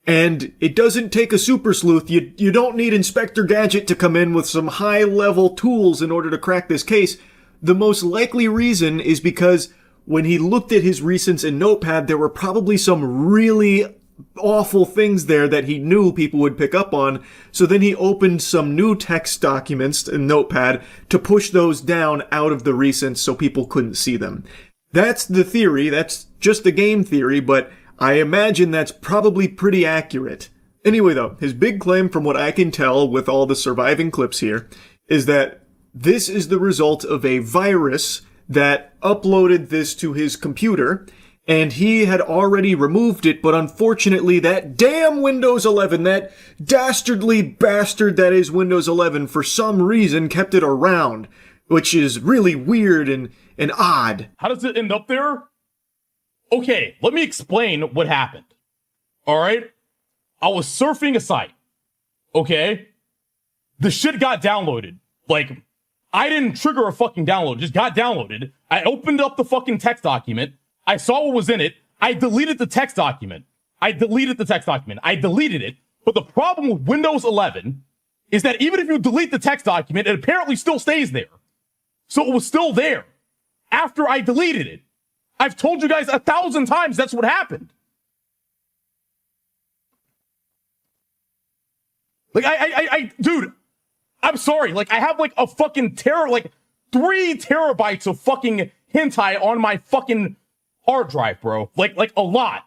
And it doesn't take a super sleuth. You don't need Inspector Gadget to come in with some high-level tools in order to crack this case. The most likely reason is because when he looked at his recents in Notepad, there were probably some really awful things there that he knew people would pick up on. So then he opened some new text documents in Notepad to push those down out of the recents so people couldn't see them. That's the theory. That's just a game theory, but I imagine that's probably pretty accurate. Anyway though, his big claim from what I can tell with all the surviving clips here is that this is the result of a virus that uploaded this to his computer, and he had already removed it, but unfortunately that damn Windows 11, that dastardly bastard that is Windows 11, for some reason kept it around, which is really weird and odd. How does it end up there? Okay, let me explain what happened. Alright? I was surfing a site. Okay? The shit got downloaded. Like, I didn't trigger a fucking download, it just got downloaded. I opened up the fucking text document. I saw what was in it. I deleted the text document. I deleted it. But the problem with Windows 11 is that even if you delete the text document, it apparently still stays there. So it was still there after I deleted it. I've told you guys 1,000 times that's what happened. Like, dude, I'm sorry. Like, I have like a fucking 3 terabytes of fucking hentai on my fucking hard drive, bro. Like a lot.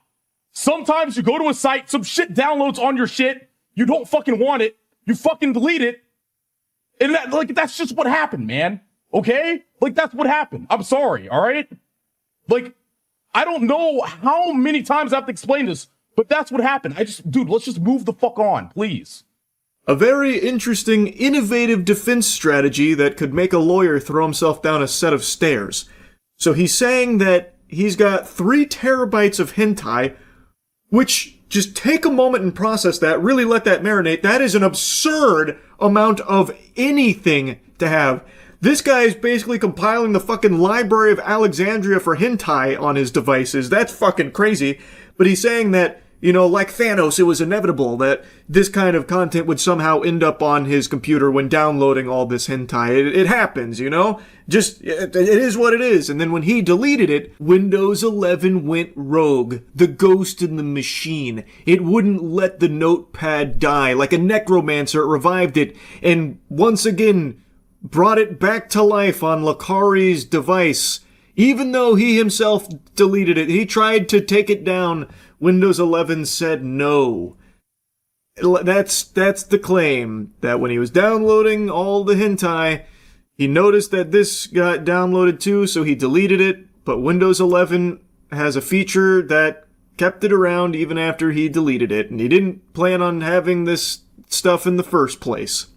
Sometimes you go to a site, some shit downloads on your shit, you don't fucking want it, you fucking delete it, and that's just what happened, man. Okay? Like, that's what happened. I'm sorry, alright? Like, I don't know how many times I have to explain this, but that's what happened. Dude, let's just move the fuck on, please. A very interesting, innovative defense strategy that could make a lawyer throw himself down a set of stairs. So he's saying that he's got 3 terabytes of hentai, which, just take a moment and process that, really let that marinate. That is an absurd amount of anything to have. This guy is basically compiling the fucking Library of Alexandria for hentai on his devices. That's fucking crazy. But he's saying that, you know, like Thanos, it was inevitable that this kind of content would somehow end up on his computer when downloading all this hentai. It happens, you know? Just, it is what it is. And then when he deleted it, Windows 11 went rogue. The ghost in the machine. It wouldn't let the notepad die. Like a necromancer, it revived it. And once again, brought it back to life on Lakari's device. Even though he himself deleted it, he tried to take it down. Windows 11 said no. That's the claim, that when he was downloading all the hentai, he noticed that this got downloaded too, so he deleted it, but Windows 11 has a feature that kept it around even after he deleted it, and he didn't plan on having this stuff in the first place.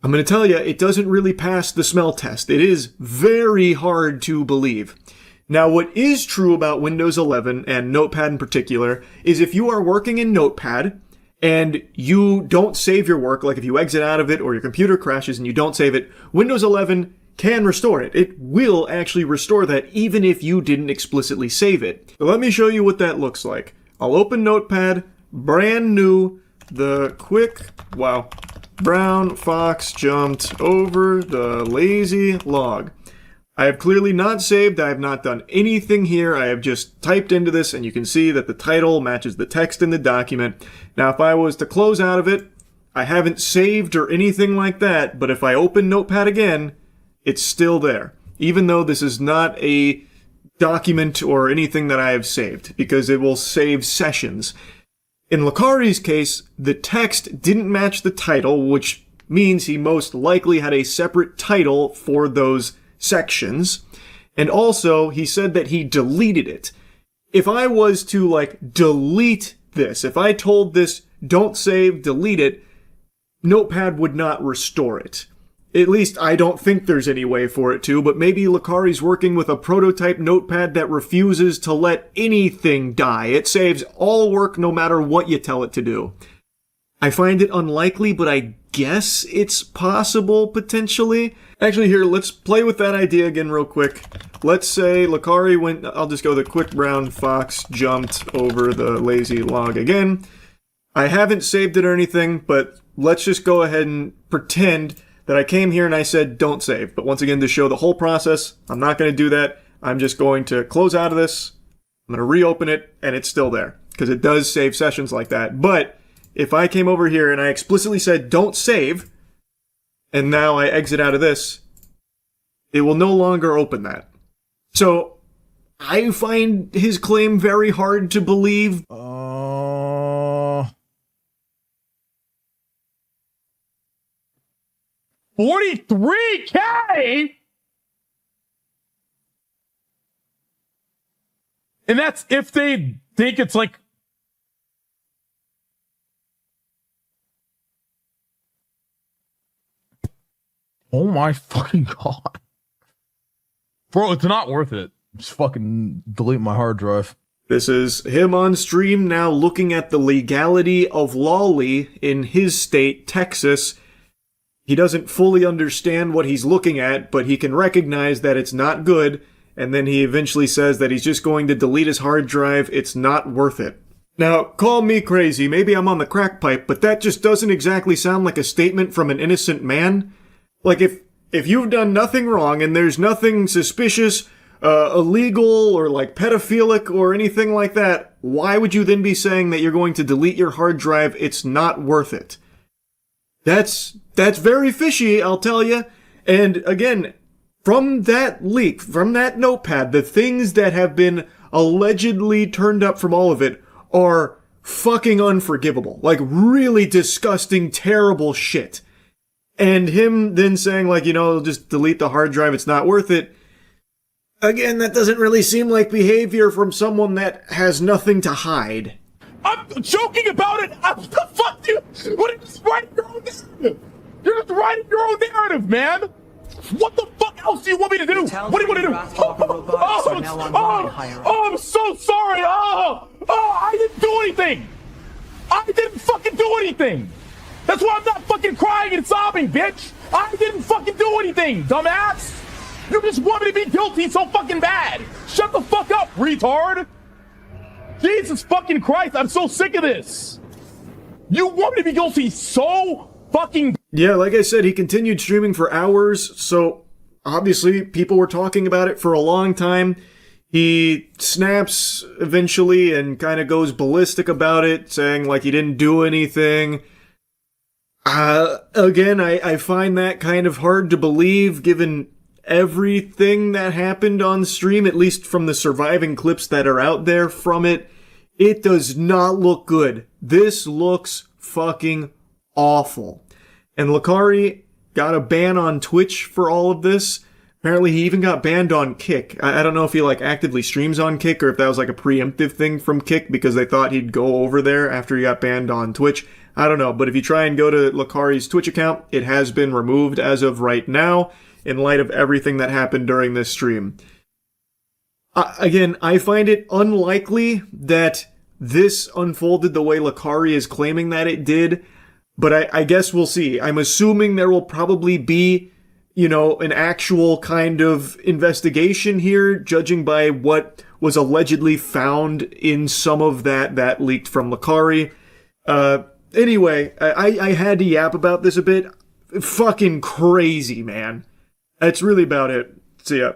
I'm going to tell you, it doesn't really pass the smell test. It is very hard to believe. Now, what is true about Windows 11, and Notepad in particular, is if you are working in Notepad, and you don't save your work, like if you exit out of it or your computer crashes and you don't save it, Windows 11 can restore it. It will actually restore that even if you didn't explicitly save it. So let me show you what that looks like. I'll open Notepad, brand new, the quick, wow, brown fox jumped over the lazy log. I have clearly not saved, I have not done anything here, I have just typed into this and you can see that the title matches the text in the document. Now if I was to close out of it, I haven't saved or anything like that, but if I open Notepad again, it's still there. Even though this is not a document or anything that I have saved, because it will save sessions. In Lakari's case, the text didn't match the title, which means he most likely had a separate title for those sections. And also, he said that he deleted it. If I was to, like, delete this, if I told this, don't save, delete it, Notepad would not restore it. At least I don't think there's any way for it to, but maybe Lakari's working with a prototype Notepad that refuses to let anything die. It saves all work no matter what you tell it to do. I find it unlikely, but I guess it's possible, potentially. Actually, here, let's play with that idea again real quick. Let's say Lakari went, I'll just go the quick brown fox jumped over the lazy log again. I haven't saved it or anything, but let's just go ahead and pretend that I came here and I said don't save. But once again, to show the whole process, I'm not going to do that. I'm just going to close out of this. I'm going to reopen it, and it's still there, because it does save sessions like that. But if I came over here and I explicitly said don't save, and now I exit out of this, it will no longer open that. So I find his claim very hard to believe. 43K? And that's if they think it's like... Oh my fucking God. Bro, it's not worth it. Just fucking delete my hard drive. This is him on stream now looking at the legality of lolly in his state, Texas. He doesn't fully understand what he's looking at, but he can recognize that it's not good, and then he eventually says that he's just going to delete his hard drive. It's not worth it. Now, call me crazy, maybe I'm on the crack pipe, but that just doesn't exactly sound like a statement from an innocent man. Like, if you've done nothing wrong and there's nothing suspicious, illegal, or like pedophilic or anything like that, why would you then be saying that you're going to delete your hard drive? It's not worth it. That's very fishy, I'll tell you. And again, from that leak, from that notepad, the things that have been allegedly turned up from all of it are fucking unforgivable. Like, really disgusting, terrible shit. And him then saying, like, you know, just delete the hard drive, it's not worth it. Again, that doesn't really seem like behavior from someone that has nothing to hide. I'm joking about it. What the fuck, dude? What are you just writing your own narrative? You're just writing your own narrative, man. What the fuck else do you want me to do? What do you want to do? I'm so sorry. I didn't do anything. I didn't fucking do anything. That's why I'm not fucking crying and sobbing, bitch. I didn't fucking do anything, dumbass. You just want me to be guilty so fucking bad. Shut the fuck up, retard. Jesus fucking Christ, I'm so sick of this. You want me to be guilty so fucking... Yeah, like I said, he continued streaming for hours, so obviously people were talking about it for a long time. He snaps eventually and kind of goes ballistic about it, saying like he didn't do anything. Again, I find that kind of hard to believe given everything that happened on stream, at least from the surviving clips that are out there from it. It does not look good. This looks fucking awful. And Lakari got a ban on Twitch for all of this. Apparently he even got banned on Kick. I don't know if he like actively streams on Kick or if that was like a preemptive thing from Kick because they thought he'd go over there after he got banned on Twitch. I don't know, but if you try and go to Lakari's Twitch account, it has been removed as of right now in light of everything that happened during this stream. Again, I find it unlikely that this unfolded the way Lakari is claiming that it did, but I guess we'll see. I'm assuming there will probably be, you know, an actual kind of investigation here, judging by what was allegedly found in some of that leaked from Lakari. Anyway, I had to yap about this a bit. Fucking crazy, man. That's really about it. See ya.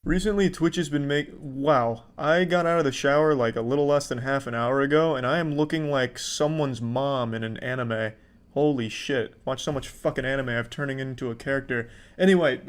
Recently, Twitch has been wow, I got out of the shower like a little less than half an hour ago, and I am looking like someone's mom in an anime. Holy shit. Watch so much fucking anime, I'm turning into a character. Anyway,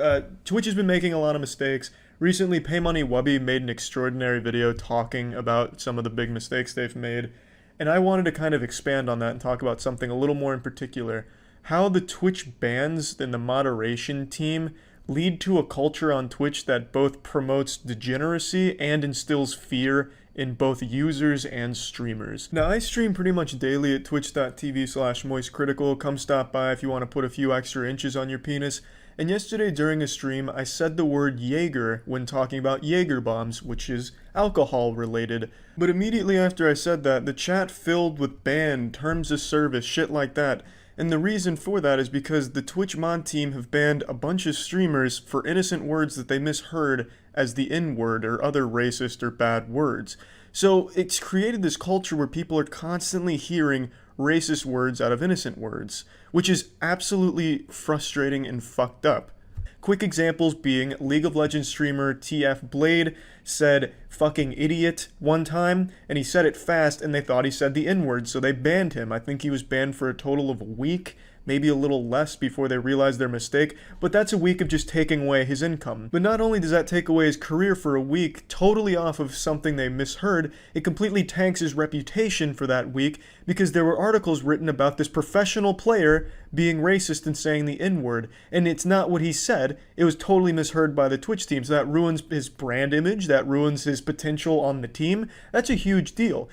Twitch has been making a lot of mistakes. Recently, PayMoneyWubby made an extraordinary video talking about some of the big mistakes they've made. And I wanted to kind of expand on that and talk about something a little more in particular. How the Twitch bans and the moderation team lead to a culture on Twitch that both promotes degeneracy and instills fear in both users and streamers. Now, I stream pretty much daily at twitch.tv/moistcritical. Come stop by if you want to put a few extra inches on your penis. And yesterday during a stream, I said the word Jaeger when talking about Jaeger bombs, which is alcohol related. But immediately after I said that, the chat filled with ban, terms of service, shit like that. And the reason for that is because the Twitch mod team have banned a bunch of streamers for innocent words that they misheard as the N-word or other racist or bad words. So it's created this culture where people are constantly hearing racist words out of innocent words, which is absolutely frustrating and fucked up. Quick examples being League of Legends streamer TF Blade said fucking idiot one time, and he said it fast and they thought he said the N-word, so they banned him. I think he was banned for a total of a week, maybe a little less before they realized their mistake, but that's a week of just taking away his income. But not only does that take away his career for a week, totally off of something they misheard, it completely tanks his reputation for that week because there were articles written about this professional player being racist and saying the N-word, and it's not what he said. It was totally misheard by the Twitch team, so that ruins his brand image, that ruins his potential on the team. That's a huge deal.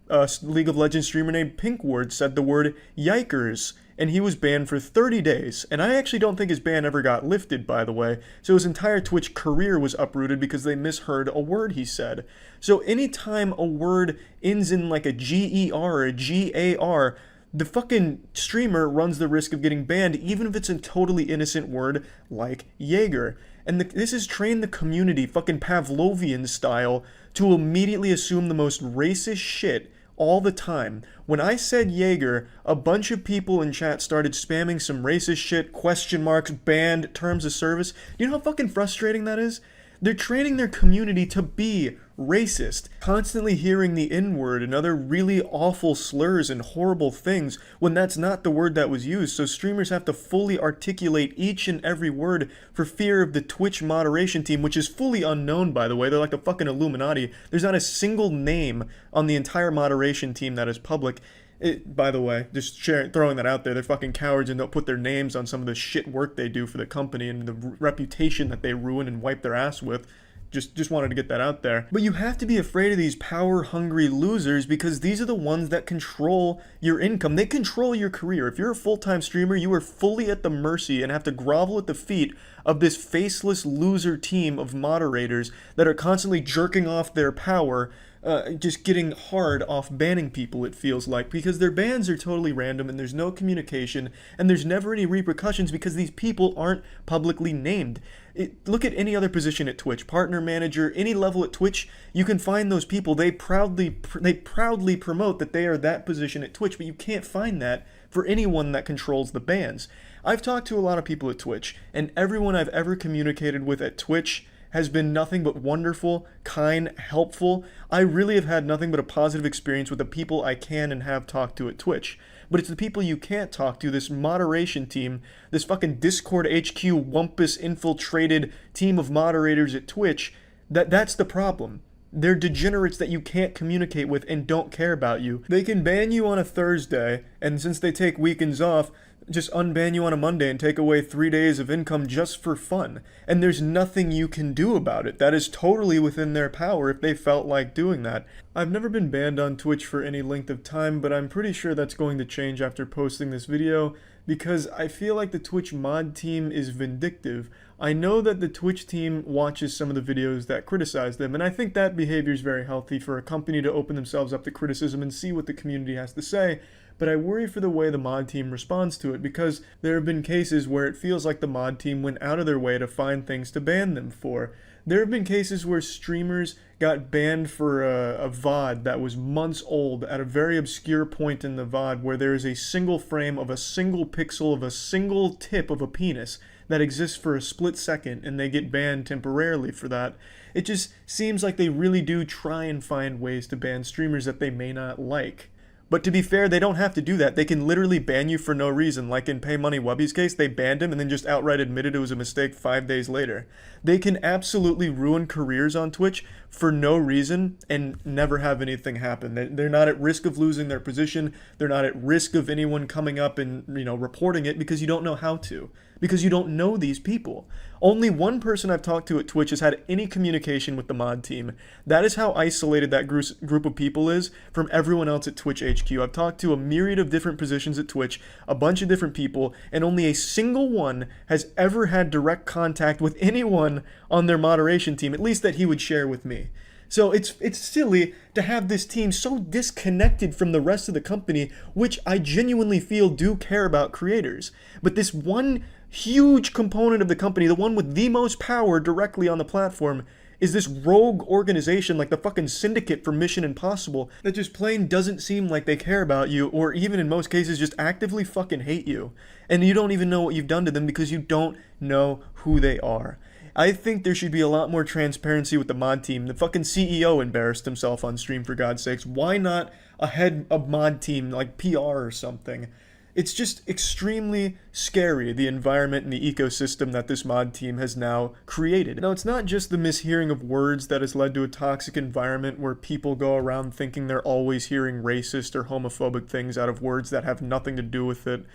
A League of Legends streamer named Penguinz0 said the word yikers, and he was banned for 30 days. And I actually don't think his ban ever got lifted, by the way. So his entire Twitch career was uprooted because they misheard a word he said. So anytime a word ends in like a G-E-R or a G-A-R, the fucking streamer runs the risk of getting banned, even if it's a totally innocent word like Jaeger. And this has trained the community, fucking Pavlovian style, to immediately assume the most racist shit all the time. When I said Jaeger, a bunch of people in chat started spamming some racist shit, question marks, banned, terms of service. Do you know how fucking frustrating that is? They're training their community to be racist, constantly hearing the N-word and other really awful slurs and horrible things when that's not the word that was used. So streamers have to fully articulate each and every word for fear of the Twitch moderation team, which is fully unknown, by the way. They're like the fucking Illuminati. There's not a single name on the entire moderation team that is public. By the way, just throwing that out there, they're fucking cowards and don't put their names on some of the shit work they do for the company and the reputation that they ruin and wipe their ass with. Just wanted to get that out there. But you have to be afraid of these power-hungry losers because these are the ones that control your income. They control your career. If you're a full-time streamer, you are fully at the mercy and have to grovel at the feet of this faceless loser team of moderators that are constantly jerking off their power, just getting hard off banning people, it feels like, because their bans are totally random and there's no communication and there's never any repercussions because these people aren't publicly named. Look at any other position at Twitch, partner manager, any level at Twitch, you can find those people. They proudly promote that they are that position at Twitch, but you can't find that for anyone that controls the bans. I've talked to a lot of people at Twitch, and everyone I've ever communicated with at Twitch has been nothing but wonderful, kind, helpful. I really have had nothing but a positive experience with the people I can and have talked to at Twitch. But it's the people you can't talk to, this moderation team, this fucking Discord HQ wumpus infiltrated team of moderators at Twitch, that's the problem. They're degenerates that you can't communicate with and don't care about you. They can ban you on a Thursday, and since they take weekends off, just unban you on a Monday and take away 3 days of income just for fun. And there's nothing you can do about it. That is totally within their power if they felt like doing that. I've never been banned on Twitch for any length of time, but I'm pretty sure that's going to change after posting this video, because I feel like the Twitch mod team is vindictive. I know that the Twitch team watches some of the videos that criticize them, and I think that behavior is very healthy for a company to open themselves up to criticism and see what the community has to say. But I worry for the way the mod team responds to it, because there have been cases where it feels like the mod team went out of their way to find things to ban them for. There have been cases where streamers got banned for a VOD that was months old at a very obscure point in the VOD where there is a single frame of a single pixel of a single tip of a penis that exists for a split second, and they get banned temporarily for that. It just seems like they really do try and find ways to ban streamers that they may not like. But to be fair, they don't have to do that. They can literally ban you for no reason. Like in Pay Money Wubby's case, they banned him and then just outright admitted it was a mistake 5 days later. They can absolutely ruin careers on Twitch for no reason and never have anything happen. They're not at risk of losing their position. They're not at risk of anyone coming up and, reporting it, because you don't know how to. Because you don't know these people. Only one person I've talked to at Twitch has had any communication with the mod team. That is how isolated that group of people is from everyone else at Twitch HQ. I've talked to a myriad of different positions at Twitch, a bunch of different people, and only a single one has ever had direct contact with anyone on their moderation team, at least that he would share with me. So it's silly to have this team so disconnected from the rest of the company, which I genuinely feel do care about creators. But this one huge component of the company, the one with the most power directly on the platform, is this rogue organization like the fucking Syndicate for Mission Impossible that just plain doesn't seem like they care about you, or even in most cases just actively fucking hate you. And you don't even know what you've done to them because you don't know who they are. I think there should be a lot more transparency with the mod team. The fucking CEO embarrassed himself on stream, for God's sakes. Why not a head of mod team, like PR or something? It's just extremely scary, the environment and the ecosystem that this mod team has now created. Now, it's not just the mishearing of words that has led to a toxic environment where people go around thinking they're always hearing racist or homophobic things out of words that have nothing to do with it.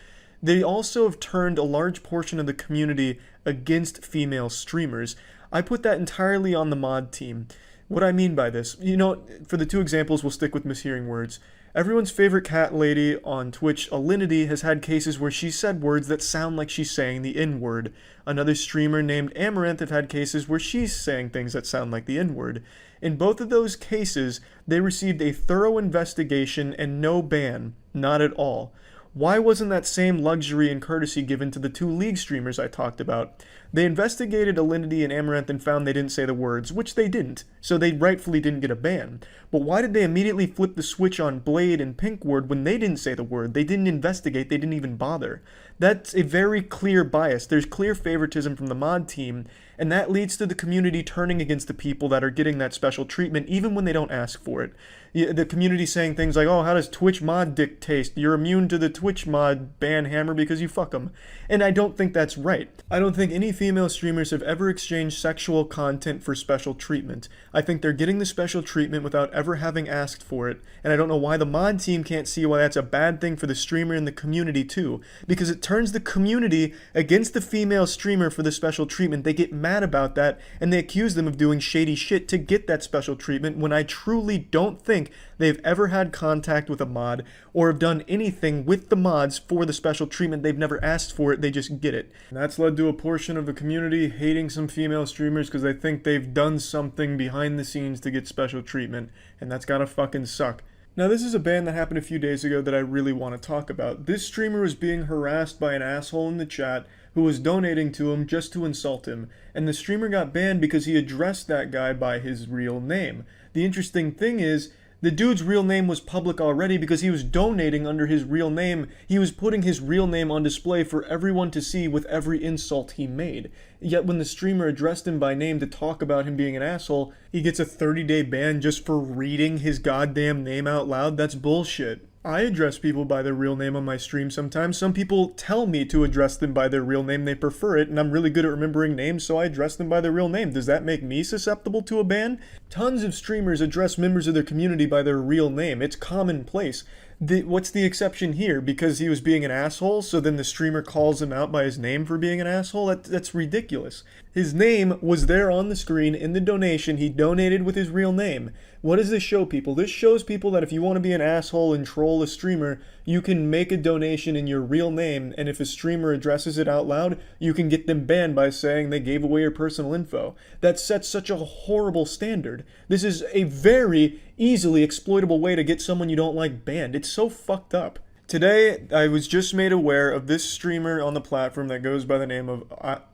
They also have turned a large portion of the community against female streamers. I put that entirely on the mod team. What I mean by this, for the two examples, we'll stick with mishearing words. Everyone's favorite cat lady on Twitch, Alinity, has had cases where she said words that sound like she's saying the N-word. Another streamer named Amaranth have had cases where she's saying things that sound like the N-word. In both of those cases, they received a thorough investigation and no ban. Not at all. Why wasn't that same luxury and courtesy given to the two League streamers I talked about? They investigated Alinity and Amaranth and found they didn't say the words, which they didn't, so they rightfully didn't get a ban. But why did they immediately flip the switch on Blade and Pinkward when they didn't say the word? They didn't investigate, they didn't even bother. That's a very clear bias. There's clear favoritism from the mod team, and that leads to the community turning against the people that are getting that special treatment, even when they don't ask for it. The community saying things like, oh, how does Twitch mod dick taste? You're immune to the Twitch mod ban hammer because you fuck them. And I don't think that's right. I don't think any female streamers have ever exchanged sexual content for special treatment. I think they're getting the special treatment without ever having asked for it, and I don't know why the mod team can't see why that's a bad thing for the streamer and the community too, because it turns the community against the female streamer for the special treatment. They get mad about that, and they accuse them of doing shady shit to get that special treatment, when I truly don't think they've ever had contact with a mod or have done anything with the mods for the special treatment. They've never asked for it, they just get it. And that's led to a portion of the community hating some female streamers because they think they've done something behind the scenes to get special treatment, and that's gotta fucking suck. Now, this is a ban that happened a few days ago that I really want to talk about. This streamer was being harassed by an asshole in the chat who was donating to him just to insult him, and the streamer got banned because he addressed that guy by his real name. The interesting thing is, the dude's real name was public already because he was donating under his real name. He was putting his real name on display for everyone to see with every insult he made. Yet when the streamer addressed him by name to talk about him being an asshole, he gets a 30-day ban just for reading his goddamn name out loud? That's bullshit. I address people by their real name on my stream sometimes. Some people tell me to address them by their real name. They prefer it, and I'm really good at remembering names, so I address them by their real name. Does that make me susceptible to a ban? Tons of streamers address members of their community by their real name. It's commonplace. What's the exception here? Because he was being an asshole, so then the streamer calls him out by his name for being an asshole? That's ridiculous. His name was there on the screen in the donation. He donated with his real name. What does this show people? This shows people that if you want to be an asshole and troll a streamer, you can make a donation in your real name, and if a streamer addresses it out loud, you can get them banned by saying they gave away your personal info. That sets such a horrible standard. This is a very easily exploitable way to get someone you don't like banned. It's so fucked up. Today, I was just made aware of this streamer on the platform that goes by the name of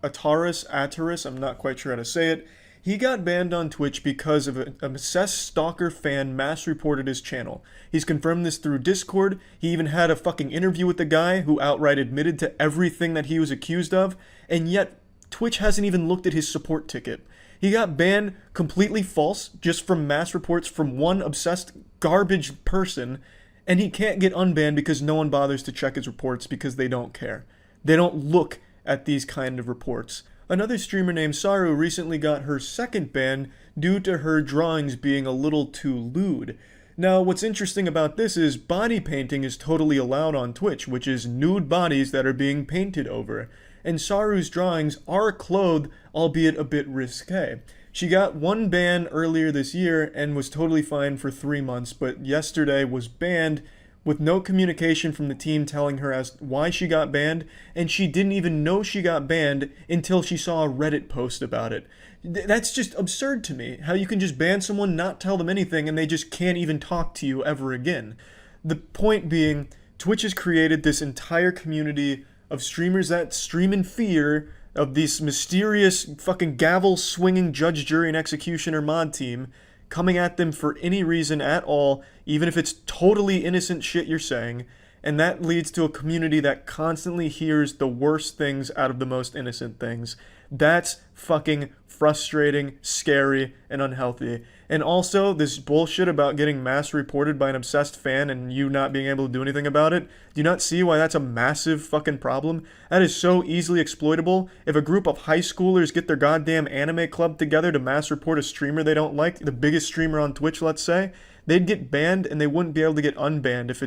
Ataris, I'm not quite sure how to say it. He got banned on Twitch because of an obsessed stalker fan mass reported his channel. He's confirmed this through Discord. He even had a fucking interview with the guy who outright admitted to everything that he was accused of, and yet Twitch hasn't even looked at his support ticket. He got banned completely false just from mass reports from one obsessed garbage person, and he can't get unbanned because no one bothers to check his reports because they don't care. They don't look at these kind of reports. Another streamer named Saru recently got her second ban due to her drawings being a little too lewd. Now, what's interesting about this is body painting is totally allowed on Twitch, which is nude bodies that are being painted over. And Saru's drawings are clothed, albeit a bit risque. She got one ban earlier this year and was totally fine for 3 months, but yesterday was banned with no communication from the team telling her as why she got banned, and she didn't even know she got banned until she saw a Reddit post about it. That's just absurd to me, how you can just ban someone, not tell them anything, and they just can't even talk to you ever again. The point being, Twitch has created this entire community of streamers that stream in fear of this mysterious fucking gavel-swinging judge, jury, and executioner mod team coming at them for any reason at all, even if it's totally innocent shit you're saying, and that leads to a community that constantly hears the worst things out of the most innocent things. That's fucking frustrating, scary, and unhealthy. And also, this bullshit about getting mass reported by an obsessed fan and you not being able to do anything about it, do you not see why that's a massive fucking problem? That is so easily exploitable. If a group of high schoolers get their goddamn anime club together to mass report a streamer they don't like, the biggest streamer on Twitch, let's say, they'd get banned and they wouldn't be able to get unbanned if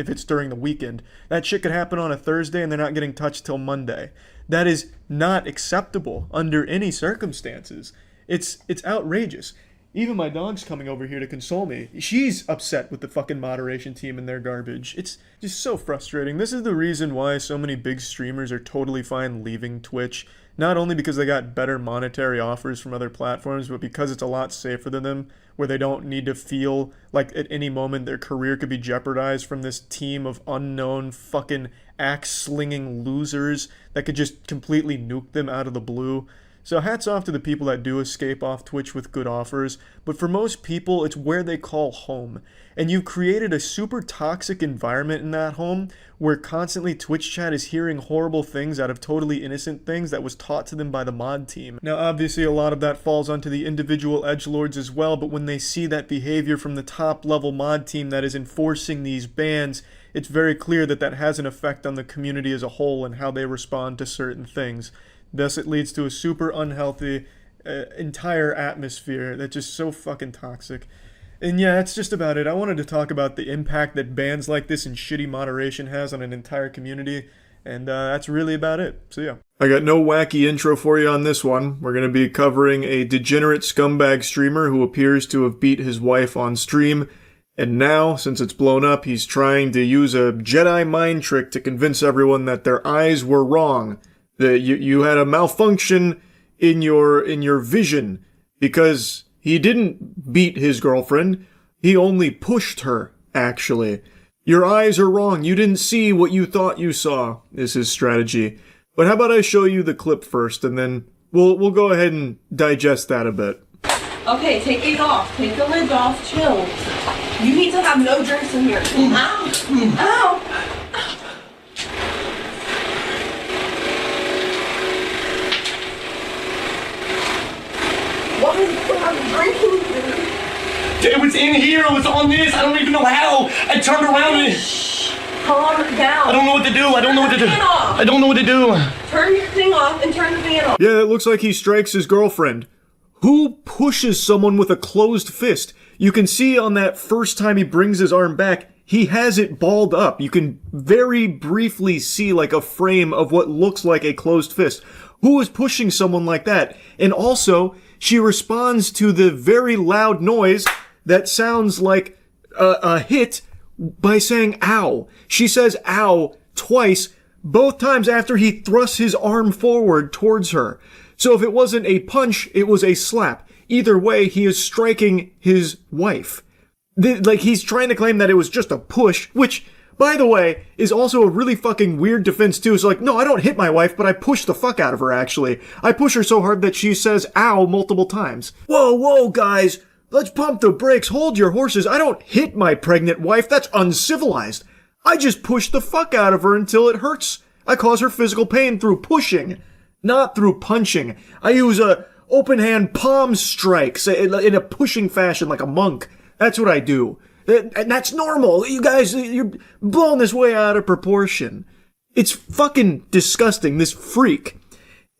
it's during the weekend. That shit could happen on a Thursday and they're not getting touched till Monday. That is not acceptable under any circumstances. It's outrageous. Even my dog's coming over here to console me. She's upset with the fucking moderation team and their garbage. It's just so frustrating. This is the reason why so many big streamers are totally fine leaving Twitch. Not only because they got better monetary offers from other platforms, but because it's a lot safer than them, where they don't need to feel like at any moment their career could be jeopardized from this team of unknown fucking axe-slinging losers that could just completely nuke them out of the blue. So hats off to the people that do escape off Twitch with good offers, but for most people, it's where they call home. And you've created a super toxic environment in that home where constantly Twitch chat is hearing horrible things out of totally innocent things that was taught to them by the mod team. Now obviously a lot of that falls onto the individual edgelords as well, but when they see that behavior from the top level mod team that is enforcing these bans, it's very clear that that has an effect on the community as a whole and how they respond to certain things. Thus, it leads to a super unhealthy entire atmosphere that's just so fucking toxic. And yeah, that's just about it. I wanted to talk about the impact that bans like this and shitty moderation has on an entire community. And that's really about it. So yeah. I got no wacky intro for you on this one. We're going to be covering a degenerate scumbag streamer who appears to have beat his wife on stream. And now, since it's blown up, he's trying to use a Jedi mind trick to convince everyone that their eyes were wrong. That you had a malfunction in your vision. Because he didn't beat his girlfriend. He only pushed her, actually. Your eyes are wrong. You didn't see what you thought you saw, is his strategy. But how about I show you the clip first, and then we'll go ahead and digest that a bit. Okay, take it off. Take the lid off. Chill. You need to have no drinks in here. Ow! Ow! What is drinking here? It was in here. It was on this. I don't even know how. I turned around and... Calm down. I don't know what to do. I don't know what to do. I don't know what to do. Turn your thing off and turn the fan off. Yeah, it looks like he strikes his girlfriend. Who pushes someone with a closed fist? You can see on that first time he brings his arm back, he has it balled up. You can very briefly see like a frame of what looks like a closed fist. Who is pushing someone like that? And also, she responds to the very loud noise that sounds like a hit by saying ow. She says ow twice, both times after he thrusts his arm forward towards her. So if it wasn't a punch, it was a slap. Either way, he is striking his wife. Like, he's trying to claim that it was just a push, which, by the way, is also a really fucking weird defense too. It's like, no, I don't hit my wife, but I push the fuck out of her, actually. I push her so hard that she says ow multiple times. Whoa, guys. Let's pump the brakes. Hold your horses. I don't hit my pregnant wife. That's uncivilized. I just push the fuck out of her until it hurts. I cause her physical pain through pushing, not through punching. I use open hand palm strikes in a pushing fashion like a monk. That's what I do. And that's normal. You guys, you're blowing this way out of proportion. It's fucking disgusting, this freak.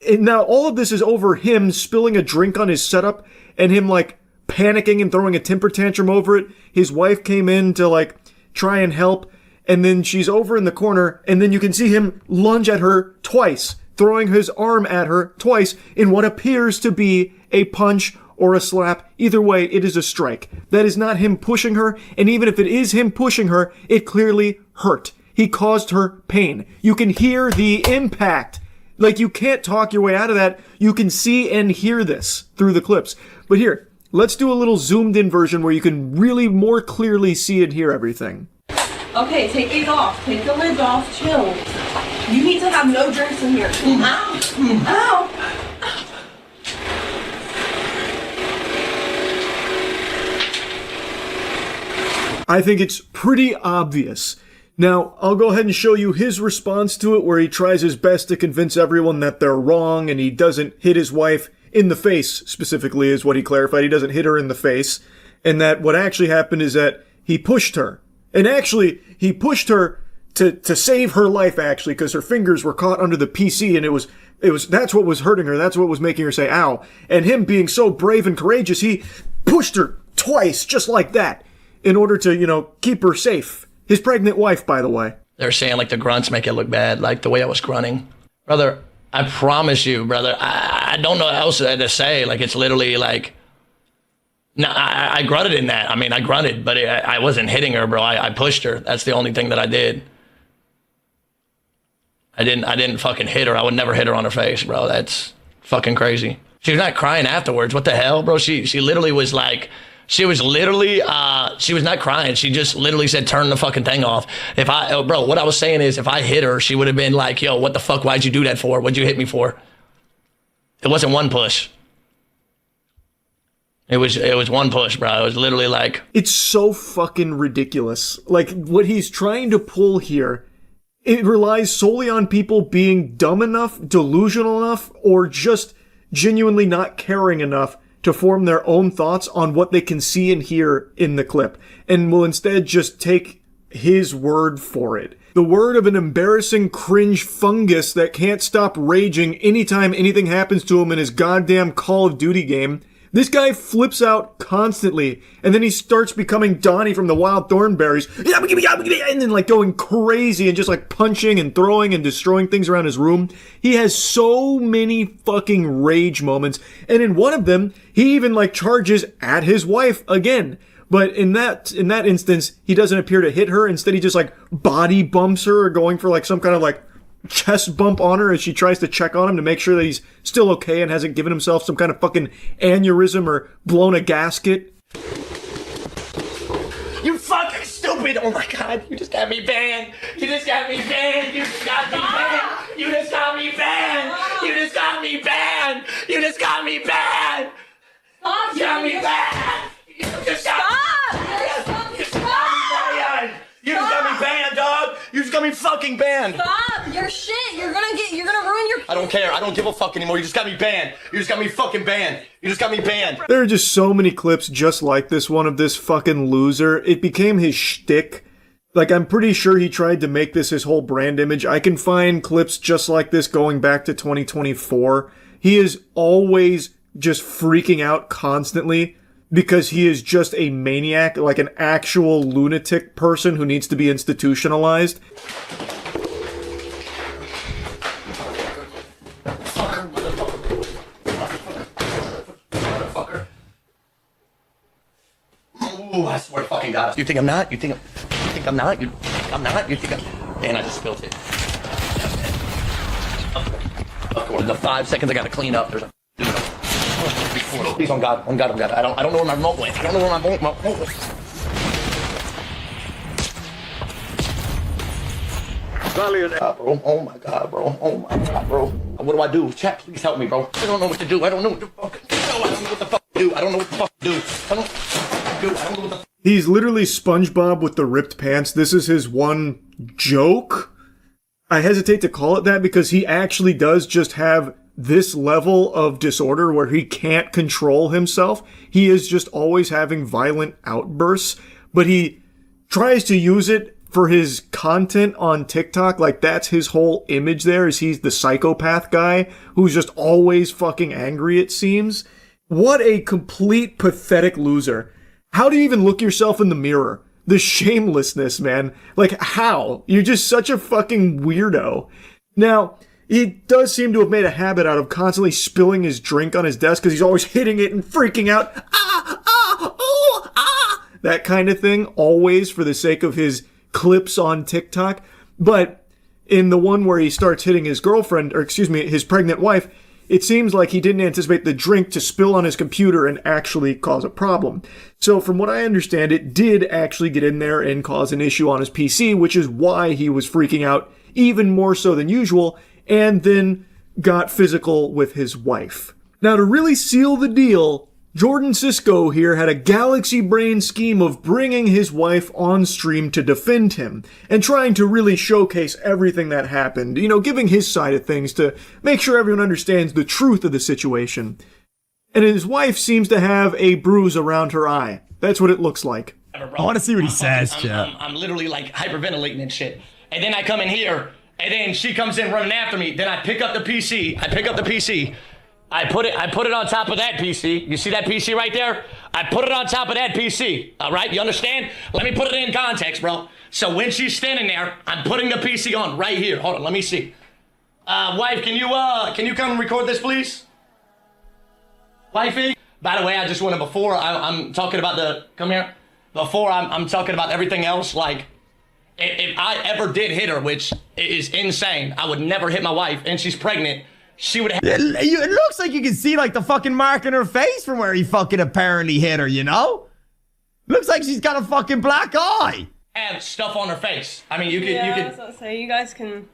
And now all of this is over him spilling a drink on his setup and him like panicking and throwing a temper tantrum over it. His wife came in to like try and help, and then she's over in the corner, and then you can see him lunge at her twice, throwing his arm at her twice in what appears to be a punch or a slap. Either way, it is a strike. That is not him pushing her, and even if it is him pushing her, it clearly hurt. He caused her pain. You can hear the impact. Like, you can't talk your way out of that. You can see and hear this through the clips. But here, let's do a little zoomed in version where you can really more clearly see and hear everything. Okay, take it off. Take the lid off. Chill. You need to have no drinks in here. Ow! Ow! I think it's pretty obvious. Now, I'll go ahead and show you his response to it, where he tries his best to convince everyone that they're wrong and he doesn't hit his wife in the face, specifically, is what he clarified. He doesn't hit her in the face. And that what actually happened is that he pushed her. And actually, he pushed her to save her life, actually, because her fingers were caught under the PC, and it was that's what was hurting her. That's what was making her say ow. And him being so brave and courageous, he pushed her twice, just like that, in order to, keep her safe. His pregnant wife, by the way. They're saying, like, the grunts make it look bad, like the way I was grunting. Brother, I promise you, brother, I don't know what else to say. Like, it's literally like, no, I grunted in that. I mean, I grunted, but I wasn't hitting her, bro. I pushed her. That's the only thing that I did. I didn't fucking hit her. I would never hit her on her face, bro. That's fucking crazy. She was not crying afterwards. What the hell, bro? She literally was like, she was not crying. She just literally said, turn the fucking thing off. Bro, what I was saying is, if I hit her, she would have been like, yo, what the fuck? Why'd you do that for? What'd you hit me for? It wasn't one push. It was one push, bro. It was literally like... It's so fucking ridiculous. Like, what he's trying to pull here, it relies solely on people being dumb enough, delusional enough, or just genuinely not caring enough to form their own thoughts on what they can see and hear in the clip, and will instead just take his word for it. The word of an embarrassing cringe fungus that can't stop raging anytime anything happens to him in his goddamn Call of Duty game. This guy flips out constantly, and then he starts becoming Donnie from the Wild Thornberries, and then like going crazy and just like punching and throwing and destroying things around his room. He has so many fucking rage moments, and in one of them, he even like charges at his wife again. But in that instance, he doesn't appear to hit her. Instead, he just like body bumps her, going for like some kind of like chest bump on her as she tries to check on him to make sure that he's still okay and hasn't given himself some kind of fucking aneurysm or blown a gasket. You fucking stupid! Oh my god, you just got me banned! You just got me banned! You just got me banned! You just got me banned! You just got me banned! You just got me banned! Stop! You got me banned! You just got me banned! You just got me banned, dog! You just got me fucking banned! Stop! You're shit! You're gonna ruin your... I don't care. I don't give a fuck anymore. You just got me banned. You just got me fucking banned. You just got me banned. There are just so many clips just like this one of this fucking loser. It became his shtick. Like, I'm pretty sure he tried to make this his whole brand image. I can find clips just like this going back to 2024. He is always just freaking out constantly because he is just a maniac, like an actual lunatic person who needs to be institutionalized. Ooh, I swear to fucking God. You think I'm not? You think I'm not? You think I'm not? You think I'm... And I just spilled it. Of course, the 5 seconds I gotta clean up. There's a... Please, on God. I don't know where my remote went. I don't know where my remote went. Bro. Oh my God, bro. Oh my God, bro. What do I do? Chat, please help me, bro. I don't know what to do. I don't know what the fuck to do. I don't know what the fuck to do. I don't know what the fuck to do. I don't know what the fuck. He's literally SpongeBob with the ripped pants. This is his one joke. I hesitate to call it that because he actually does just have this level of disorder where he can't control himself. He is just always having violent outbursts, but he tries to use it for his content on TikTok. Like, that's his whole image there, is he's the psychopath guy who's just always fucking angry, it seems. What a complete pathetic loser. How do you even look yourself in the mirror? The shamelessness, man. Like, how? You're just such a fucking weirdo. Now, he does seem to have made a habit out of constantly spilling his drink on his desk because he's always hitting it and freaking out. That kind of thing, always for the sake of his clips on TikTok. But in the one where he starts hitting his girlfriend, or excuse me, his pregnant wife, it seems like he didn't anticipate the drink to spill on his computer and actually cause a problem. So from what I understand, it did actually get in there and cause an issue on his PC, which is why he was freaking out even more so than usual, and then got physical with his wife. Now, to really seal the deal, Jordan Cisco here had a galaxy brain scheme of bringing his wife on stream to defend him and trying to really showcase everything that happened, you know, giving his side of things to make sure everyone understands the truth of the situation. And his wife seems to have a bruise around her eye. That's what it looks like. I want to see what he says, Jeff. I'm literally like hyperventilating and shit. And then I come in here, and then she comes in running after me. Then I pick up the PC. I put it on top of that PC. You see that PC right there? I put it on top of that PC. All right, you understand? Let me put it in context, bro. So when she's standing there, I'm putting the PC on right here. Hold on, let me see. Wife, can you come and record this, please? Wifey? By the way, I just wanted before I'm talking about I'm talking about everything else. Like, if I ever did hit her, which is insane, I would never hit my wife, and she's pregnant. She would have. It looks like you can see like the fucking mark in her face from where he fucking apparently hit her, you know? Looks like she's got a fucking black eye. Have stuff on her face. I mean, you could. I was gonna say, you guys can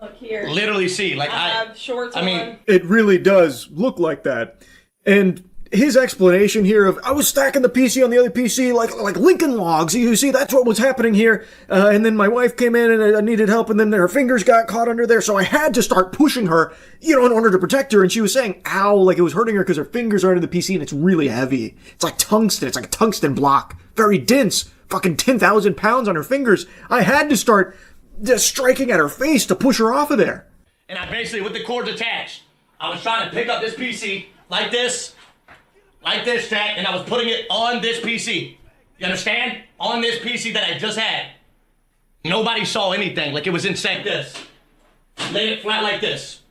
look here. Literally see, like I have shorts on. It really does look like that. And his explanation here of, I was stacking the PC on the other PC like Lincoln Logs. You see, that's what was happening here. And then my wife came in and I needed help, and then her fingers got caught under there, so I had to start pushing her, you know, in order to protect her. And she was saying, ow, like it was hurting her because her fingers are under the PC and it's really heavy. It's like tungsten. It's like a tungsten block. Very dense. Fucking 10,000 pounds on her fingers. I had to start just striking at her face to push her off of there. And I basically, with the cords attached, I was trying to pick up this PC like this. like this, Jack, and I was putting it on this PC. You understand? On this PC that I just had. Nobody saw anything. Like, it was insane. This. Laid it flat like this.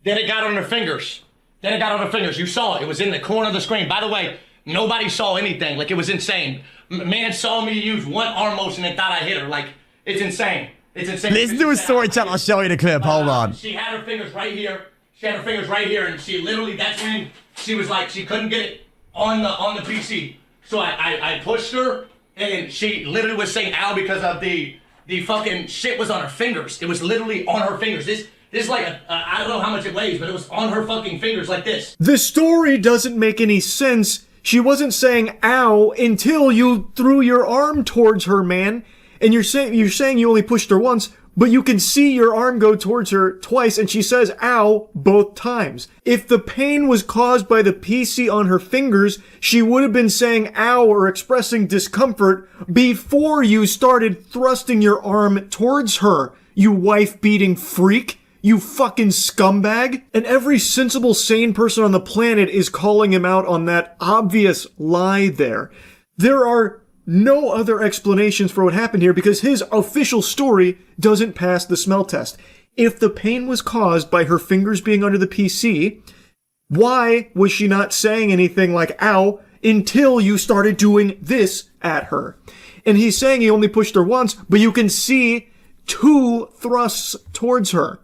Then it got on her fingers. You saw it. It was in the corner of the screen. By the way, nobody saw anything. Like, it was insane. Man saw me use one arm motion and thought I hit her. Like, it's insane. Listen to a story time. I'll show you the clip. Hold on. She had her fingers right here. And she literally, that's when she was like, she couldn't get it on the PC. So I pushed her, and she literally was saying ow because of the fucking shit was on her fingers. It was literally on her fingers. This is like I don't know how much it weighs, but it was on her fucking fingers like this. The story doesn't make any sense. She wasn't saying ow until you threw your arm towards her, man. And you're saying you only pushed her once, but you can see your arm go towards her twice, and she says ow both times. If the pain was caused by the PC on her fingers, she would have been saying ow or expressing discomfort before you started thrusting your arm towards her, you wife-beating freak. You fucking scumbag. And every sensible, sane person on the planet is calling him out on that obvious lie there. There are no other explanations for what happened here because his official story doesn't pass the smell test. If the pain was caused by her fingers being under the PC, why was she not saying anything like ow until you started doing this at her? And he's saying he only pushed her once, but you can see 2 thrusts towards her.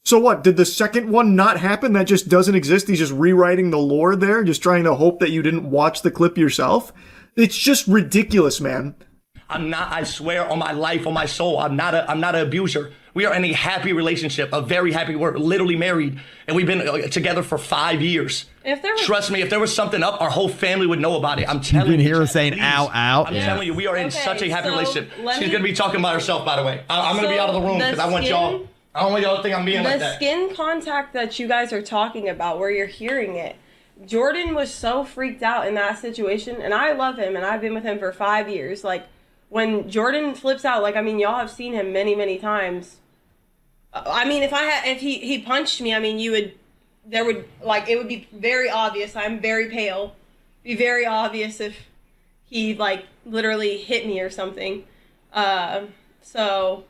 So what, did the second one not happen? That just doesn't exist? He's just rewriting the lore there, just trying to hope that you didn't watch the clip yourself? It's just ridiculous, man. I'm not, I swear on my life, on my soul, I'm not an abuser. We are in a happy relationship, a very happy, we're literally married, and we've been together for 5 years. Trust me, if there was something up, our whole family would know about it. I'm telling you. You can hear her saying ow, ow. I'm telling you, we are in such a happy relationship. She's going to be talking about herself, by the way. I'm going to be out of the room because I want y'all. I don't want y'all to think I'm being like that. The skin contact that you guys are talking about, where you're hearing it, Jordan was so freaked out in that situation, and I love him, and I've been with him for 5 years. Like, when Jordan flips out, like, I mean, y'all have seen him many, many times. I mean, if he punched me, I mean, it would be very obvious. I'm very pale. Be very obvious if he, like, literally hit me or something. So...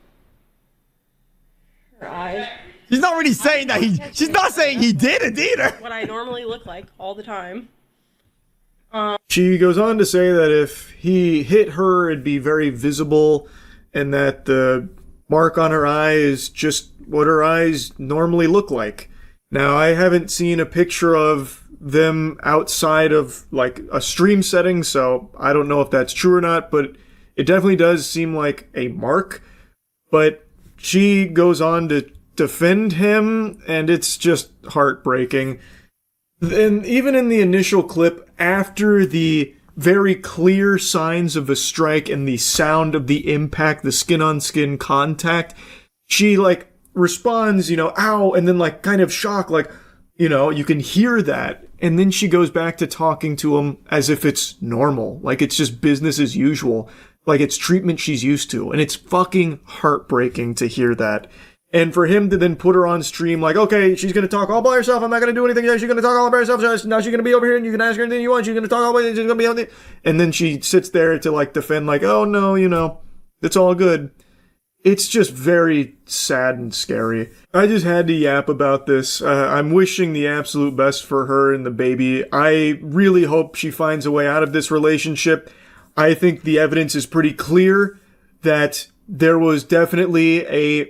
eyes. She's not really saying that she's not saying he did it either. What I normally look like all the time. She goes on to say that if he hit her, it'd be very visible, and that the mark on her eye is just what her eyes normally look like. Now, I haven't seen a picture of them outside of, like, a stream setting, so I don't know if that's true or not, but it definitely does seem like a mark. But she goes on to defend him, and it's just heartbreaking. And even in the initial clip, after the very clear signs of a strike and the sound of the impact, the skin-on-skin contact, she, like, responds, ow, and then, like, kind of shocked, like, you can hear that. And then she goes back to talking to him as if it's normal, like it's just business as usual. Like it's treatment she's used to. And it's fucking heartbreaking to hear that. And for him to then put her on stream like, okay, she's going to talk all by herself. I'm not going to do anything. She's going to talk all by herself. Now she's going to be over here and you can ask her anything you want. She's going to talk all by herself. She's going to be on the... And then she sits there to like defend like, oh no, it's all good. It's just very sad and scary. I just had to yap about this. I'm wishing the absolute best for her and the baby. I really hope she finds a way out of this relationship. I think the evidence is pretty clear that there was definitely a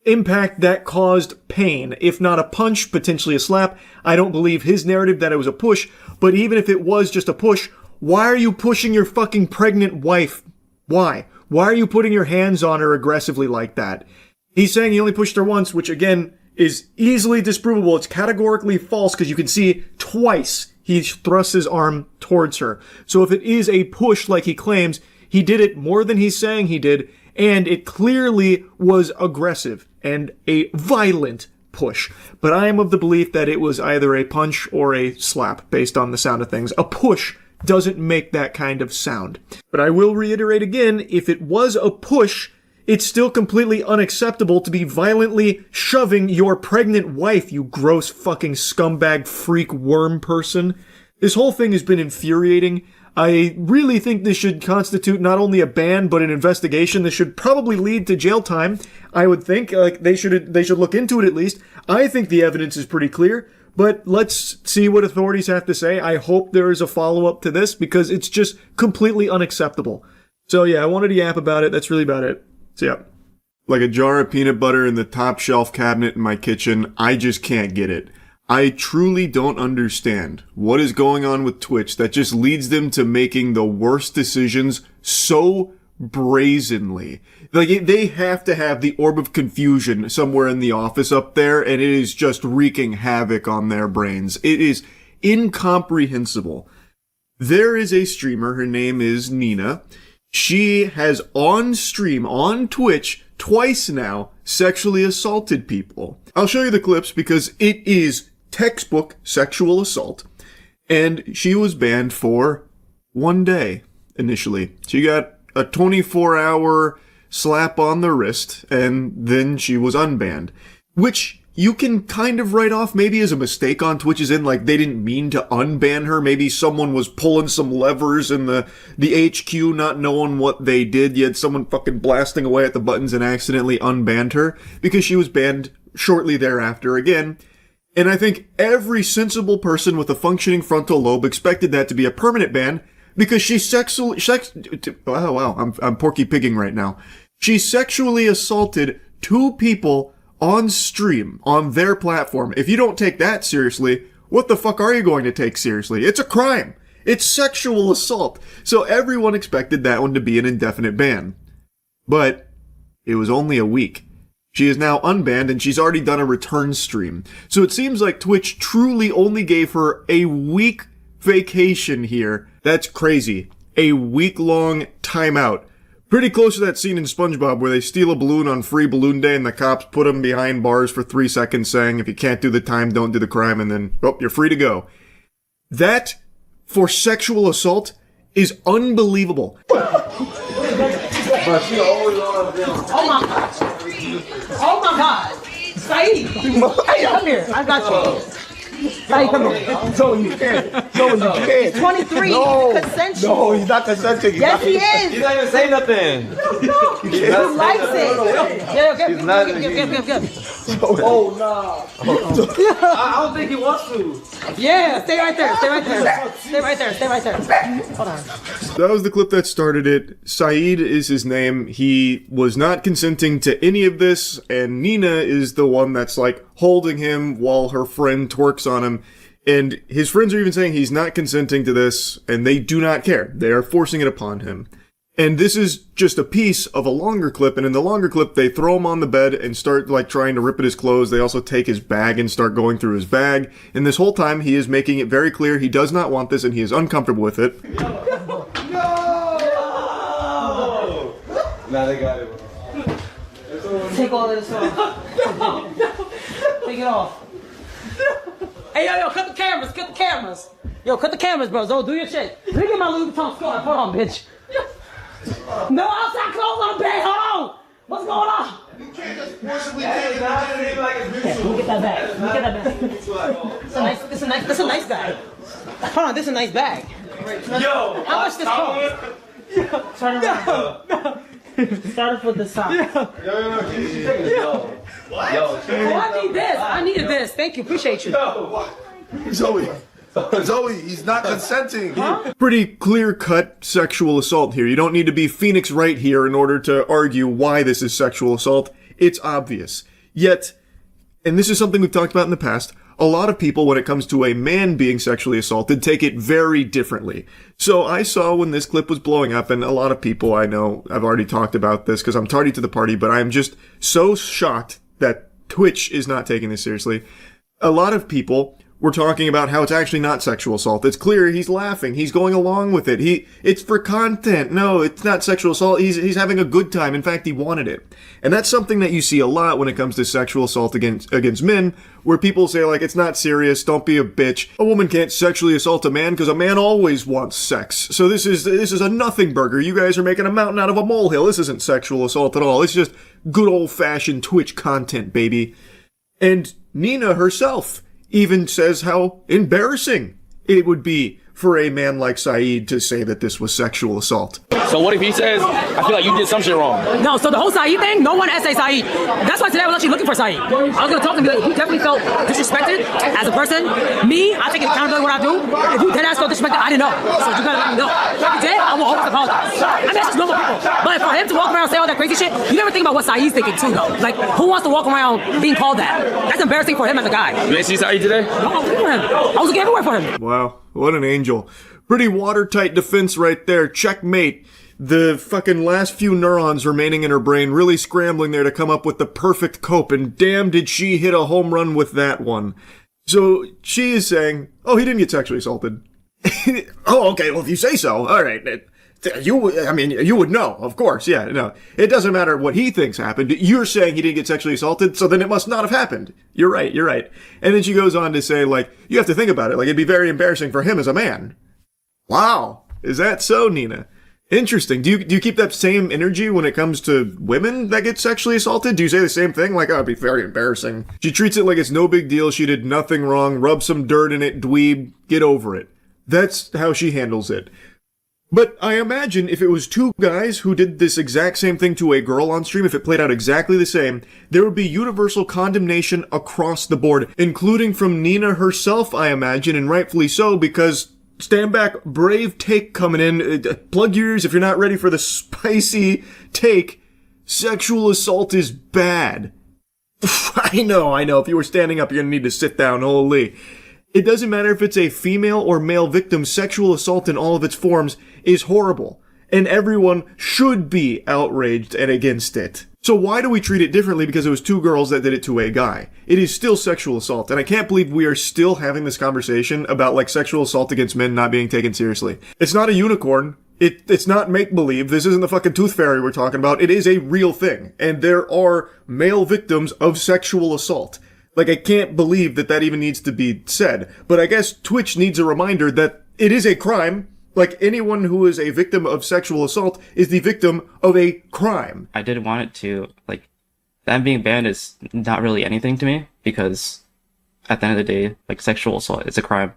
impact that caused pain. If not a punch, potentially a slap. I don't believe his narrative that it was a push, but even if it was just a push, why are you pushing your fucking pregnant wife? Why? Why are you putting your hands on her aggressively like that? He's saying he only pushed her once, which again is easily disprovable. It's categorically false because you can see twice he thrusts his arm towards her. So if it is a push like he claims, he did it more than he's saying he did, and it clearly was aggressive and a violent push. But I am of the belief that it was either a punch or a slap based on the sound of things. A push doesn't make that kind of sound. But I will reiterate again, if it was a push, it's still completely unacceptable to be violently shoving your pregnant wife, you gross fucking scumbag freak worm person. This whole thing has been infuriating. I really think this should constitute not only a ban, but an investigation. This should probably lead to jail time. I would think, they should look into it at least. I think the evidence is pretty clear, but let's see what authorities have to say. I hope there is a follow-up to this, because it's just completely unacceptable. So yeah, I wanted to yap about it. That's really about it. So yeah. Like a jar of peanut butter in the top shelf cabinet in my kitchen, I just can't get it. I truly don't understand what is going on with Twitch that just leads them to making the worst decisions so brazenly. Like, they have to have the orb of confusion somewhere in the office up there, and it is just wreaking havoc on their brains. It is incomprehensible. There is a streamer, her name is Nina. She has on stream, on Twitch, twice now, sexually assaulted people. I'll show you the clips because it is textbook sexual assault. And she was banned for 1 day, initially. She got a 24-hour slap on the wrist, and then she was unbanned. Which you can kind of write off maybe as a mistake on Twitch's end, like they didn't mean to unban her. Maybe someone was pulling some levers in the HQ, not knowing what they did. You had someone fucking blasting away at the buttons and accidentally unbanned her, because she was banned shortly thereafter again. And I think every sensible person with a functioning frontal lobe expected that to be a permanent ban, because she I'm Porky Pigging right now. She sexually assaulted 2 people on stream, on their platform. If you don't take that seriously, what the fuck are you going to take seriously? It's a crime. It's sexual assault. So everyone expected that one to be an indefinite ban. But it was only a week. She is now unbanned, and she's already done a return stream. So it seems like Twitch truly only gave her a week vacation here. That's crazy. A week-long timeout. Pretty close to that scene in SpongeBob where they steal a balloon on Free Balloon Day and the cops put them behind bars for 3 seconds saying, if you can't do the time, don't do the crime, and then, oh, you're free to go. That, for sexual assault, is unbelievable. Oh my God. Oh my God. Saeed. Hey, come here. I got you. Saeed, come here. Joey, you can't. Joey, you can't. He's 23. No, He's consensual. no, he's not consenting. Yes, he is. He's not even saying nothing. He likes it. Yeah, give. Oh, no. I don't think he wants to. Yeah, stay right there. Stay right there. Stay right there. Stay right there. Hold on. That was the clip that started it. Saeed is his name. He was not consenting to any of this, and Nina is the one that's like holding him while her friend twerks on him. And his friends are even saying he's not consenting to this, and they do not care. They are forcing it upon him. And this is just a piece of a longer clip, and in the longer clip, they throw him on the bed and start, like, trying to rip at his clothes. They also take his bag and start going through his bag. And this whole time, he is making it very clear he does not want this, and he is uncomfortable with it. No! Now they got it. Take all of this off. Take it off. Hey, yo, cut the cameras. Cut the cameras. Yo, cut the cameras, bro. Zo, do your shit. Let me get my Louis Vuitton scarf. Hold on, bitch. No outside clothes on the bed. Hold on. What's going on? You can't just forcibly take it out and leave like it's Let me get that bag. Let me get that bag. This a nice bag. Hold on, this is a nice bag. Yo! How much this cost? Turn around. No. Start with the sock. Yo. What? Yo. Oh, I need this. I needed this. Thank you. Appreciate you. Zoe, he's not consenting. Huh? Pretty clear-cut sexual assault here. You don't need to be Phoenix Wright here in order to argue why this is sexual assault. It's obvious. Yet, and this is something we've talked about in the past, a lot of people, when it comes to a man being sexually assaulted, take it very differently. So I saw when this clip was blowing up, and a lot of people I know, I've already talked about this because I'm tardy to the party, but I'm just so shocked that Twitch is not taking this seriously. A lot of people were talking about how it's actually not sexual assault. It's clear he's laughing. He's going along with it. It's for content. No, it's not sexual assault. He's having a good time. In fact, he wanted it. And that's something that you see a lot when it comes to sexual assault against men, where people say, like, it's not serious. Don't be a bitch. A woman can't sexually assault a man because a man always wants sex. So this is a nothing burger. You guys are making a mountain out of a molehill. This isn't sexual assault at all. It's just good old-fashioned Twitch content, baby. And Nina herself even says how embarrassing it would be for a man like Saeed to say that this was sexual assault. So what if he says, I feel like you did some shit wrong? No, so the whole Saeed thing, no one essay Saeed. That's why today I was actually looking for Saeed. I was going to talk to him, like, he definitely felt disrespected as a person. Me, I think it's accountability what I do. If you did ask felt disrespected, I didn't know. So you gotta let me know. If you did, I will always apologize. I mean, that's just normal people. But for him to walk around and say all that crazy shit, you never think about what Saeed's thinking too, though. Like, who wants to walk around being called that? That's embarrassing for him as a guy. You ain't see Saeed today? No, I was looking for him. I was looking everywhere for him. Wow, what an angel. Pretty watertight defense right there. Checkmate. The fucking last few neurons remaining in her brain really scrambling there to come up with the perfect cope, and damn did she hit a home run with that one. So she is saying, oh, he didn't get sexually assaulted. Oh, okay, well, if you say so, all right. You would know, of course, yeah, no. It doesn't matter what he thinks happened. You're saying he didn't get sexually assaulted, so then it must not have happened. You're right. And then she goes on to say, like, you have to think about it, like, it'd be very embarrassing for him as a man. Wow. Is that so, Nina? Interesting. Do you keep that same energy when it comes to women that get sexually assaulted? Do you say the same thing? Like, oh, it'd be very embarrassing. She treats it like it's no big deal. She did nothing wrong. Rub some dirt in it, dweeb. Get over it. That's how she handles it. But I imagine if it was two guys who did this exact same thing to a girl on stream, if it played out exactly the same, there would be universal condemnation across the board, including from Nina herself, I imagine, and rightfully so, because stand back, brave take coming in. Plug your ears if you're not ready for the spicy take. Sexual assault is bad. I know. If you were standing up, you're gonna need to sit down. Holy. It doesn't matter if it's a female or male victim, sexual assault in all of its forms is horrible. And everyone should be outraged and against it. So why do we treat it differently because it was two girls that did it to a guy? It is still sexual assault, and I can't believe we are still having this conversation about, like, sexual assault against men not being taken seriously. It's not a unicorn. It's not make-believe. This isn't the fucking tooth fairy we're talking about. It is a real thing, and there are male victims of sexual assault. Like, I can't believe that even needs to be said. But I guess Twitch needs a reminder that it is a crime. Like, anyone who is a victim of sexual assault is the victim of a crime. I did want it to, like, that being banned is not really anything to me, because at the end of the day, like, sexual assault is a crime.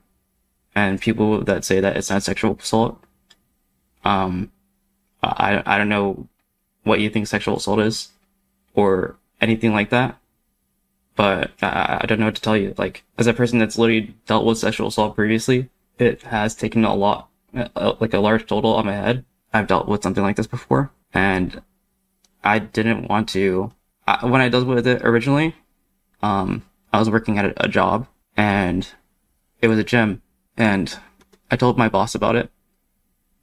And people that say that it's not sexual assault, I don't know what you think sexual assault is, or anything like that. But I don't know what to tell you. Like, as a person that's literally dealt with sexual assault previously, it has taken a lot, like a large total on my head. I've dealt with something like this before, and I didn't want to. When I dealt with it originally, I was working at a job, and it was a gym, and I told my boss about it,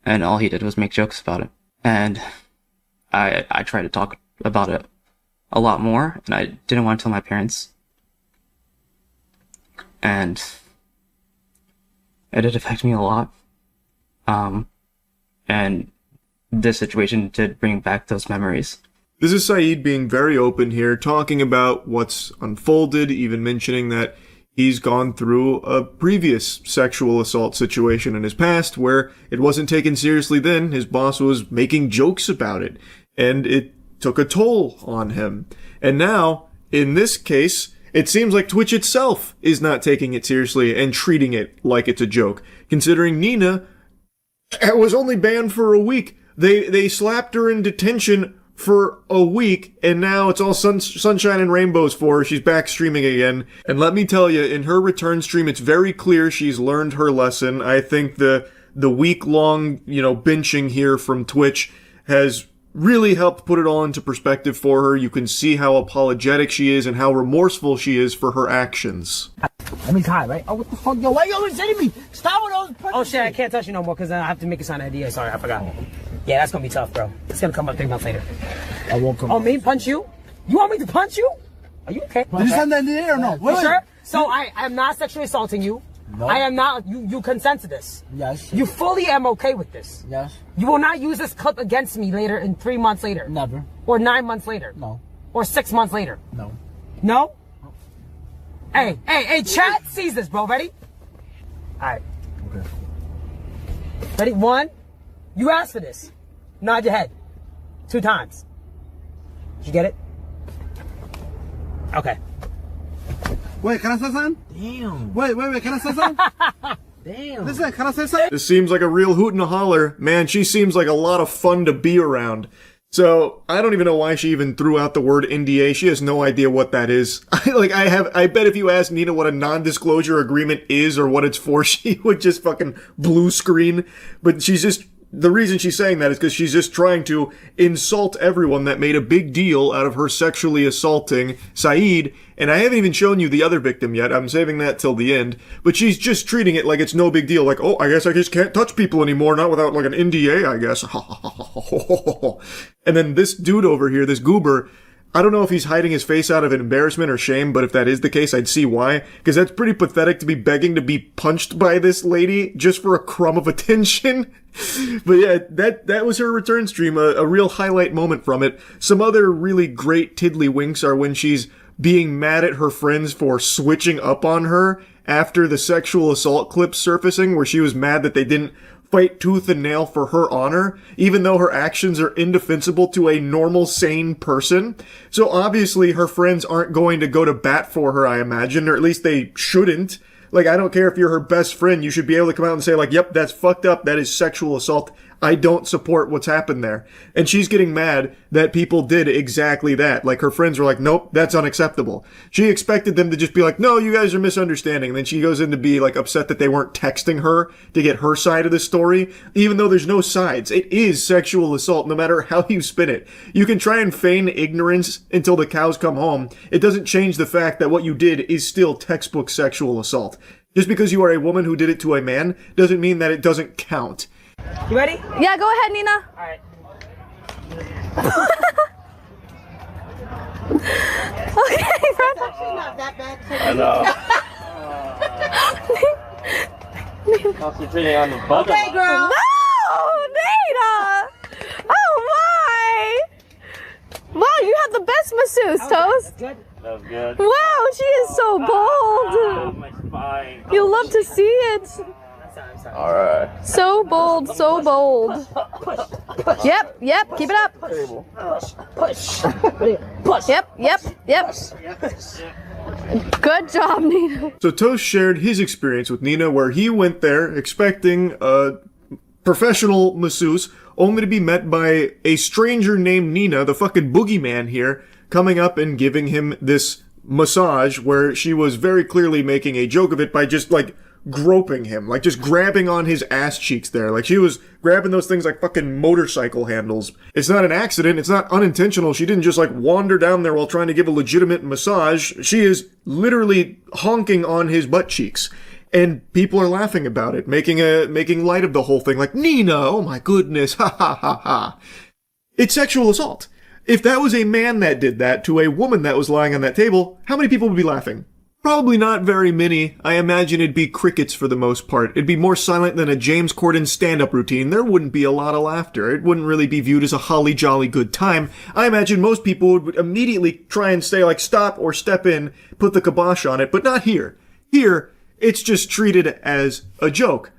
and all he did was make jokes about it. And I tried to talk about it a lot more, and I didn't want to tell my parents. And it did affect me a lot. And this situation did bring back those memories. This is Saeed being very open here, talking about what's unfolded, even mentioning that he's gone through a previous sexual assault situation in his past where it wasn't taken seriously then. His boss was making jokes about it, and it took a toll on him. And now, in this case, it seems like Twitch itself is not taking it seriously and treating it like it's a joke, considering Nina was only banned for a week. They slapped her in detention for a week, and now it's all sunshine and rainbows for her. She's back streaming again. And let me tell you, in her return stream, it's very clear she's learned her lesson. I think the week-long, benching here from Twitch has really helped put it all into perspective for her. You can see how apologetic she is and how remorseful she is for her actions. Let me tie, right? Oh, what the fuck? Yo, why you always hitting me? Stop with those punches. Oh, shit, I can't touch you no more because I have to make a sign of idea. Sorry, I forgot. Yeah, that's going to be tough, bro. It's going to come up 3 months later. I won't come up. Oh, me? Punch you? You want me to punch you? Are you okay? Did you send that in the air or no? You sure? So I am not sexually assaulting you. No. I am not. You consent to this. Yes. You fully am okay with this. Yes. You will not use this clip against me later in 3 months later. Never. Or 9 months later. No. Or 6 months later. No. No? Hey, chat sees this, bro. Ready? Alright. Okay. Ready? 1. You asked for this. Nod your head. 2 times. Did you get it? Okay. Wait, can I say something? Damn. Wait, can I say something? Damn. This seems like a real hoot and a holler. Man, she seems like a lot of fun to be around. So, I don't even know why she even threw out the word NDA. She has no idea what that is. I bet if you asked Nina what a non-disclosure agreement is or what it's for, she would just fucking blue screen. But the reason she's saying that is because she's just trying to insult everyone that made a big deal out of her sexually assaulting Saeed. And I haven't even shown you the other victim yet. I'm saving that till the end. But she's just treating it like it's no big deal. Like, oh, I guess I just can't touch people anymore. Not without like an NDA, I guess. And then this dude over here, this goober, I don't know if he's hiding his face out of embarrassment or shame, but if that is the case, I'd see why. Because that's pretty pathetic to be begging to be punched by this lady just for a crumb of attention. But yeah, that was her return stream, a real highlight moment from it. Some other really great tiddlywinks are when she's being mad at her friends for switching up on her after the sexual assault clip surfacing, where she was mad that they didn't fight tooth and nail for her honor, even though her actions are indefensible to a normal, sane person. So obviously her friends aren't going to go to bat for her, I imagine, or at least they shouldn't. Like, I don't care if you're her best friend, you should be able to come out and say, like, yep, that's fucked up, that is sexual assault, I don't support what's happened there. And she's getting mad that people did exactly that. Like, her friends were like, nope, that's unacceptable. She expected them to just be like, no, you guys are misunderstanding. And then she goes in to be, like, upset that they weren't texting her to get her side of the story, even though there's no sides. It is sexual assault, no matter how you spin it. You can try and feign ignorance until the cows come home. It doesn't change the fact that what you did is still textbook sexual assault. Just because you are a woman who did it to a man doesn't mean that it doesn't count. You ready? Yeah, go ahead, Nina. All right. Okay, Fred. Actually not that bad. I know. Concentrating on the button. Okay, girl. No, Nina. Oh my. Wow, you have the best masseuse, Toast. Good. That was good. Wow, she is so bold. My spine. You love to see it. Alright. So bold, so bold. Yep, keep it up. Push. Yep. Good job, Nina. So Toast shared his experience with Nina, where he went there expecting a professional masseuse, only to be met by a stranger named Nina, the fucking boogeyman here, coming up and giving him this massage where she was very clearly making a joke of it by just, like, groping him, like just grabbing on his ass cheeks there. Like she was grabbing those things like fucking motorcycle handles. It's not an accident. It's not unintentional. She didn't just like wander down there while trying to give a legitimate massage. She is literally honking on his butt cheeks. And people are laughing about it, making light of the whole thing. Like, Nina, oh my goodness, ha ha ha ha. It's sexual assault. If that was a man that did that to a woman that was lying on that table, how many people would be laughing? Probably not very many. I imagine it'd be crickets for the most part. It'd be more silent than a James Corden stand-up routine. There wouldn't be a lot of laughter. It wouldn't really be viewed as a holly jolly good time. I imagine most people would immediately try and say like stop or step in, put the kibosh on it, but not here. Here, it's just treated as a joke.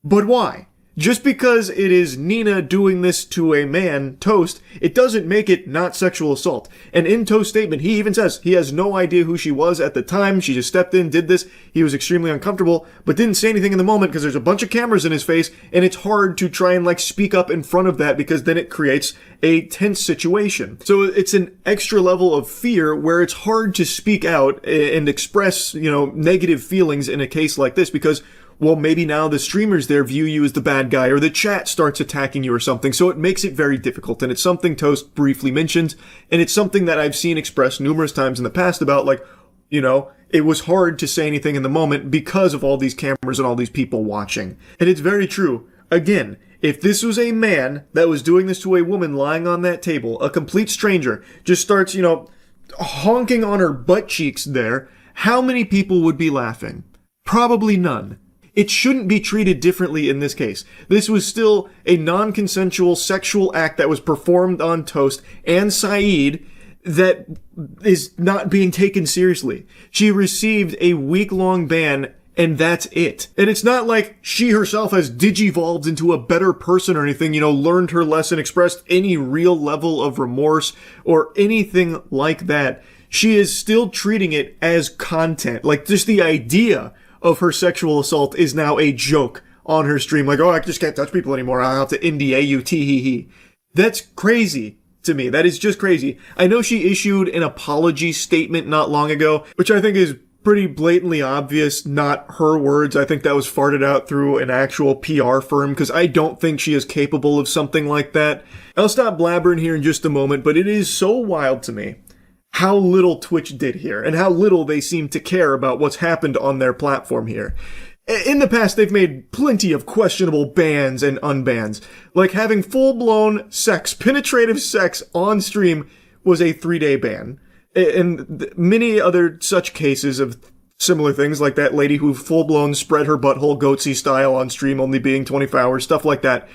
But why? Just because it is Nina doing this to a man, Toast, it doesn't make it not sexual assault. And in Toast's statement, he even says he has no idea who she was at the time. She just stepped in, did this. He was extremely uncomfortable, but didn't say anything in the moment because there's a bunch of cameras in his face, and it's hard to try and like speak up in front of that because then it creates a tense situation. So it's an extra level of fear where it's hard to speak out and express, negative feelings in a case like this because well, maybe now the streamers there view you as the bad guy or the chat starts attacking you or something. So it makes it very difficult. And it's something Toast briefly mentioned. And it's something that I've seen expressed numerous times in the past about like, it was hard to say anything in the moment because of all these cameras and all these people watching. And it's very true. Again, if this was a man that was doing this to a woman lying on that table, a complete stranger, just starts, honking on her butt cheeks there, how many people would be laughing? Probably none. It shouldn't be treated differently in this case. This was still a non-consensual sexual act that was performed on Toast and Saeed that is not being taken seriously. She received a week-long ban, and that's it. And it's not like she herself has digivolved into a better person or anything, learned her lesson, expressed any real level of remorse or anything like that. She is still treating it as content. Like, just the idea of her sexual assault is now a joke on her stream. Like, oh, I just can't touch people anymore. I'll have to NDA you, tee-hee-hee. That's crazy to me. That is just crazy. I know she issued an apology statement not long ago, which I think is pretty blatantly obvious, not her words. I think that was farted out through an actual PR firm, because I don't think she is capable of something like that. I'll stop blabbering here in just a moment, but it is so wild to me how little Twitch did here, and how little they seem to care about what's happened on their platform here. In the past, they've made plenty of questionable bans and unbans. Like having full-blown sex, penetrative sex on stream was a 3-day ban. And many other such cases of similar things, like that lady who full-blown spread her butthole goatsy style on stream only being 24 hours, stuff like that.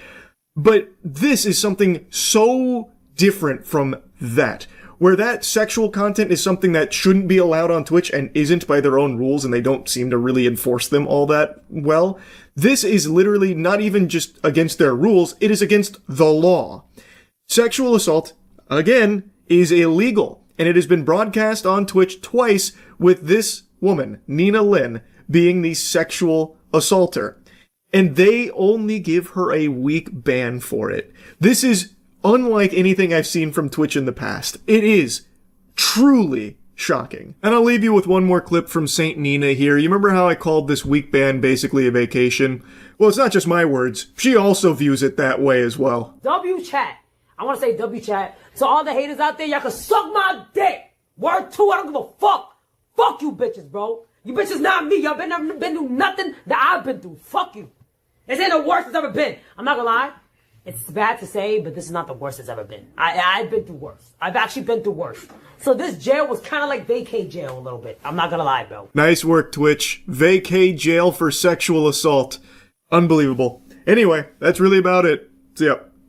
But this is something so different from that, where that sexual content is something that shouldn't be allowed on Twitch and isn't by their own rules, and they don't seem to really enforce them all that well. This is literally not even just against their rules, it is against the law. Sexual assault, again, is illegal, and it has been broadcast on Twitch twice with this woman, Nina Lynn, being the sexual assaulter. And they only give her a week ban for it. This is unlike anything I've seen from Twitch in the past. It is truly shocking. And I'll leave you with one more clip from Saint Nina here. You remember how I called this week ban basically a vacation? Well, it's not just my words. She also views it that way as well. W chat. I want to say W chat. So all the haters out there, y'all can suck my dick. Word 2, I don't give a fuck. Fuck you bitches, bro. You bitches not me. Y'all been through nothing that I've been through. Fuck you. This ain't the worst it's ever been. I'm not gonna lie. It's bad to say, but this is not the worst it's ever been. I've been through worse. I've actually been through worse. So this jail was kind of like vacay jail a little bit. I'm not gonna lie, bro. Nice work, Twitch. Vacay jail for sexual assault. Unbelievable. Anyway, that's really about it. See ya.